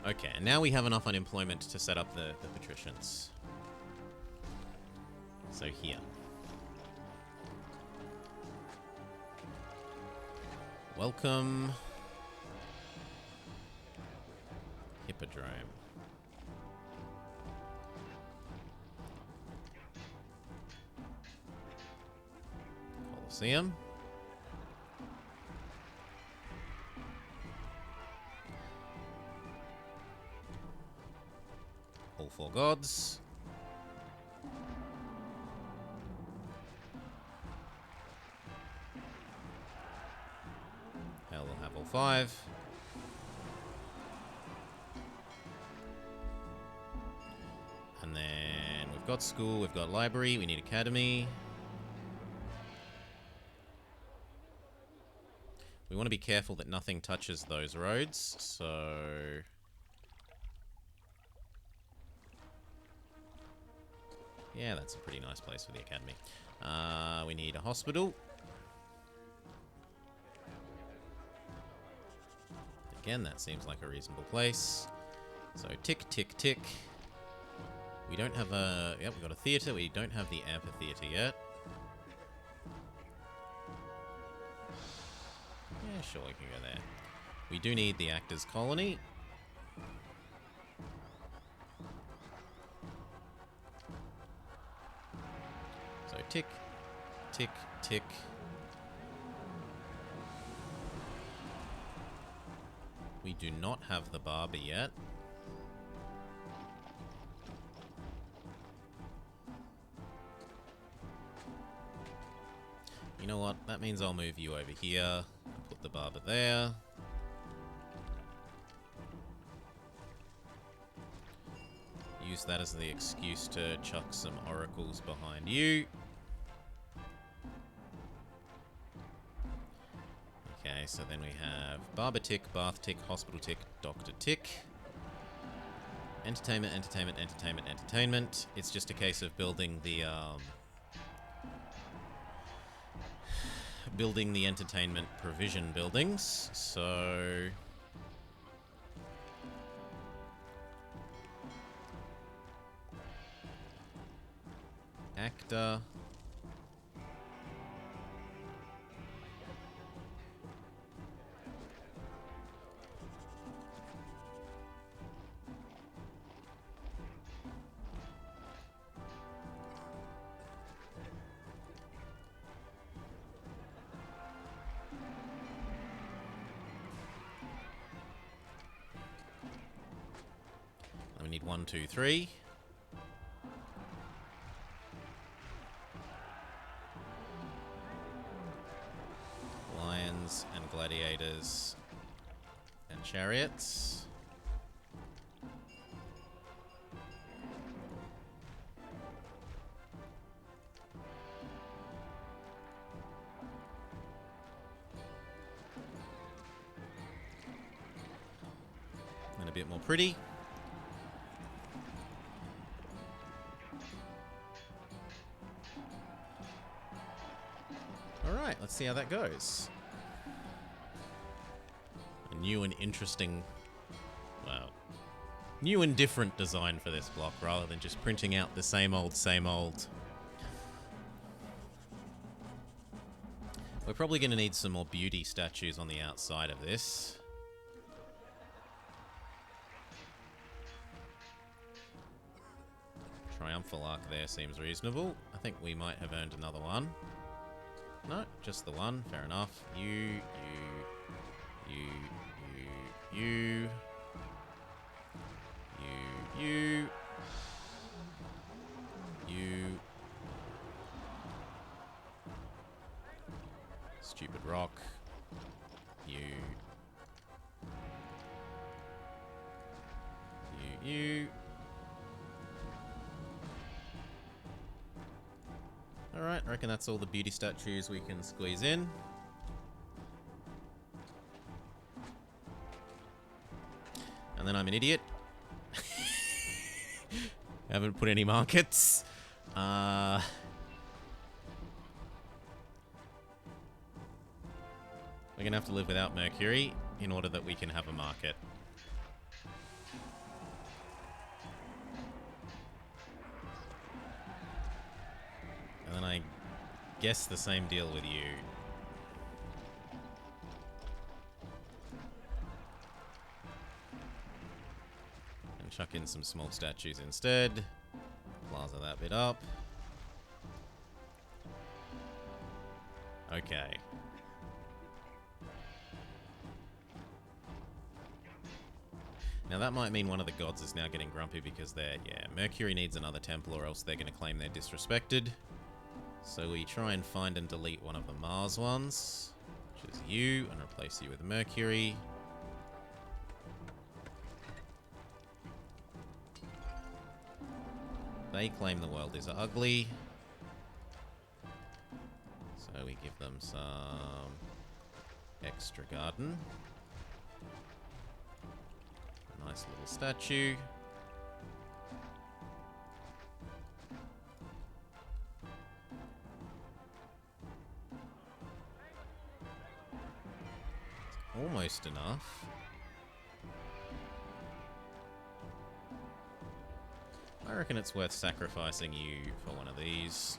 Okay, and now we have enough unemployment to set up the patricians. So here. Welcome. Hippodrome. Colosseum. All 4 gods. Hell, we'll have all 5. And then we've got school, we've got library, we need academy. We want to be careful that nothing touches those roads, so... yeah, that's a pretty nice place for the academy. We need a hospital. Again, that seems like a reasonable place. So tick, tick, tick. We don't have a... Yep, we've got a theatre. We don't have the amphitheatre yet. Yeah, sure, we can go there. We do need the Actors' Colony. So tick, tick, tick. We do not have the barber yet. You know what? That means I'll move you over here. Put the barber there. Use that as the excuse to chuck some oracles behind you. Okay, so then we have barber tick, bath tick, hospital tick, doctor tick. Entertainment, entertainment, entertainment, entertainment. It's just a case of building the entertainment provision buildings. So actor. We need 1, 2, 3. Lions and gladiators and chariots. And a bit more pretty. Alright, let's see how that goes. A new and interesting, well, new and different design for this block rather than just printing out the same old, same old. We're probably going to need some more beauty statues on the outside of this. Triumphal arc there seems reasonable. I think we might have earned another one. No, just the one. Fair enough. You. Stupid rock. You. Alright, I reckon that's all the beauty statues we can squeeze in. And then I'm an idiot. Haven't put any markets. We're gonna have to live without Mercury in order that we can have a market. And then I guess the same deal with you. And chuck in some small statues instead. Plaza that bit up. Okay. Now that might mean one of the gods is now getting grumpy because they're, yeah, Mercury needs another temple or else they're going to claim they're disrespected. So we try and find and delete one of the Mars ones, which is you, and replace you with Mercury. They claim the world is ugly. So we give them some extra garden. A nice little statue. almost enough. I reckon it's worth sacrificing you for one of these.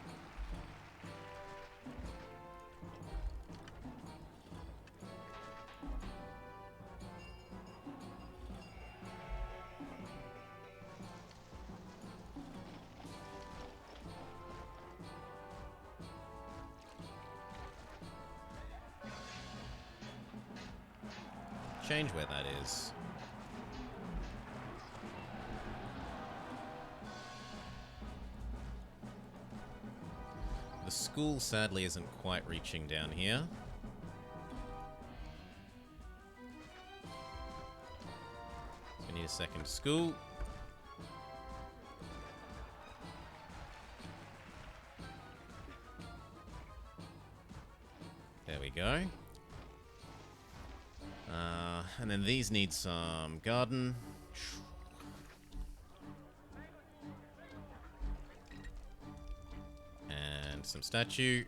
Change where that is. The school sadly isn't quite reaching down here. So we need a second school. There we go. And then these need some garden. And some statue.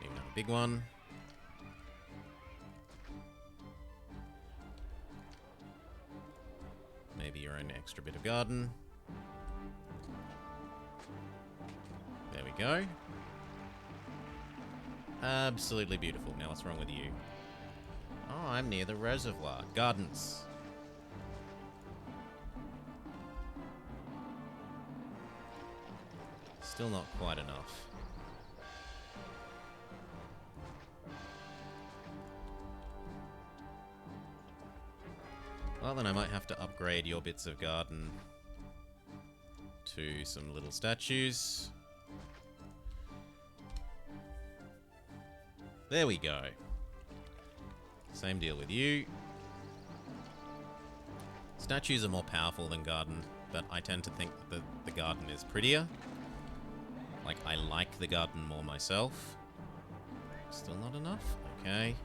Need another big one. Maybe your own extra bit of garden. There we go. Absolutely beautiful. Now what's wrong with you? Oh, I'm near the reservoir. Gardens. Still not quite enough. Well, then I might have to upgrade your bits of garden to some little statues. There we go. Same deal with you. Statues are more powerful than garden, but I tend to think that the garden is prettier. Like, I like the garden more myself. Still not enough? Okay.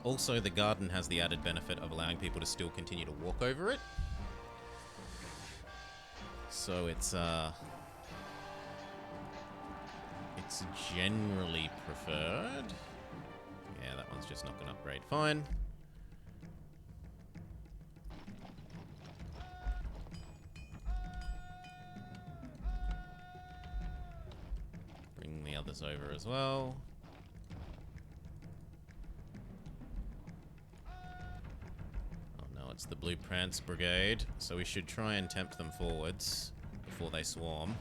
Also, the garden has the added benefit of allowing people to still continue to walk over it. So it's generally preferred. Yeah, that one's just not going to upgrade. Fine. Bring the others over as well. Oh no, it's the Blue Prance Brigade, so we should try and tempt them forwards before they swarm.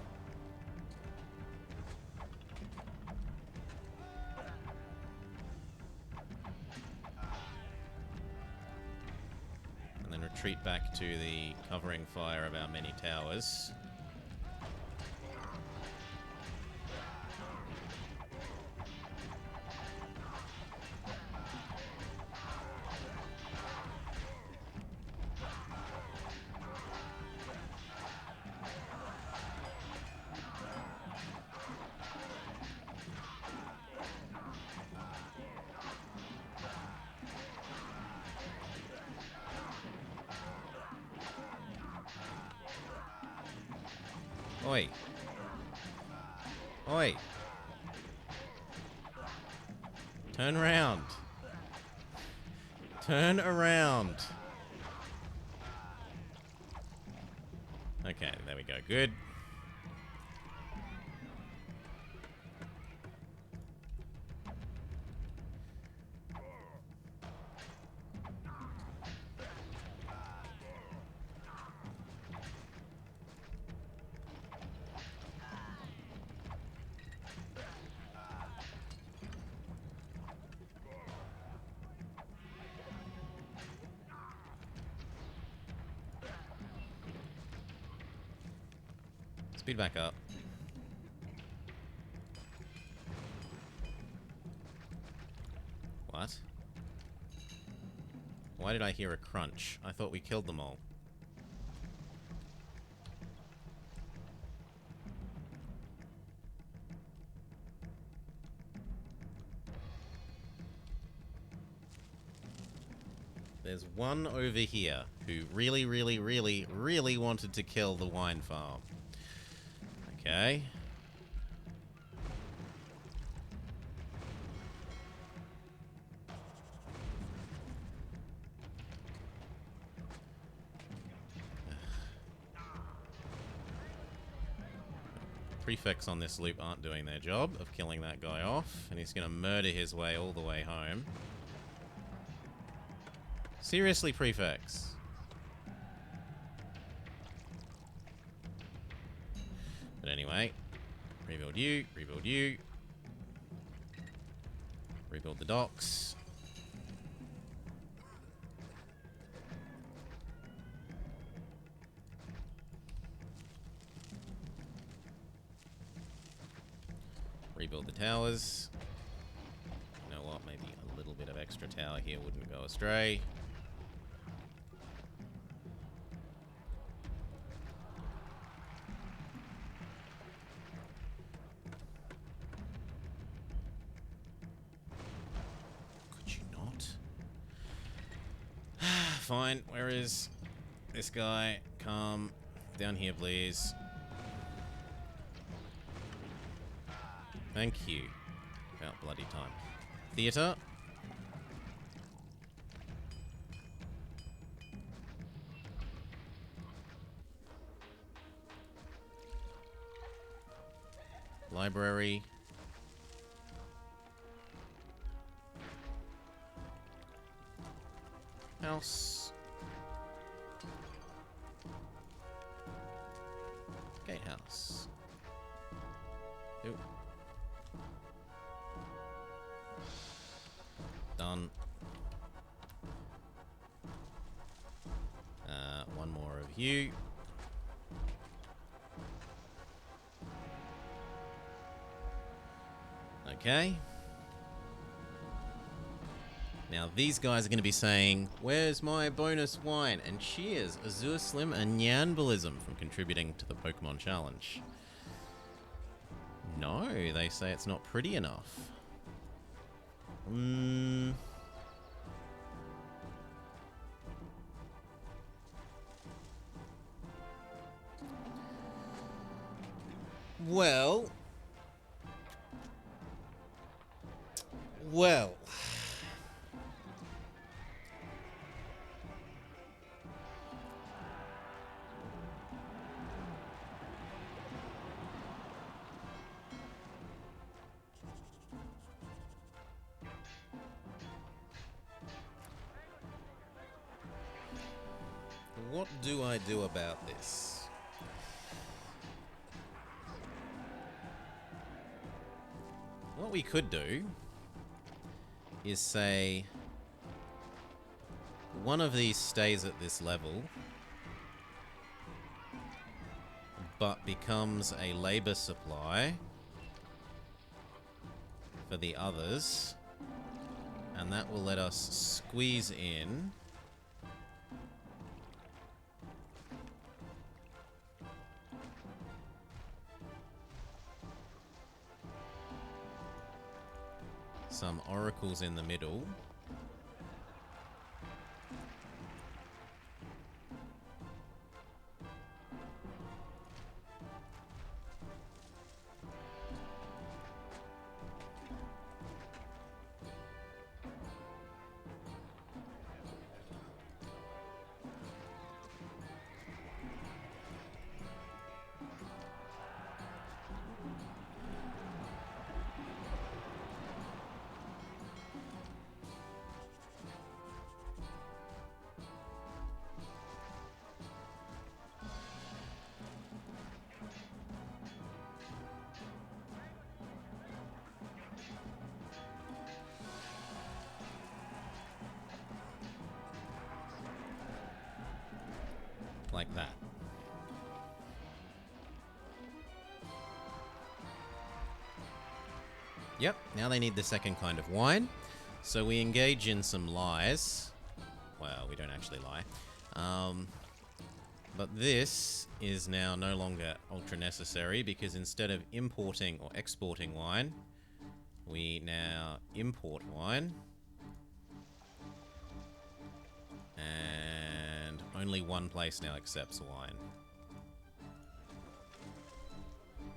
Retreat back to the covering fire of our many towers. Oi. Oi. Turn around. Turn around. Okay, there we go. Good. Speed back up. What? Why did I hear a crunch? I thought we killed them all. There's one over here who really, really, really, really wanted to kill the wine farm. Okay. prefects on this loop aren't doing their job of killing that guy off, and he's going to murder his way all the way home. Seriously, prefects. But anyway, rebuild you, rebuild you. Rebuild the docks. Rebuild the towers. You know what? Maybe a little bit of extra tower here wouldn't go astray. Could you not? Fine. Where is this guy? Come down here, please. Thank you. About bloody time. Theatre. Library. House. Gatehouse. Ooh. Done. One more of you. Okay. Now these guys are going to be saying, "Where's my bonus wine?" And cheers, Azure Slim and Nyanbalism from contributing to the Pokemon Challenge. No, they say it's not pretty enough. Well. What do I do about this? What we could do is say one of these stays at this level but becomes a labor supply for the others, and that will let us squeeze in some oracles in the middle. Like that. Yep, now they need the second kind of wine. So we engage in some lies. Well, we don't actually lie. But this is now no longer ultra necessary because instead of importing or exporting wine, we now import wine. And only one place now accepts wine.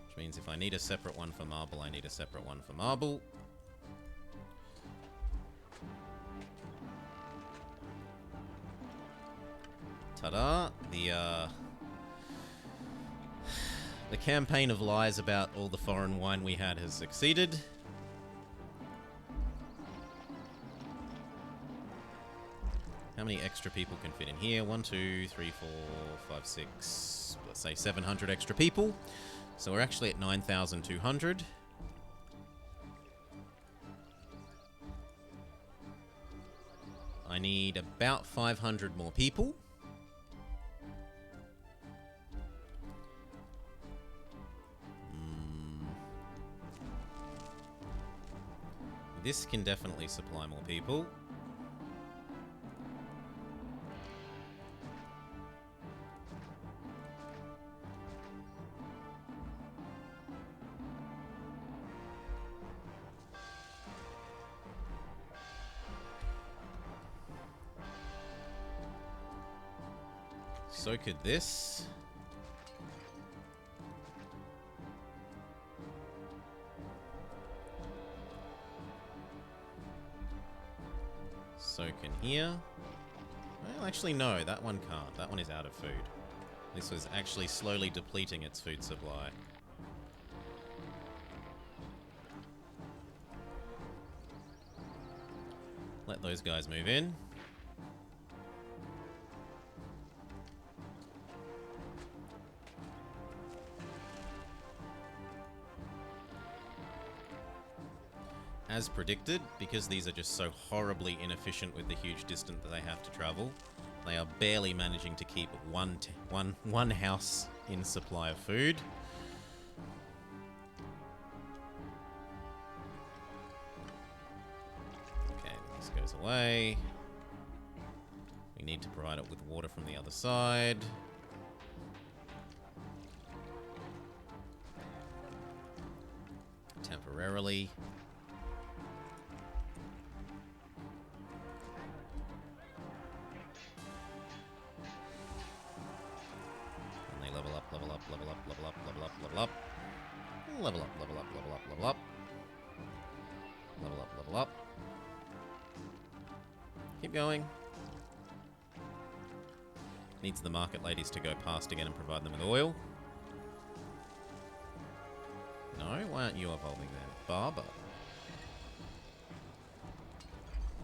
Which means if I need a separate one for marble, I need a separate one for marble. Ta-da! The campaign of lies about all the foreign wine we had has succeeded. How many extra people can fit in here? 1, 2, 3, 4, 5, 6... Let's say 700 extra people. So we're actually at 9,200. I need about 500 more people. This can definitely supply more people. So could this. So can here. Well, actually no, that one can't. That one is out of food. This was actually slowly depleting its food supply. Let those guys move in. As predicted, because these are just so horribly inefficient with the huge distance that they have to travel, they are barely managing to keep one house in supply of food. Okay, this goes away. We need to provide it with water from the other side. Temporarily. Level up, level up, level up, level up, level up, level up. Level up, level up, level up, level up. Level up, level up. Keep going. Needs the market ladies to go past again and provide them with oil. No, why aren't you evolving then? Barber.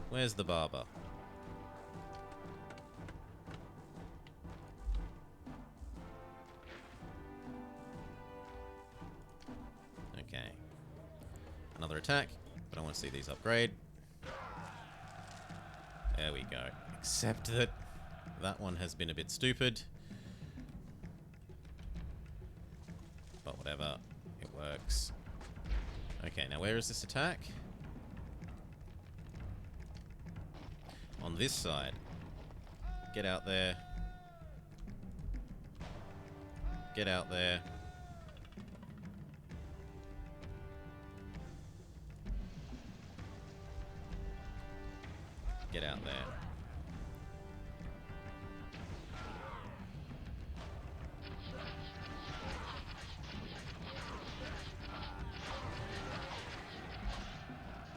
Where's the barber? Okay. Another attack, but I want to see these upgrade. There we go. Except that that one has been a bit stupid. But whatever. It works. Okay, now where is this attack? On this side. Get out there. Get out there. Get out there.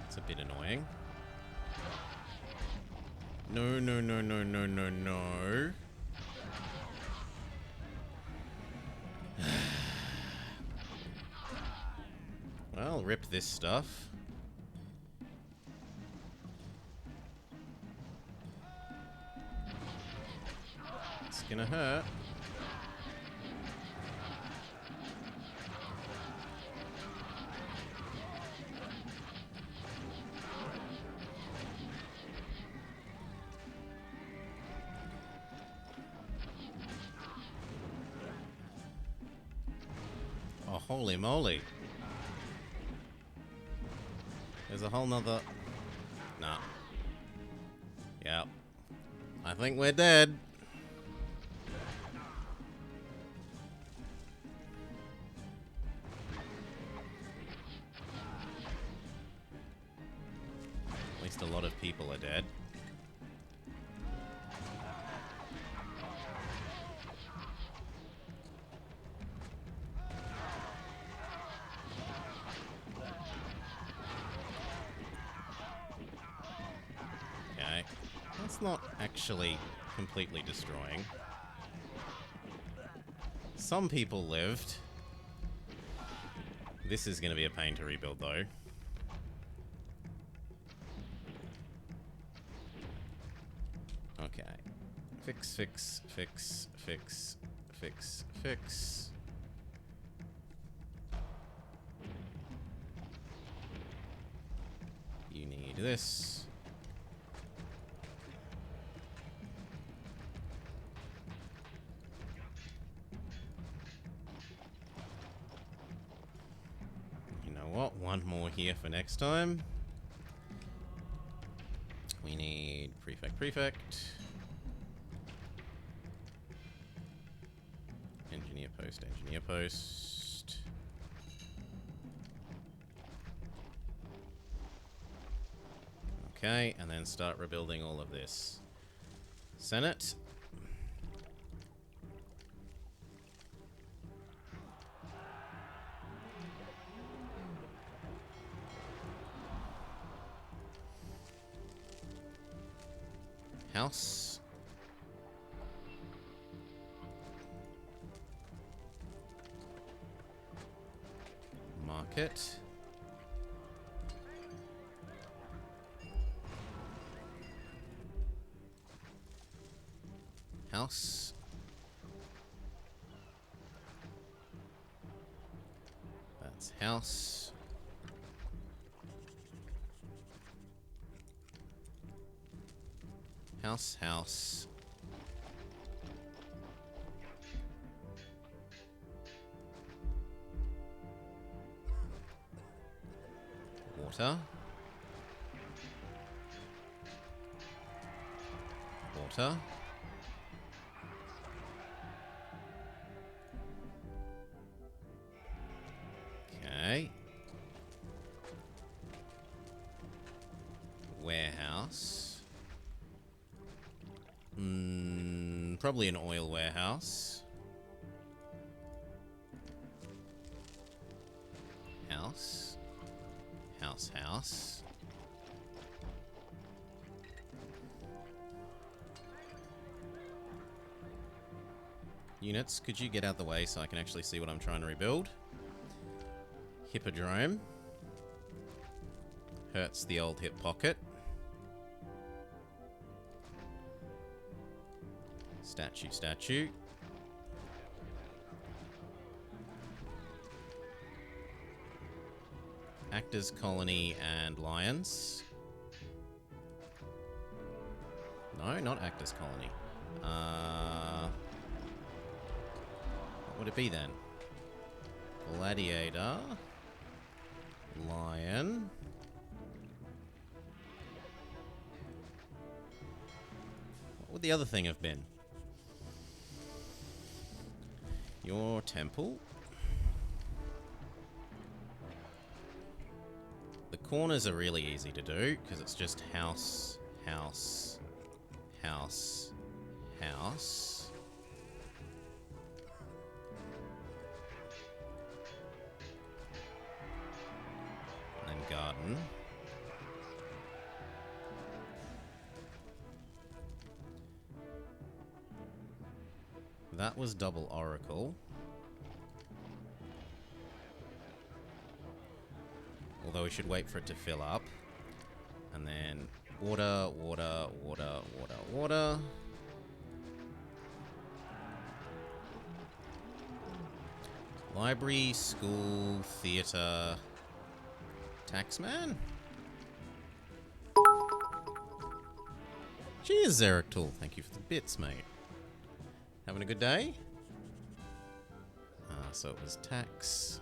It's a bit annoying. No, no, no, no, no, no, no. Well, rip this stuff. It's gonna hurt. Oh, holy moly. There's a whole nother... Nah. Yep. I think we're dead. At least a lot of people are dead. Okay. That's not actually completely destroying. Some people lived. This is going to be a pain to rebuild, though. Okay. Fix, fix, fix, fix, fix, fix. You need this. You know what? One more here for next time. We need prefect, prefect. Engineer post, engineer post. Okay, and then start rebuilding all of this. Senate. House. Market. House. That's house. House, house. Water. Water. Okay. Warehouse. Probably an oil warehouse. House. House, house. Units, could you get out the way so I can actually see what I'm trying to rebuild? Hippodrome. Hurts the old hip pocket. Statue, statue. Actors Colony and Lions. No, not Actors Colony. What would it be then? Gladiator. Lion. What would the other thing have been? Your temple. The corners are really easy to do because it's just house, house, house, house. And then garden. That was double oracle. Although we should wait for it to fill up. And then water, water, water, water, water. Library, school, theatre, taxman? Cheers, Zeractul. Thank you for the bits, mate. Having a good day? So it was tax,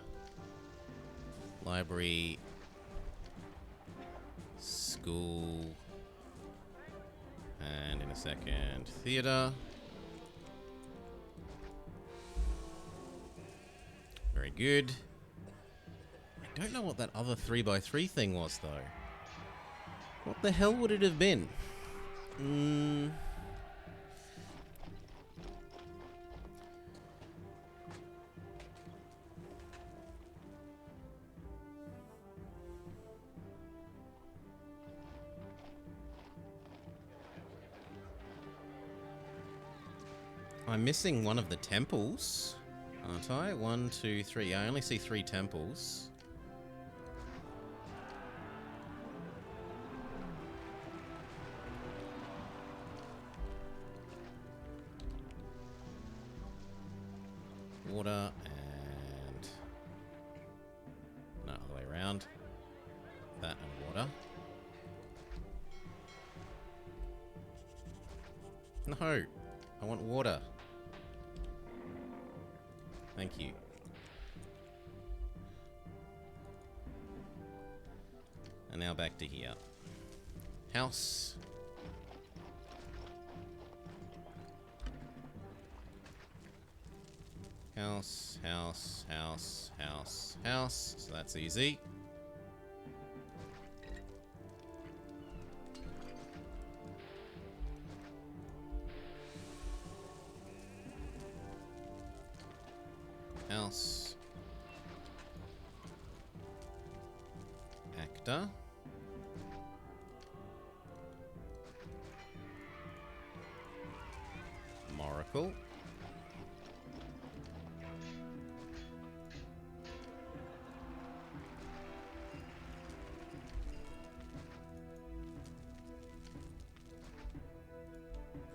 library, school, and in a second, theatre. Very good. I don't know what that other 3x3 thing was, though. What the hell would it have been? I'm missing one of the temples, aren't I? 1, 2, 3. I only see 3 temples. No, I want water. Thank you. And now back to here. House. House, house, house, house, house. So that's easy. House. Actor. Moracle.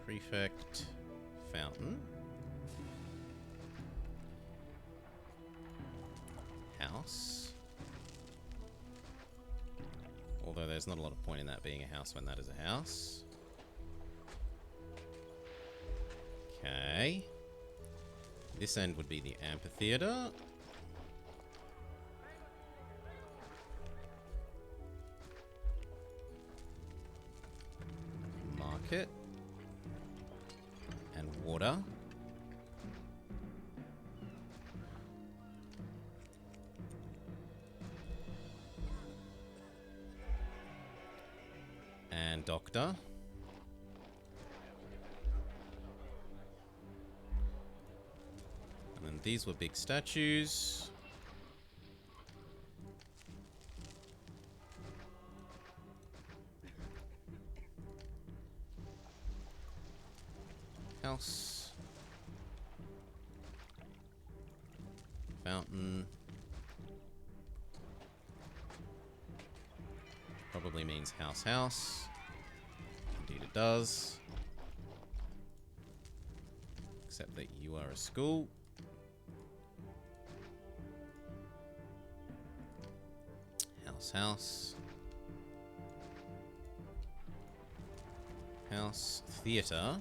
Prefect. Fountain. House. Although there's not a lot of point in that being a house when that is a house. Okay. This end would be the amphitheater. Market. And water. And doctor. And then these were big statues. House. Fountain. Probably means house, house. Indeed it does. Except that you are a school. House, house. House, theater.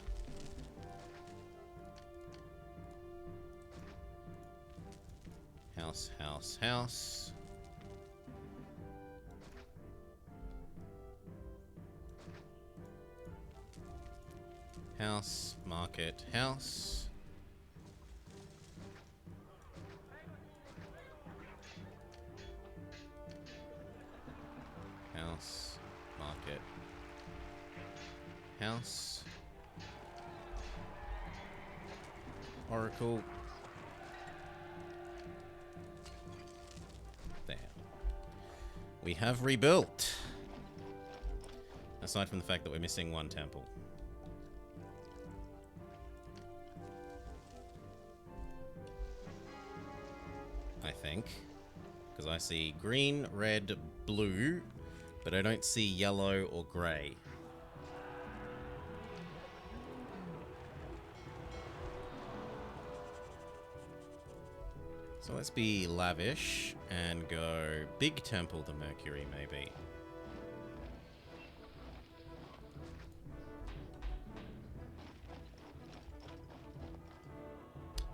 House, house, house. House, market, house. House, market, house. Oracle. There. We have rebuilt. Aside from the fact that we're missing one temple. I think. Because I see green, red, blue, but I don't see yellow or grey. So let's be lavish and go big temple to Mercury, maybe.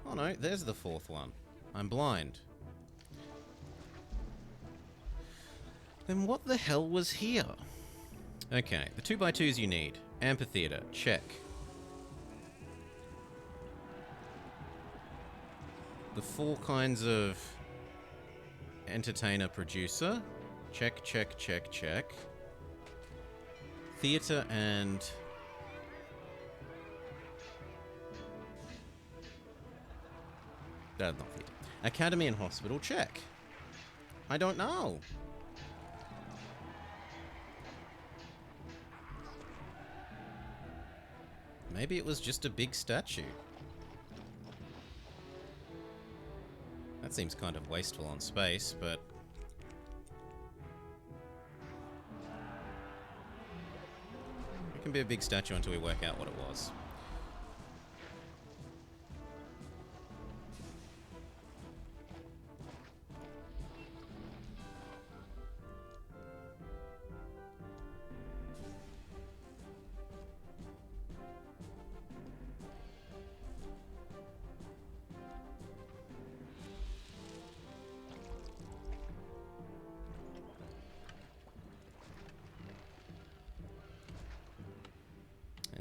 Oh no, there's the fourth one. I'm blind. Then what the hell was here? Okay, the 2x2s you need. Amphitheater, check. The 4 kinds of entertainer producer. Check, check, check, check. Theater and... not theater. Academy and hospital, check. I don't know. Maybe it was just a big statue. That seems kind of wasteful on space, but... it can be a big statue until we work out what it was.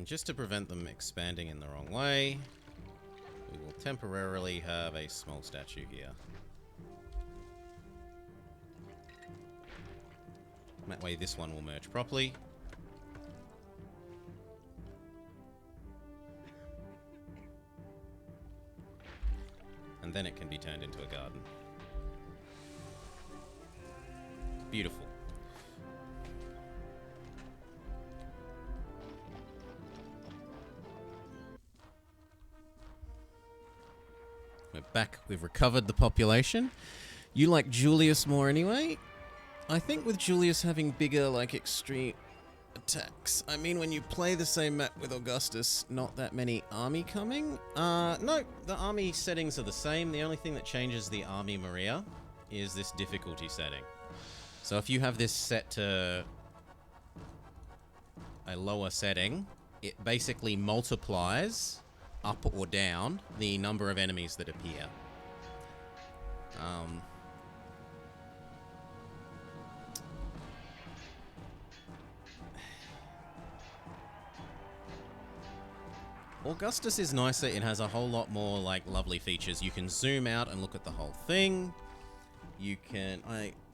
And just to prevent them expanding in the wrong way, we will temporarily have a small statue here. That way this one will merge properly. And then it can be turned into a garden. Beautiful. We're back. We've recovered the population. You like Julius more anyway? I think with Julius having bigger, like, extreme attacks. I mean, when you play the same map with Augustus, not that many army coming. No, the army settings are the same. The only thing that changes the army Maria is this difficulty setting. So if you have this set to a lower setting, it basically multiplies up or down the number of enemies that appear. Augustus is nicer. It has a whole lot more, like, lovely features. You can zoom out and look at the whole thing. You can...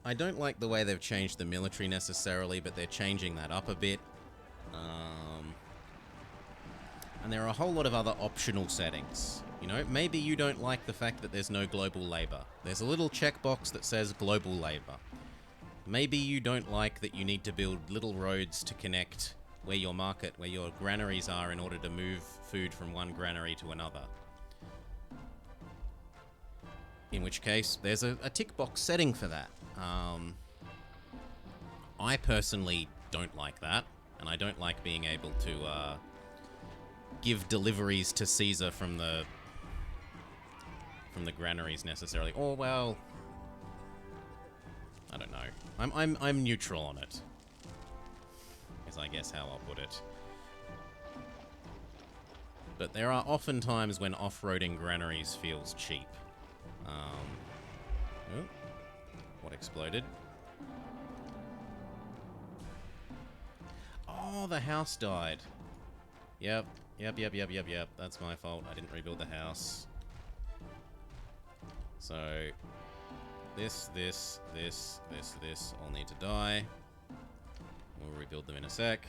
I don't like the way they've changed the military necessarily, but they're changing that up a bit. And there are a whole lot of other optional settings. You know, maybe you don't like the fact that there's no global labor. There's a little checkbox that says global labor. Maybe you don't like that you need to build little roads to connect where your market, where your granaries are in order to move food from one granary to another. In which case, there's a tick box setting for that. I personally don't like that, and I don't like being able to give deliveries to Caesar from the granaries necessarily. Or, well, I don't know. I'm neutral on it, is I guess how I'll put it. But there are often times when off-roading granaries feels cheap. Oh, what exploded? Oh, the house died. Yep. That's my fault. I didn't rebuild the house. So, this all need to die. We'll rebuild them in a sec.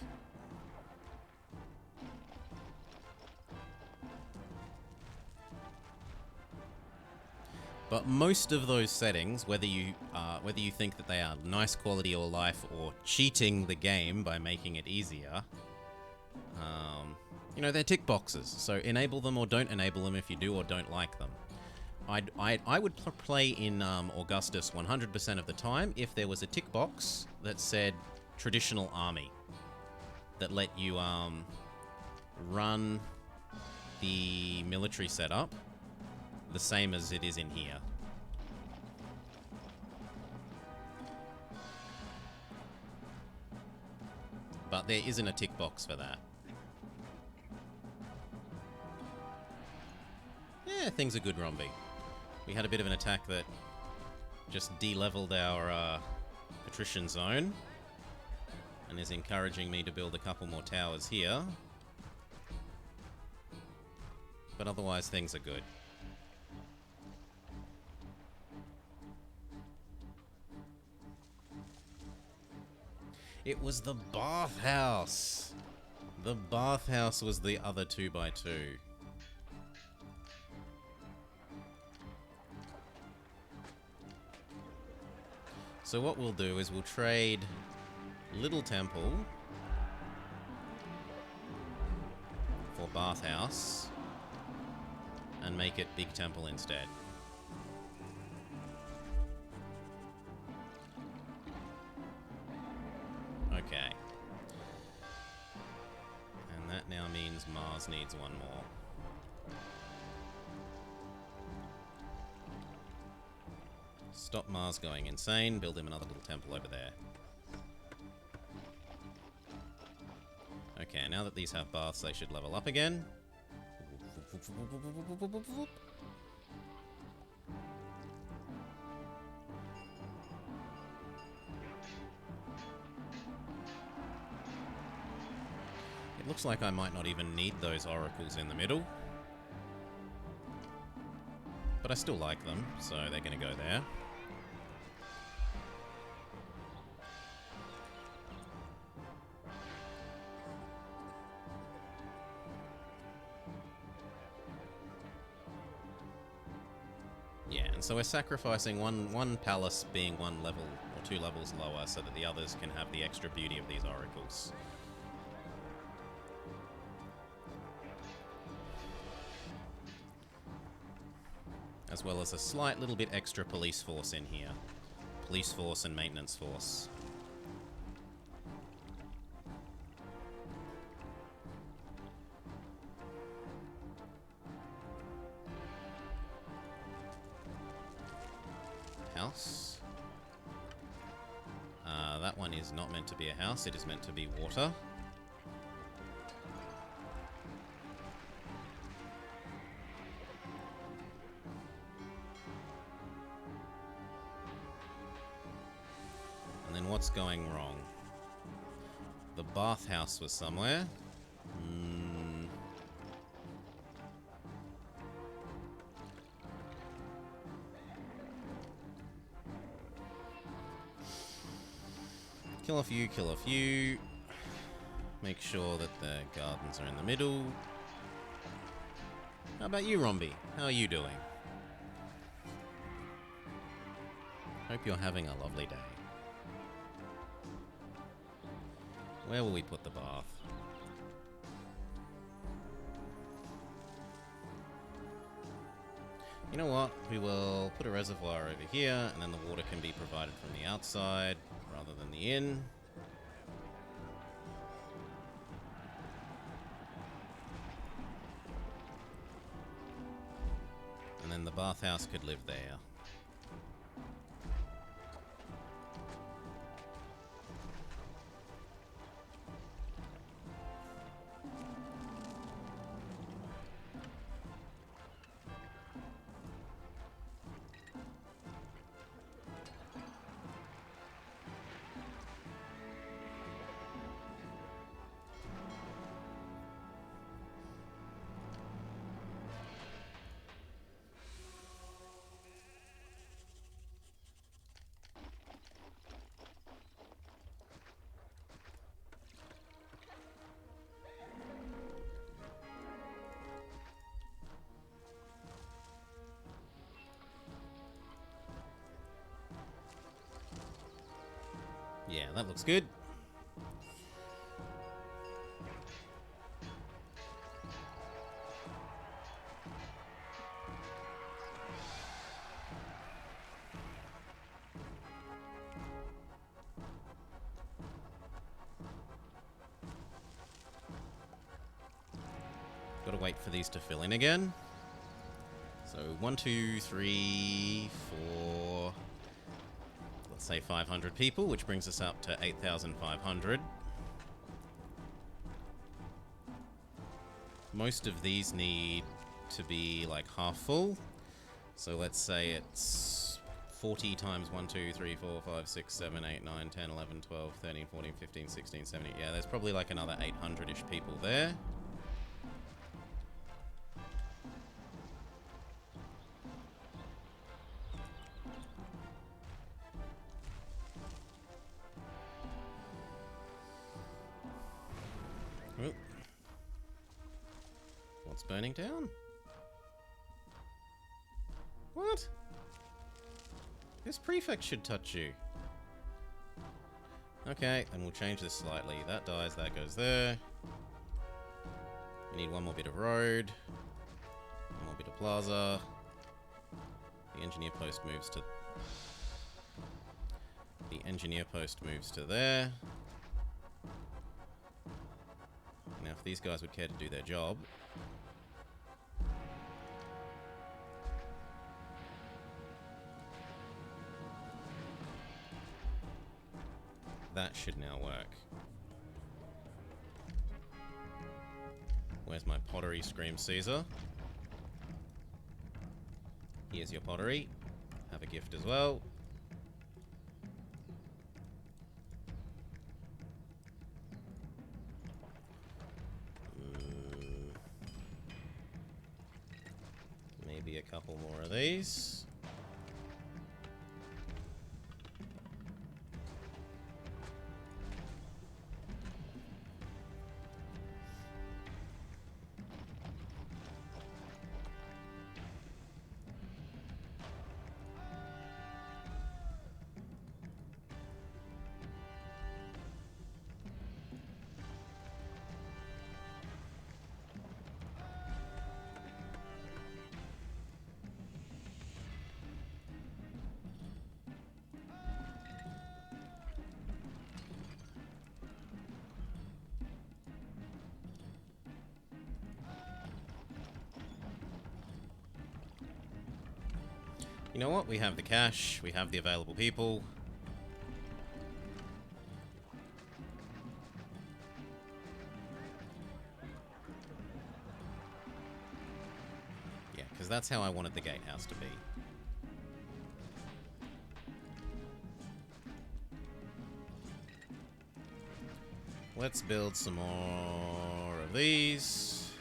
But most of those settings, whether you think that they are nice quality of life or cheating the game by making it easier, you know, they're tick boxes. So enable them or don't enable them if you do or don't like them. I would play in Augustus 100% of the time if there was a tick box that said traditional army that let you run the military setup the same as it is in here. But there isn't a tick box for that. Yeah, things are good, Romby. We had a bit of an attack that just de-leveled our patrician zone and is encouraging me to build a couple more towers here. But otherwise, things are good. It was the bathhouse. The bathhouse was the other 2x2. So what we'll do is we'll trade Little Temple for Bathhouse and make it Big Temple instead. Okay. And that now means Mars needs one more. Stop Mars going insane, build him another little temple over there. Okay, now that these have baths, they should level up again. It looks like I might not even need those oracles in the middle. But I still like them, so they're going to go there. Yeah, and so we're sacrificing one palace being one level or 2 levels lower so that the others can have the extra beauty of these oracles. As well as a slight little bit extra police force in here. Police force and maintenance force. House. That one is not meant to be a house, it is meant to be water. And then what's going wrong? The bathhouse was somewhere. Kill a few, kill a few. Make sure that the gardens are in the middle. How about you, Romby? How are you doing? Hope you're having a lovely day. Where will we put the bath? You know what? We will put a reservoir over here, and then the water can be provided from the outside rather than the inn. And then the bathhouse could live there. Yeah, that looks good. Gotta wait for these to fill in again. So 1, 2, 3, 4... Let's say 500 people, which brings us up to 8,500. Most of these need to be like half full. So let's say it's 40 times 1, 2, 3, 4, 5, 6, 7, 8, 9, 10, 11, 12, 13, 14, 15, 16, 17. Yeah, there's probably like another 800-ish people there. Oop. What's burning down? What? This prefect should touch you. Okay, then we'll change this slightly. That dies, that goes there. We need one more bit of road. One more bit of plaza. The engineer post moves to... The engineer post moves to there. Now, if these guys would care to do their job... That should now work. Where's my pottery, Scream Caesar? Here's your pottery. Have a gift as well. Maybe a couple more of these. You know what? We have the cash. We have the available people. Yeah, because that's how I wanted the gatehouse to be. Let's build some more of these.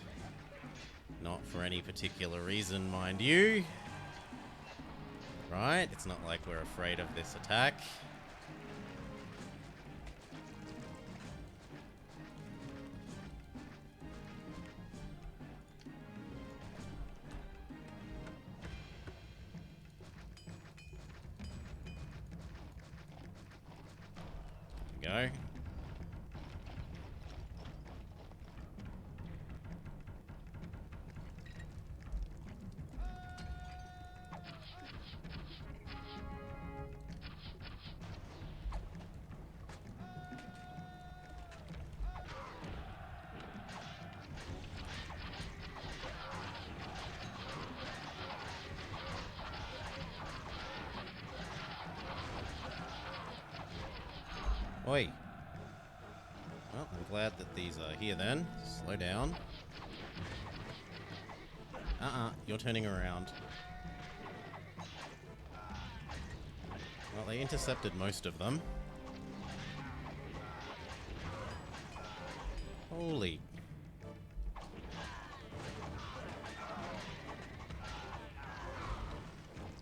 Not for any particular reason, mind you. Right, it's not like we're afraid of this attack. There we go. Oi. Well, I'm glad that these are here then. Slow down. You're turning around. Well, they intercepted most of them. Holy.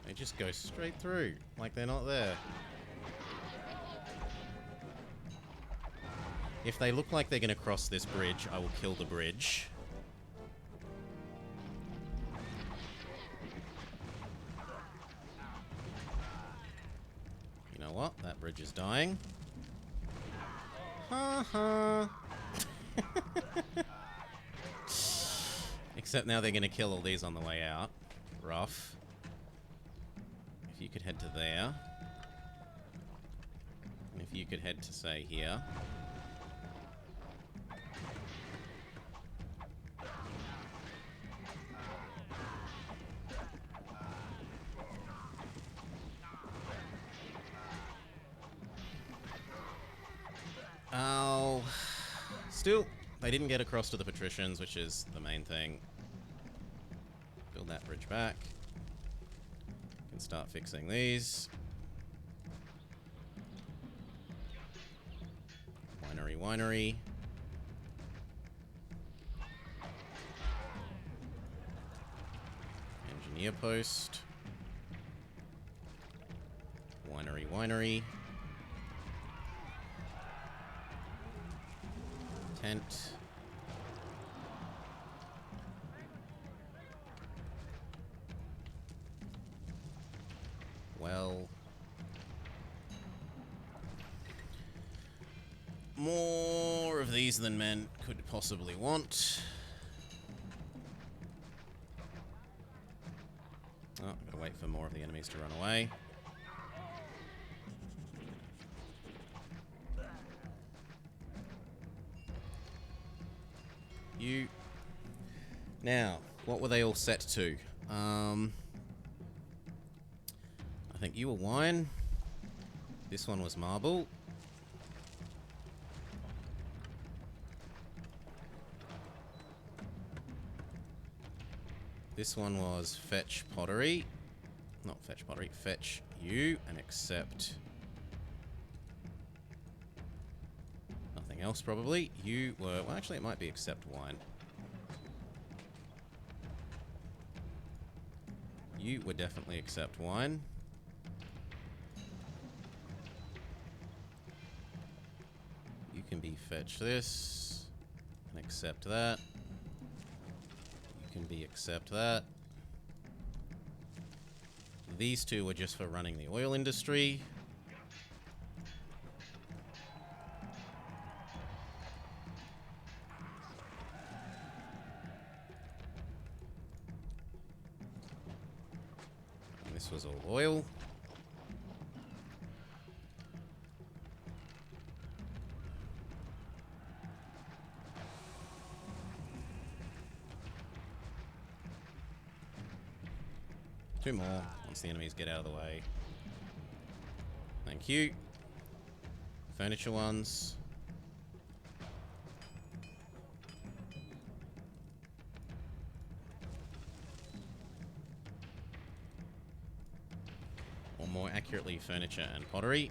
They just go straight through, like they're not there. If they look like they're going to cross this bridge, I will kill the bridge. You know what? That bridge is dying. Ha ha. Except now they're going to kill all these on the way out. Rough. If you could head to there. And if you could head to, say, here. Still, they didn't get across to the patricians, which is the main thing. Build that bridge back. Can start fixing these. Winery, winery. Engineer post. Winery, winery. Tent. Well. More of these than men could possibly want. Oh, I've got to wait for more of the enemies to run away. You. Now, what were they all set to? I think you were wine. This one was marble. This one was fetch pottery. Not fetch pottery, fetch you and accept nothing else probably. You were, well actually it might be accept wine. You would definitely accept wine. You can be fetch this and accept that. You can be accept that. These two were just for running the oil industry. And this was all oil. Two more, once the enemies get out of the way. Thank you. Furniture ones. Or more accurately, furniture and pottery.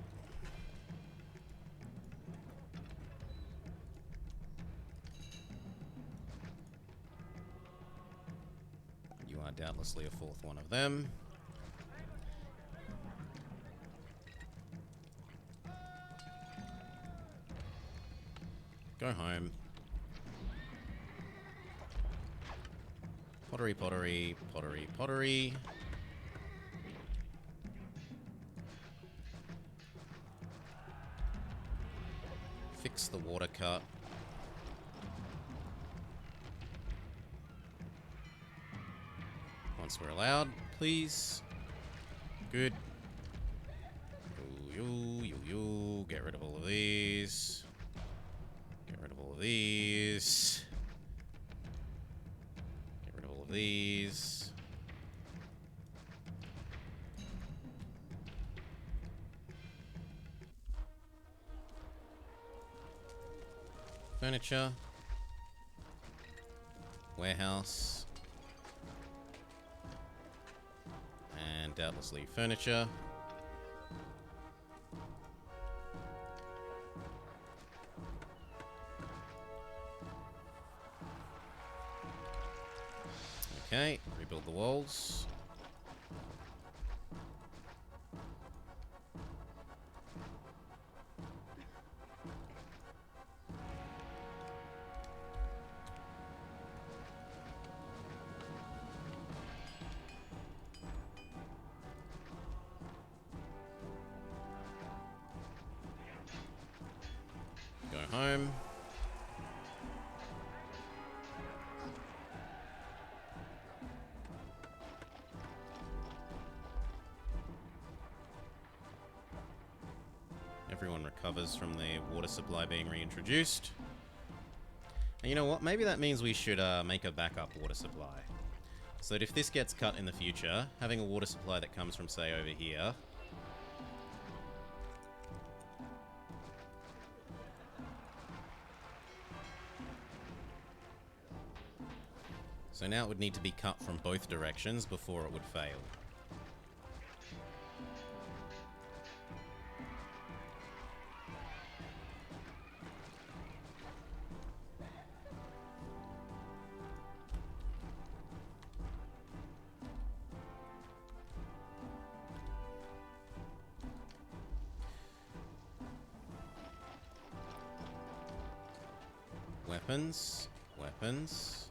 You are doubtlessly a fourth one of them. Go home. Pottery, pottery, pottery, pottery. Fix the water cut. Once we're allowed, please. Good. You. Get rid of all of these. Get rid of all of these. Get rid of all of these. Furniture. Warehouse. And doubtlessly furniture. Okay, rebuild the walls. Go home. Everyone recovers from the water supply being reintroduced. And you know what? Maybe that means we should make a backup water supply. So that if this gets cut in the future, having a water supply that comes from, say, over here. So now it would need to be cut from both directions before it would fail. Weapons. Weapons.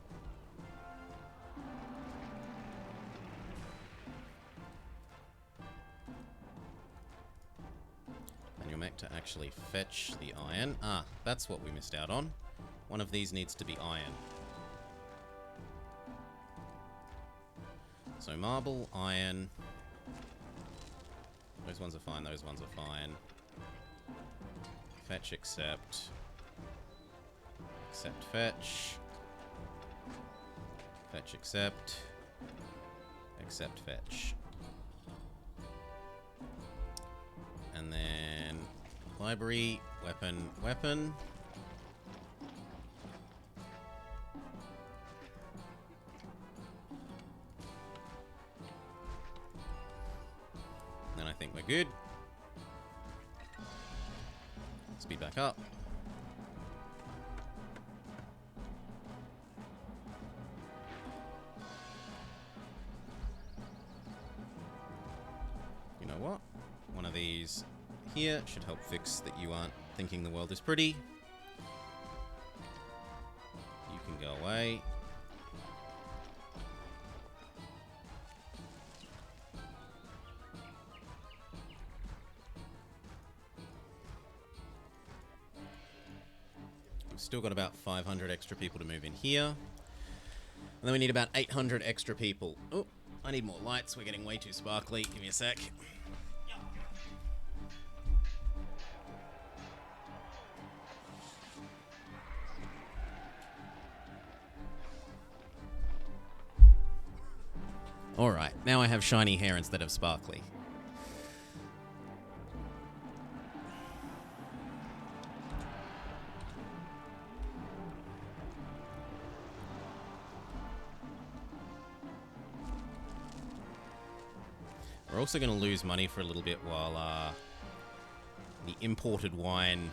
And you're meant to actually fetch the iron. Ah, that's what we missed out on. One of these needs to be iron. So marble, iron. Those ones are fine, those ones are fine. Fetch, accept. Accept, fetch. Fetch, accept. Accept, fetch. And then library, weapon, weapon. Then I think we're good. Speed back up. one of these here. Should help fix that you aren't thinking the world is pretty. You can go away. We've still got about 500 extra people to move in here. And then we need about 800 extra people. Oh, I need more lights. We're getting way too sparkly. Give me a sec. Alright, now I have shiny hair instead of sparkly. We're also going to lose money for a little bit while the imported wine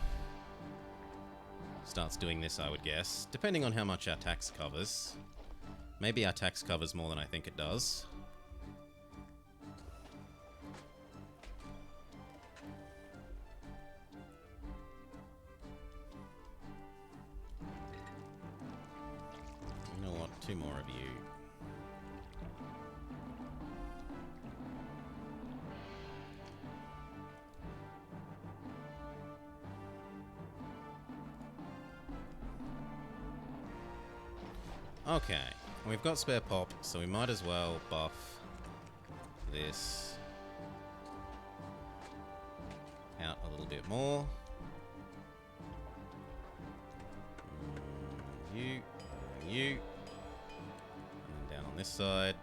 starts doing this, I would guess. Depending on how much our tax covers. Maybe our tax covers more than I think it does. You know what? 2 more of you. Okay, we've got spare pop, so we might as well buff this out a little bit more. You, and then down on this side.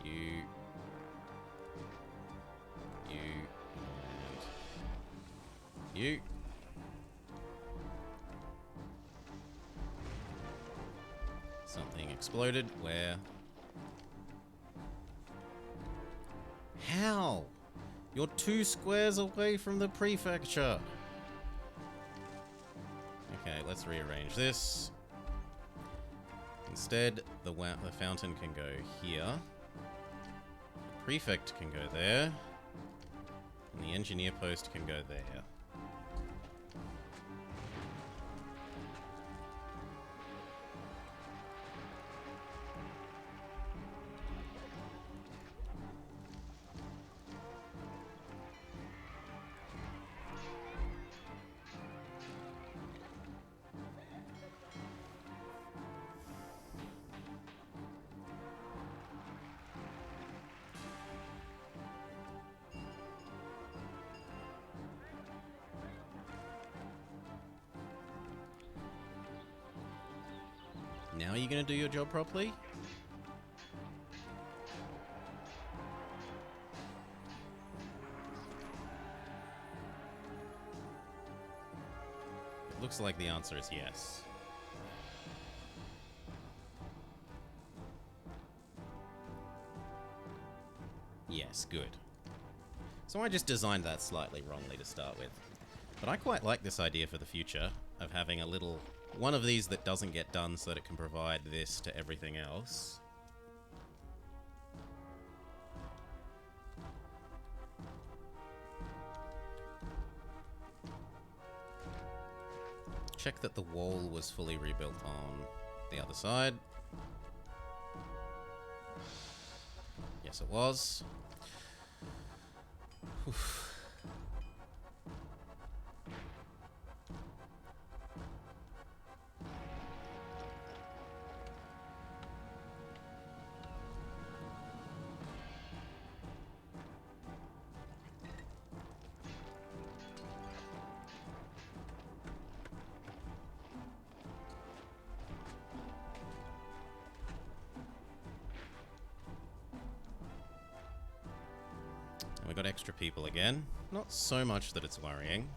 You, and you. Something exploded. Where? How? You're 2 squares away from the prefecture. Okay, let's rearrange this. Instead, the fountain can go here. The prefect can go there. And the engineer post can go there. Now are you going to do your job properly? It looks like the answer is yes. Yes, good. So I just designed that slightly wrongly to start with. But I quite like this idea for the future of having a little one of these that doesn't get done so that it can provide this to everything else. Check that the wall was fully rebuilt on the other side. Yes, it was. Oof. We got extra people again. Not so much that it's worrying.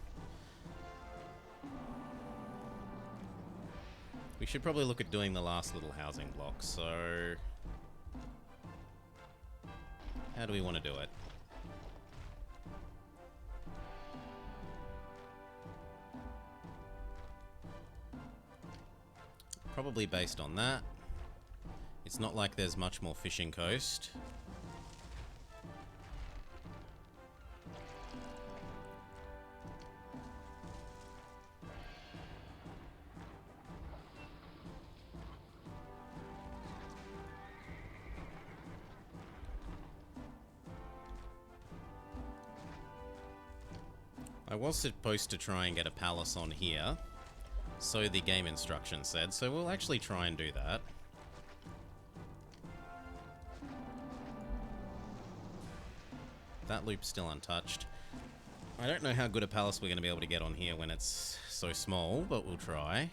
We should probably look at doing the last little housing block, so... how do we want to do it? Probably based on that. It's not like there's much more fishing coast. I was supposed to try and get a palace on here, so the game instructions said, so we'll actually try and do that. That loop's still untouched. I don't know how good a palace we're going to be able to get on here when it's so small, but we'll try.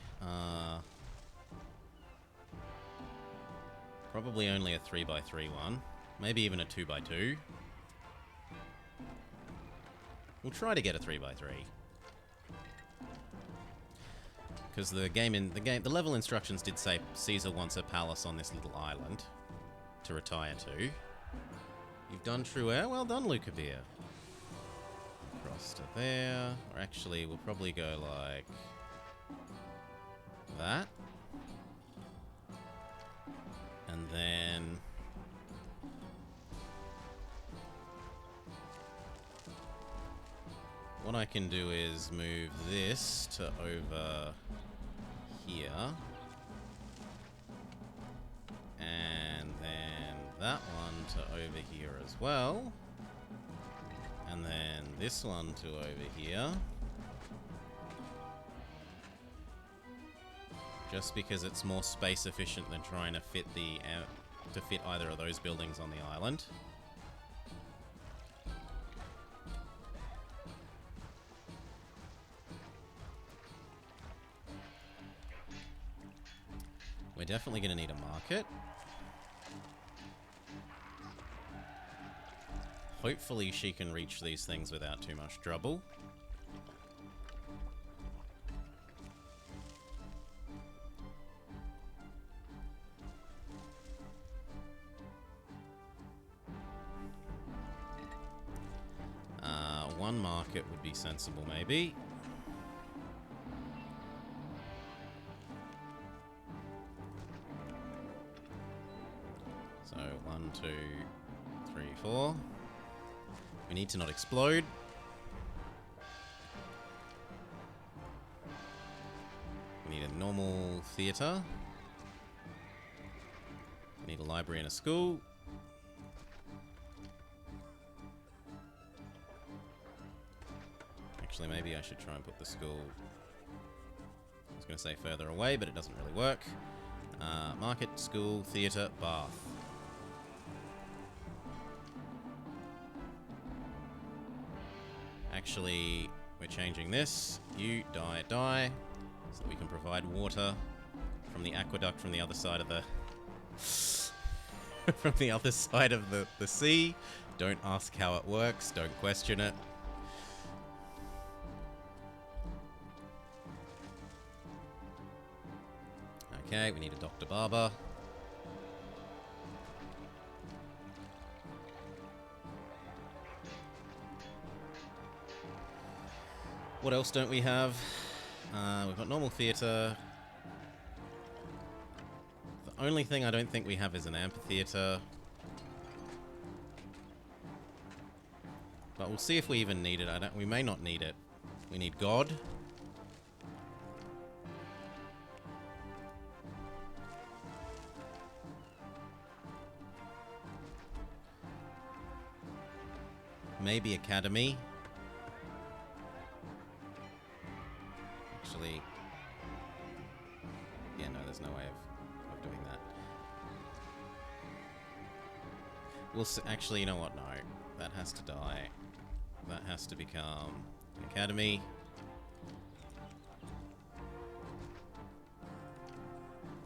Probably only a 3x3 one. Maybe even a 2x2. We'll try to get a 3x3. Because the level instructions did say Caesar wants a palace on this little island to retire to. You've done true air? Well done, Lucavir. Across to there. Or actually, we'll probably go like that. And then what I can do is move this to over here. And then that one to over here as well. And then this one to over here. Just because it's more space efficient than trying to fit either of those buildings on the island. We're definitely going to need a market. Hopefully she can reach these things without too much trouble. One market would be sensible, maybe. So, 1, 2, 3, 4. We need to not explode. We need a normal theatre. We need a library and a school. Actually, maybe I should try and put the school... I was going to say further away, but it doesn't really work. Market, school, theatre, bath. Actually, we're changing this. You die, so that we can provide water from the aqueduct from the other side of the... from the other side of the sea. Don't ask how it works. Don't question it. Okay, we need a Dr. Barber. What else don't we have? We've got normal theatre. The only thing I don't think we have is an amphitheatre. But we'll see if we even need it. We may not need it. We need God. Maybe Academy. Actually... yeah, no, there's no way of doing that. We'll actually, you know what? No. That has to die. That has to become an academy.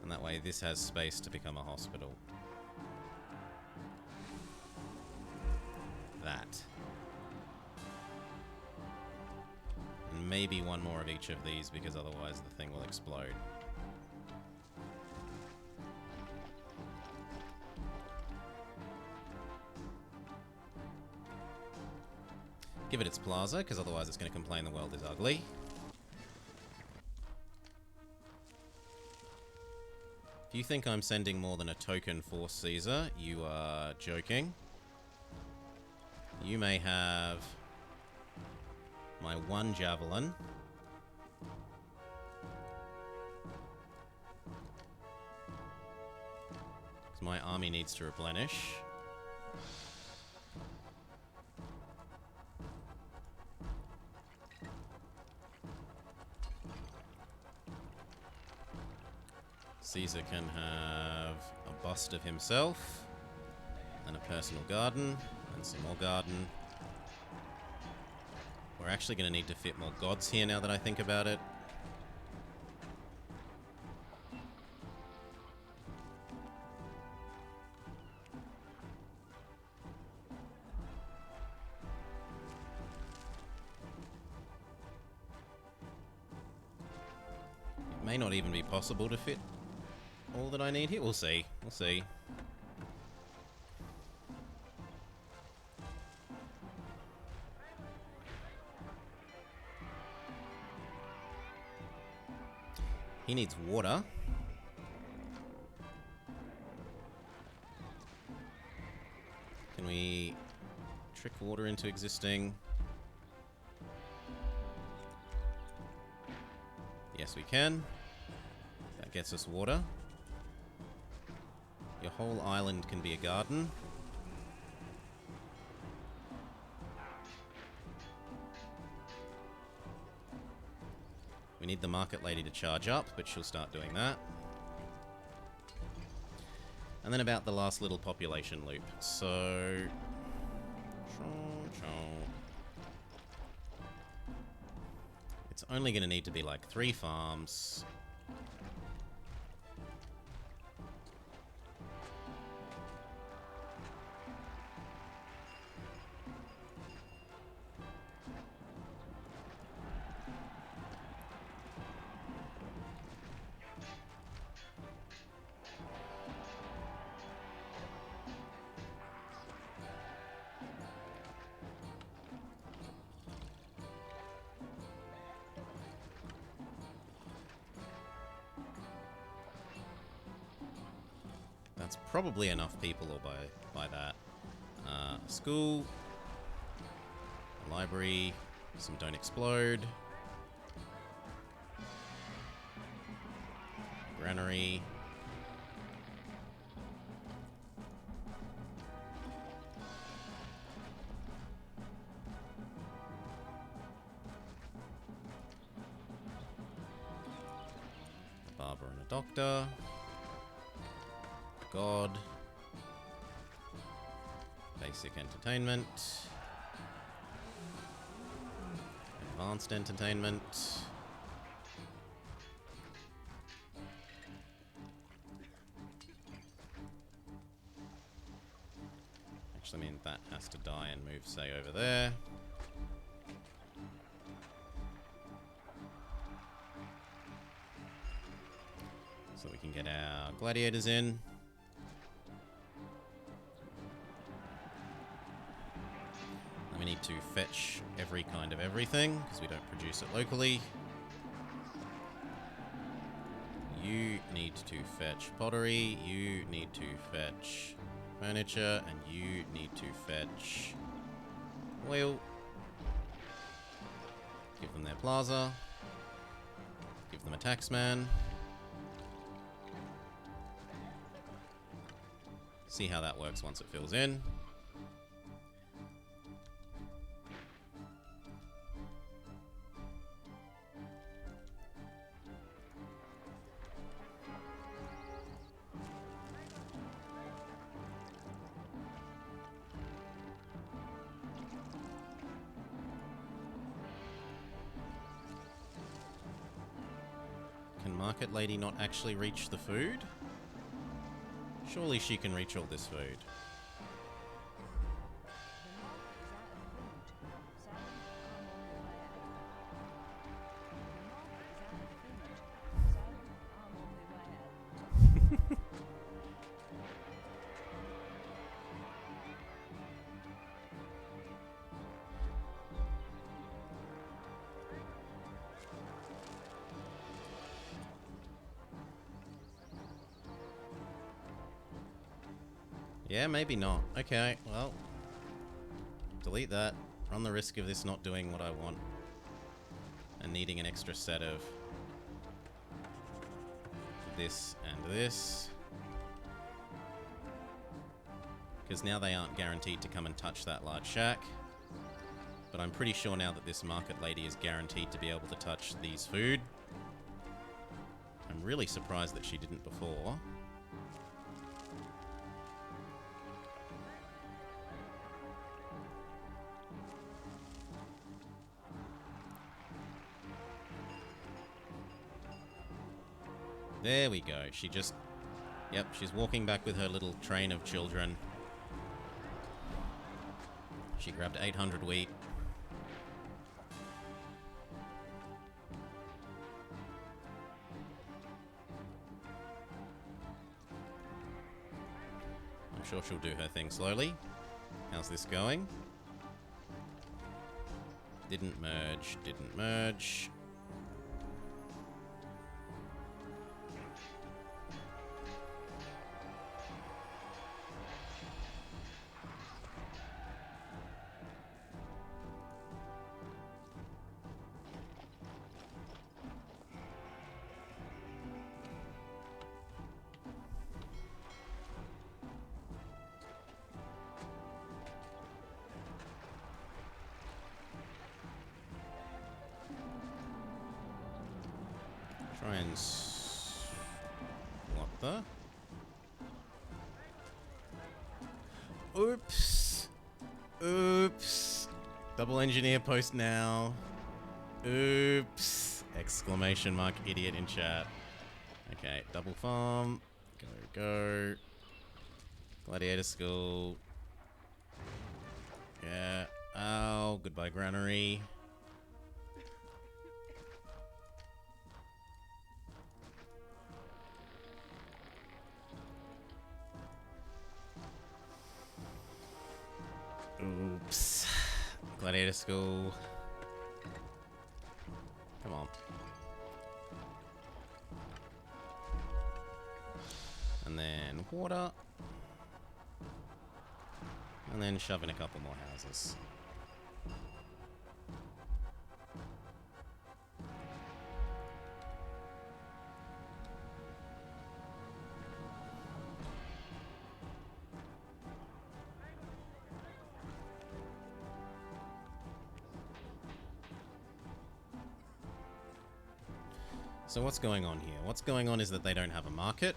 And that way this has space to become a hospital. That. And maybe one more of each of these, because otherwise the thing will explode. Give it its plaza, because otherwise it's going to complain the world is ugly. If you think I'm sending more than a token for Caesar, you are joking. You may have my one javelin. Because my army needs to replenish. Caesar can have a bust of himself, and a personal garden, and some more garden. We're actually going to need to fit more gods here now that I think about it. It may not even be possible to fit all that I need here. We'll see. We'll see. He needs water. Can we trick water into existing? Yes, we can. That gets us water. Your whole island can be a garden. We need the market lady to charge up, but she'll start doing that. And then about the last little population loop. So... it's only going to need to be like 3 farms. That's probably enough people or by that. A school, a library, some don't explode, granary. A barber and a doctor. God. Basic entertainment. Advanced entertainment. Actually, I mean, that has to die and move, say, over there. So we can get our gladiators in. We need to fetch every kind of everything, because we don't produce it locally. You need to fetch pottery, you need to fetch furniture, and you need to fetch oil. Give them their plaza. Give them a taxman. See how that works once it fills in. Can Market Lady not actually reach the food? Surely she can reach all this food. Yeah, maybe not. Okay, well. Delete that. Run the risk of this not doing what I want. And needing an extra set of this and this. Because now they aren't guaranteed to come and touch that large shack. But I'm pretty sure now that this market lady is guaranteed to be able to touch these food. I'm really surprised that she didn't before. There we go. She just... Yep, she's walking back with her little train of children. She grabbed 800 wheat. I'm sure she'll do her thing slowly. How's this going? Didn't merge, didn't merge. Try and... What the? Oops. Oops. Double engineer post now. Oops. Exclamation mark idiot in chat. Okay, double farm. Go, go. Gladiator school. Yeah. Oh, goodbye granary. Oops. Gladiator school. Come on. And then water. And then shove in a couple more houses. So what's going on here? What's going on is that they don't have a market.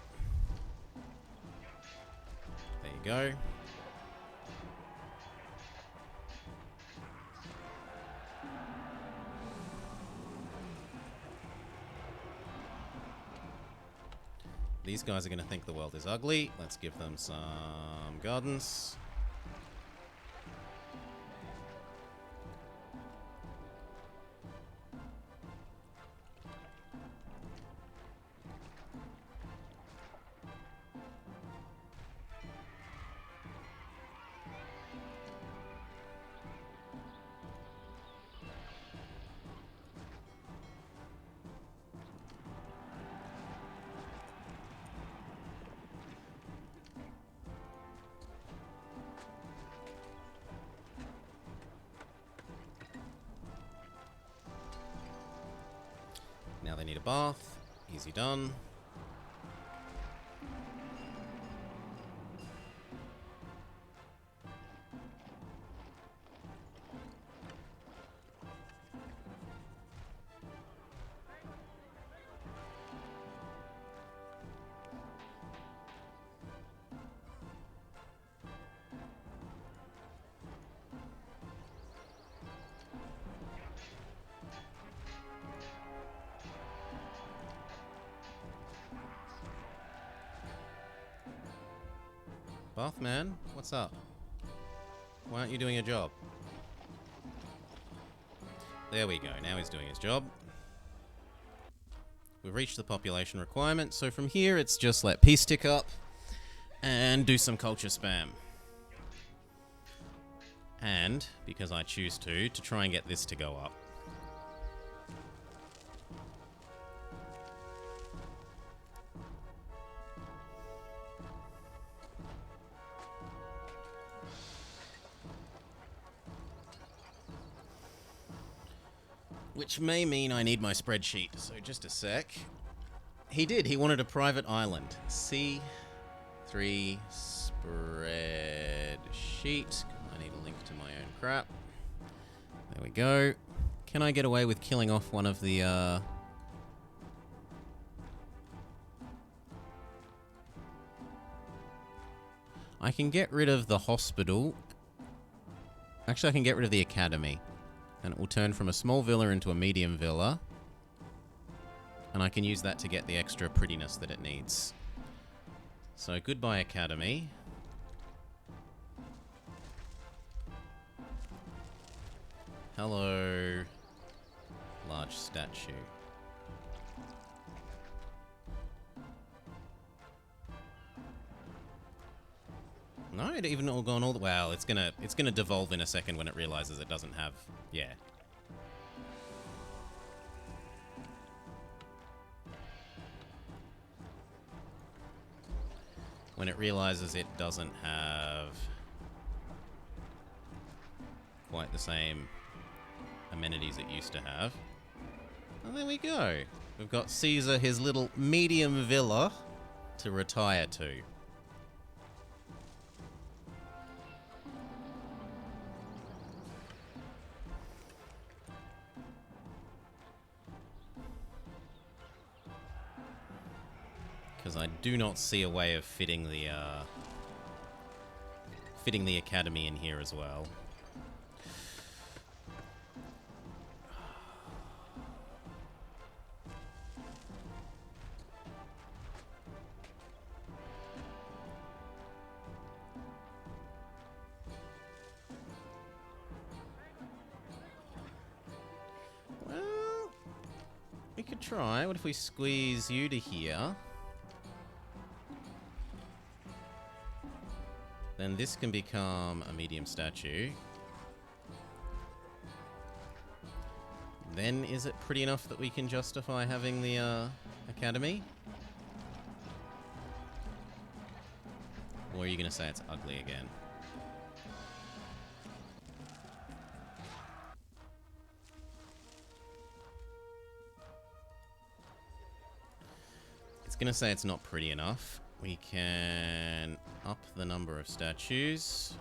There you go. These guys are going to think the world is ugly. Let's give them some gardens. Now they need a bath. Easy done. Bathman, what's up? Why aren't you doing your job? There we go, now he's doing his job. We've reached the population requirement, so from here it's just let peace tick up and do some culture spam. And, because I choose to try and get this to go up. Which may mean I need my spreadsheet, so just a sec. He did, he wanted a private island. C3 spreadsheet. I need a link to my own crap. There we go. Can I get away with killing off one of the, I can get rid of the hospital. Actually, I can get rid of the academy. And it will turn from a small villa into a medium villa. And I can use that to get the extra prettiness that it needs. So, goodbye academy. Hello, large statue. No, it even all gone all the... Well, it's gonna devolve in a second when it realizes it doesn't have... Yeah. When it realizes it doesn't have quite the same amenities it used to have. And there we go. We've got Caesar his little medium villa to retire to. Because I do not see a way of fitting the academy in here as well. Well, we could try. What if we squeeze you to here? Then this can become a medium statue. Then is it pretty enough that we can justify having the academy? Or are you going to say it's ugly again? It's going to say it's not pretty enough. We can up the number of statues.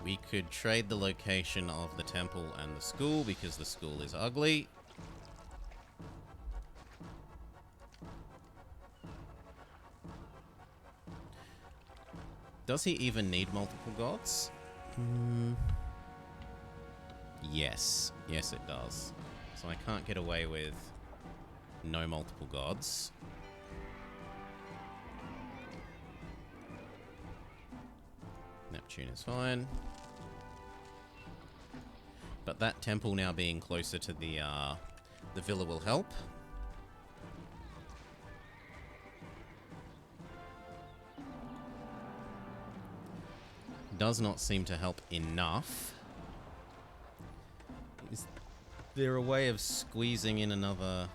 We could trade the location of the temple and the school because the school is ugly. Does he even need multiple gods? Yes. Yes, it does. So I can't get away with no multiple gods. Neptune is fine. But that temple now being closer to the villa will help. Does not seem to help enough. Is there a way of squeezing in another...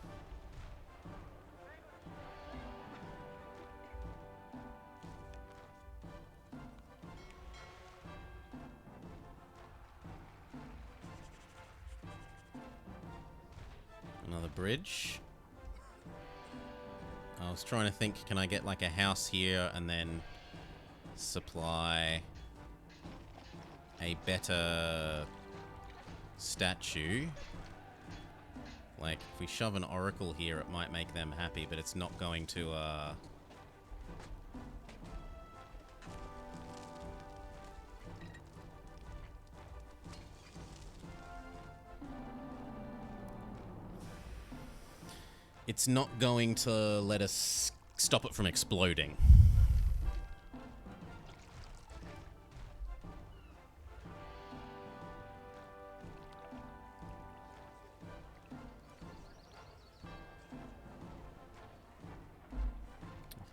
another bridge? I was trying to think, can I get like a house here and then supply a better statue? Like, if we shove an oracle here, it might make them happy, but it's not going to, it's not going to let us stop it from exploding.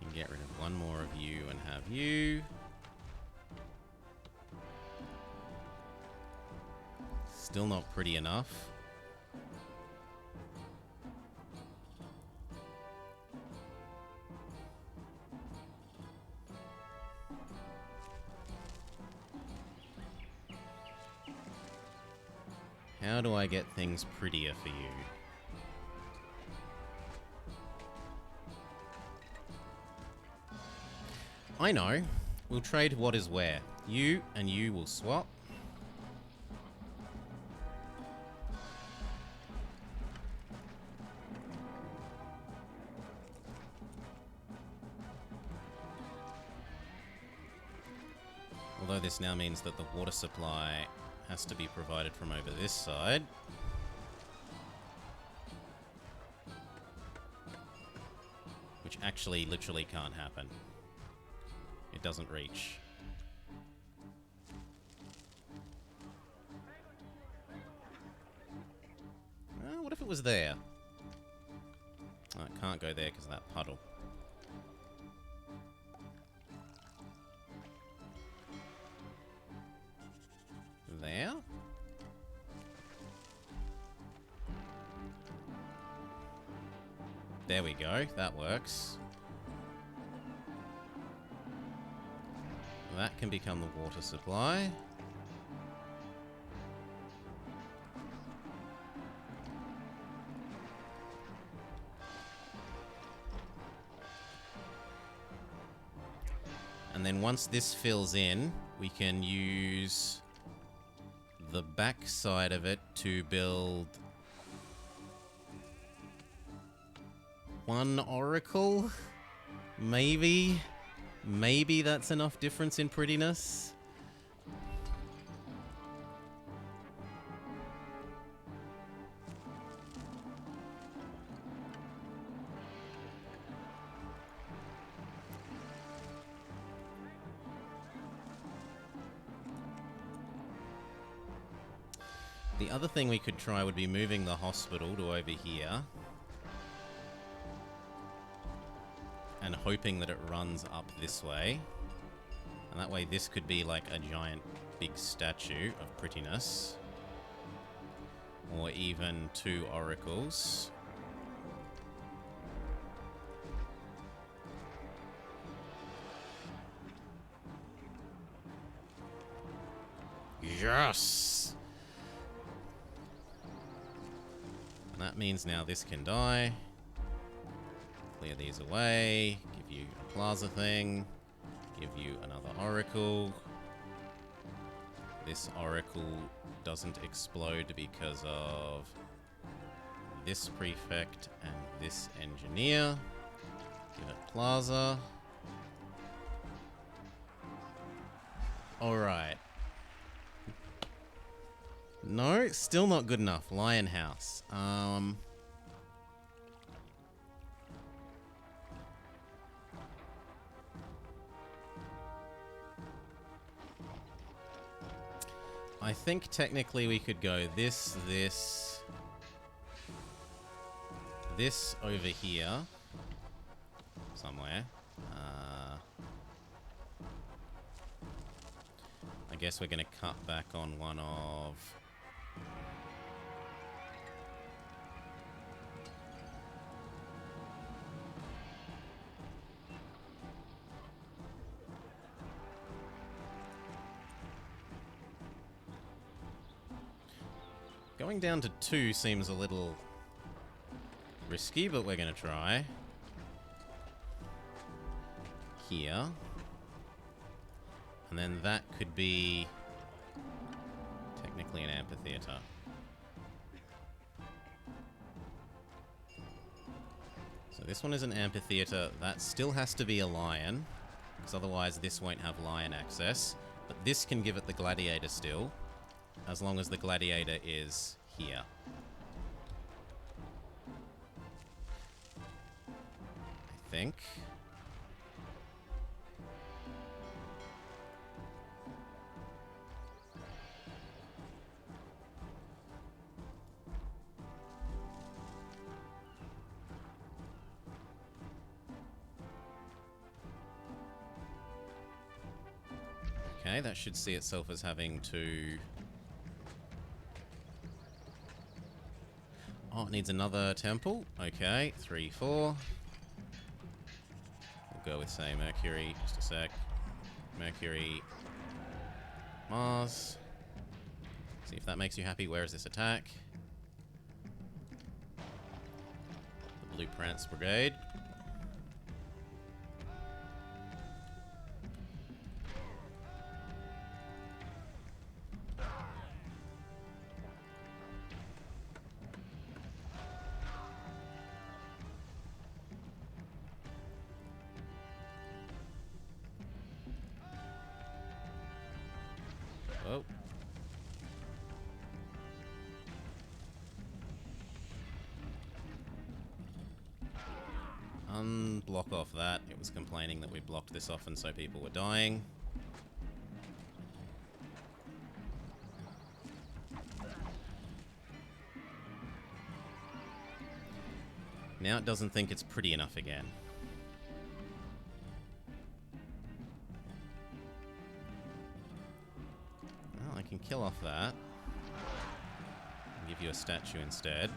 I can get rid of one more of you and have you. Still not pretty enough. How do I get things prettier for you? I know. We'll trade what is where. You and you will swap. Although this now means that the water supply has to be provided from over this side. Which actually literally can't happen. It doesn't reach. What if it was there? Oh, it can't go there because of that puddle. There? There we go. That works. That can become the water supply. And then once this fills in, we can use the back side of it to build one oracle. Maybe that's enough difference in prettiness. The other thing we could try would be moving the hospital to over here. And hoping that it runs up this way. And that way this could be like a giant big statue of prettiness. Or even 2 oracles. Yes! And that means now this can die. Clear these away. Give you a plaza thing. Give you another oracle. This oracle doesn't explode because of this prefect and this engineer. Give it plaza. Alright. No, still not good enough. Lion House. I think technically we could go this over here somewhere. I guess we're going to cut back on one of... Going down to 2 seems a little risky, but we're going to try. Here. And then that could be technically an amphitheater. So this one is an amphitheater. That still has to be a lion, because otherwise this won't have lion access. But this can give it the gladiator still, as long as the gladiator is here. I think. Okay, that should see itself as having to... Oh, it needs another temple. Okay, 3, 4. We'll go with, say, Mercury. Just a sec. Mercury. Mars. See if that makes you happy. Where is this attack? The Blue Prance Brigade. unblock off that. It was complaining that we blocked this off and so people were dying. Now it doesn't think it's pretty enough again. Well, I can kill off that. Give you a statue instead.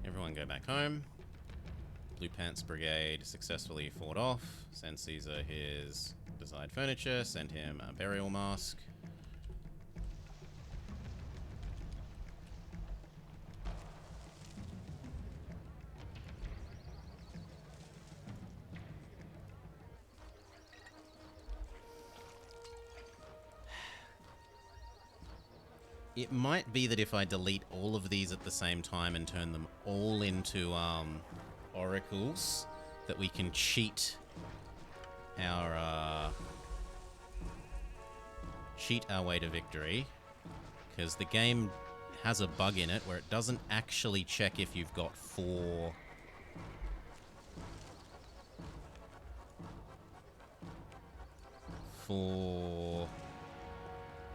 Everyone go back home. Blue Pants Brigade successfully fought off. Send Caesar his desired furniture. Send him a burial mask. It might be that if I delete all of these at the same time and turn them all into oracles, that we can cheat our way to victory. Because the game has a bug in it where it doesn't actually check if you've got four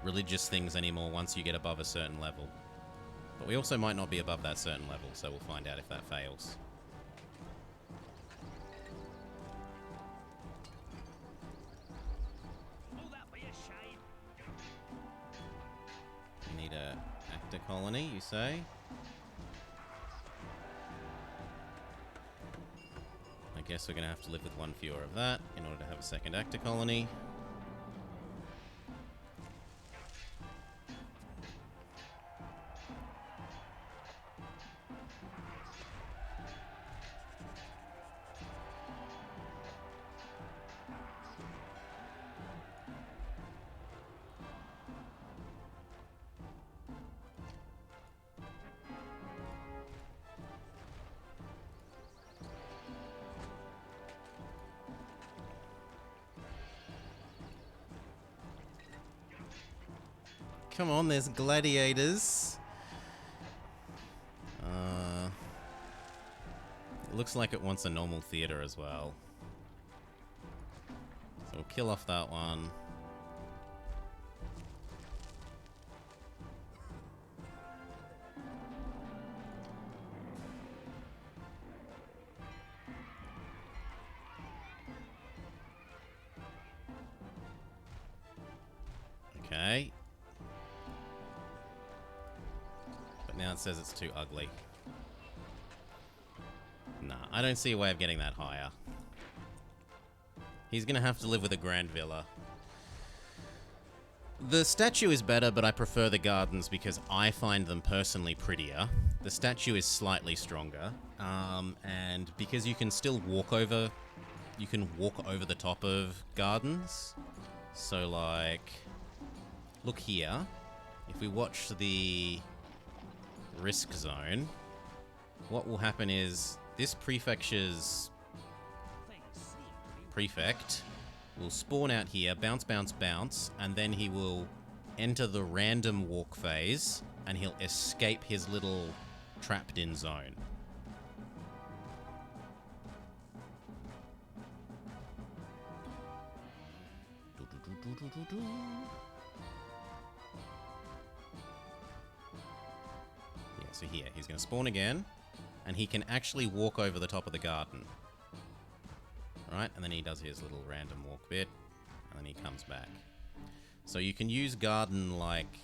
religious things anymore once you get above a certain level. But we also might not be above that certain level, so we'll find out if that fails. Oh, that'd be a shame. We need a actor colony, you say? I guess we're going to have to live with one fewer of that in order to have a second actor colony. Come on, there's gladiators. It looks like it wants a normal theater as well. So we'll kill off that one. Okay. Now it says it's too ugly. Nah, I don't see a way of getting that higher. He's gonna have to live with a grand villa. The statue is better, but I prefer the gardens because I find them personally prettier. The statue is slightly stronger, and because you can still walk over the top of gardens. So like, look here. If we watch the risk zone, what will happen is this prefecture's prefect will spawn out here, bounce, bounce, bounce, and then he will enter the random walk phase and he'll escape his little trapped in zone. So here, he's going to spawn again, and he can actually walk over the top of the garden. Right, and then he does his little random walk bit, and then he comes back. So you can use garden like...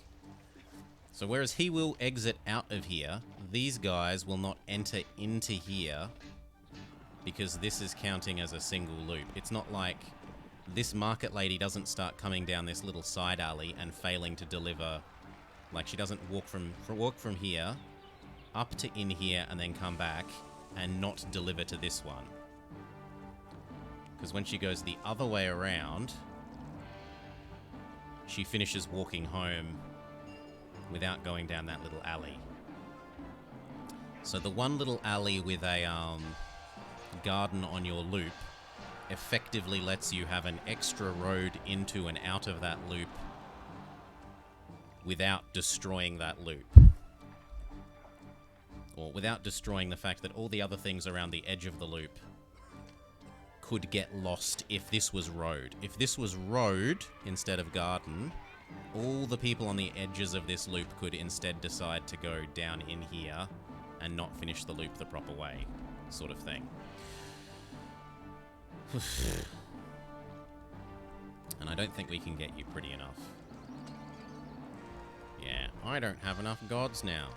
So whereas he will exit out of here, these guys will not enter into here, because this is counting as a single loop. It's not like this market lady doesn't start coming down this little side alley and failing to deliver. Like, she doesn't walk from here up to in here and then come back and not deliver to this one. Because when she goes the other way around, she finishes walking home without going down that little alley. So the one little alley with a garden on your loop effectively lets you have an extra road into and out of that loop without destroying that loop. Or without destroying the fact that all the other things around the edge of the loop could get lost if this was road. If this was road instead of garden, all the people on the edges of this loop could instead decide to go down in here and not finish the loop the proper way, sort of thing. And I don't think we can get you pretty enough. Yeah, I don't have enough gods now.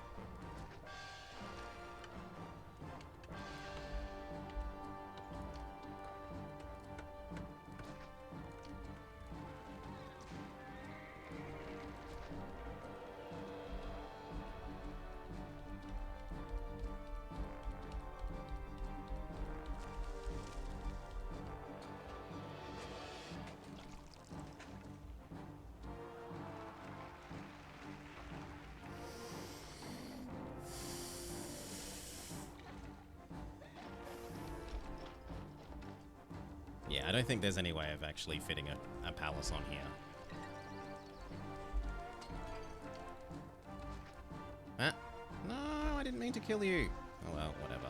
Yeah, I don't think there's any way of actually fitting a palace on here. Ah, no, I didn't mean to kill you. Oh well, whatever.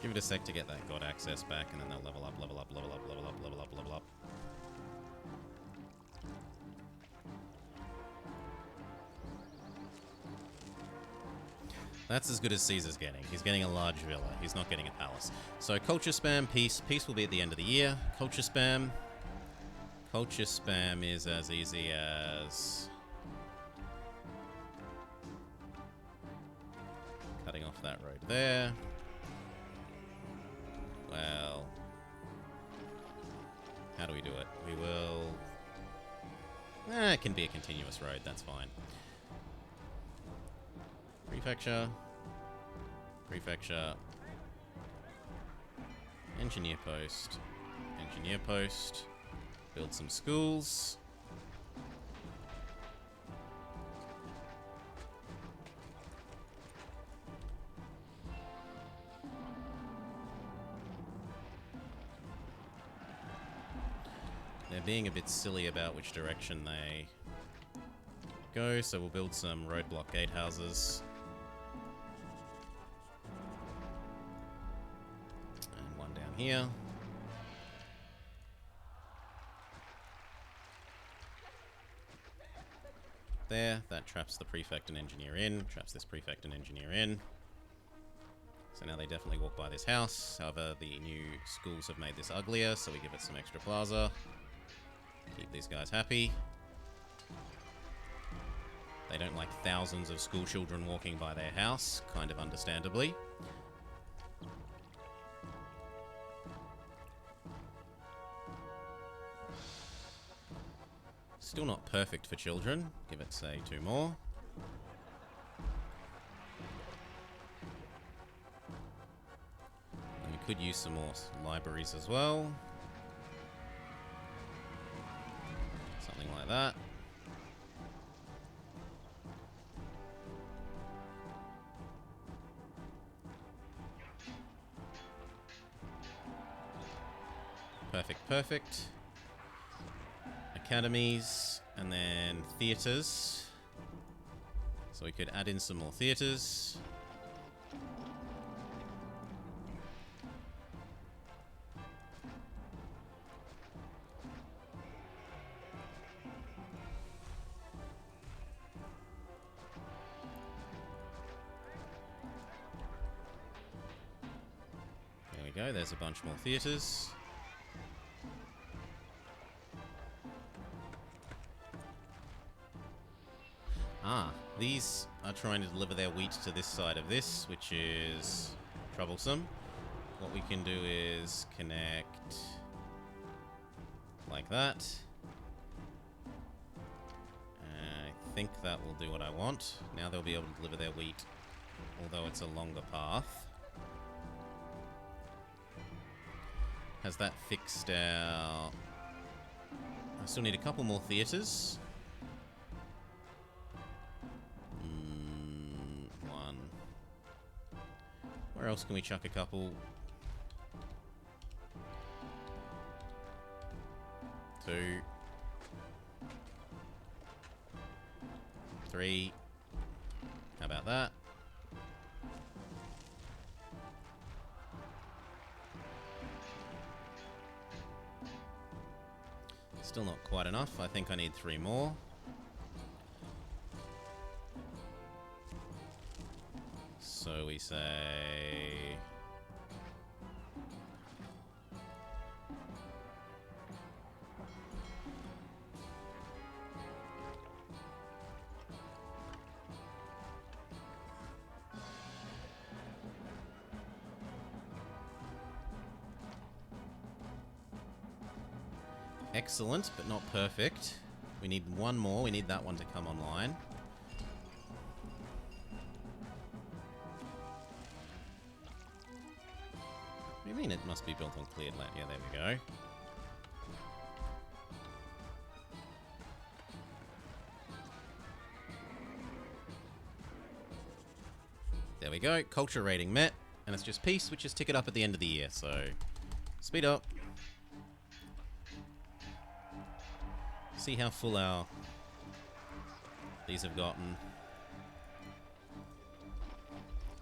Give it a sec to get that god access back, and then they'll level up, level up, level up, level up, level up, level up. That's as good as Caesar's getting. He's getting a large villa. He's not getting a palace. So culture spam, peace. Peace will be at the end of the year. Culture spam. Culture spam is as easy as cutting off that road there. Well, how do we do it? We will... it can be a continuous road, that's fine. Prefecture. Prefecture. Engineer post. Engineer post. Build some schools. They're being a bit silly about which direction they go, so we'll build some roadblock gatehouses. And one down here. There, that traps the prefect and engineer in, traps this prefect and engineer in. So now they definitely walk by this house. However, the new schools have made this uglier, so we give it some extra plaza. Keep these guys happy. They don't like thousands of school children walking by their house, kind of understandably. Still not perfect for children. Give it, say, 2 more. And we could use some more libraries as well. Something like that. Perfect, perfect. Academies, and then theatres. So we could add in some more theatres. There we go, there's a bunch more theatres. These are trying to deliver their wheat to this side of this, which is troublesome. What we can do is connect like that. I think that will do what I want. Now they'll be able to deliver their wheat, although it's a longer path. Has that fixed out? I still need a couple more theatres. One. Where else can we chuck a couple? 2. 3. How about that? Still not quite enough. I think I need 3 more. So we say... Excellent, but not perfect. We need one more. We need that one to come online. What do you mean it must be built on cleared land? Yeah, there we go. There we go. Culture rating met. And it's just peace, which is ticket up at the end of the year. So, speed up. See how full our these have gotten.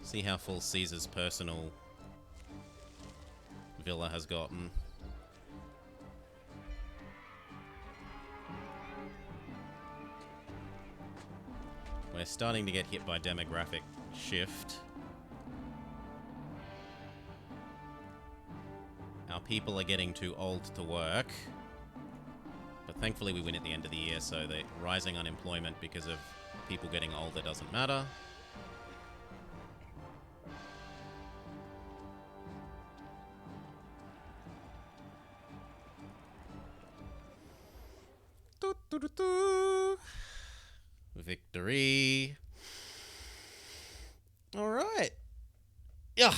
See how full Caesar's personal villa has gotten. We're starting to get hit by demographic shift. Our people are getting too old to work. But thankfully we win at the end of the year, so the rising unemployment because of people getting older doesn't matter. Victory. All right. Yeah.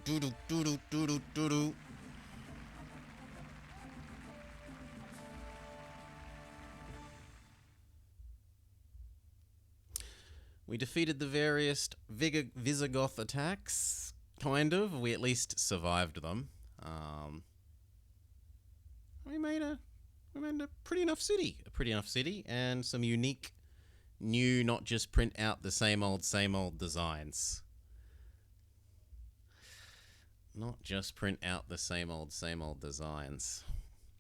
Doo-doo. We defeated the various Visigoth attacks. Kind of. We at least survived them. We made a pretty enough city. A pretty enough city and some unique, new, not just print out the same old designs. Not just print out the same old designs.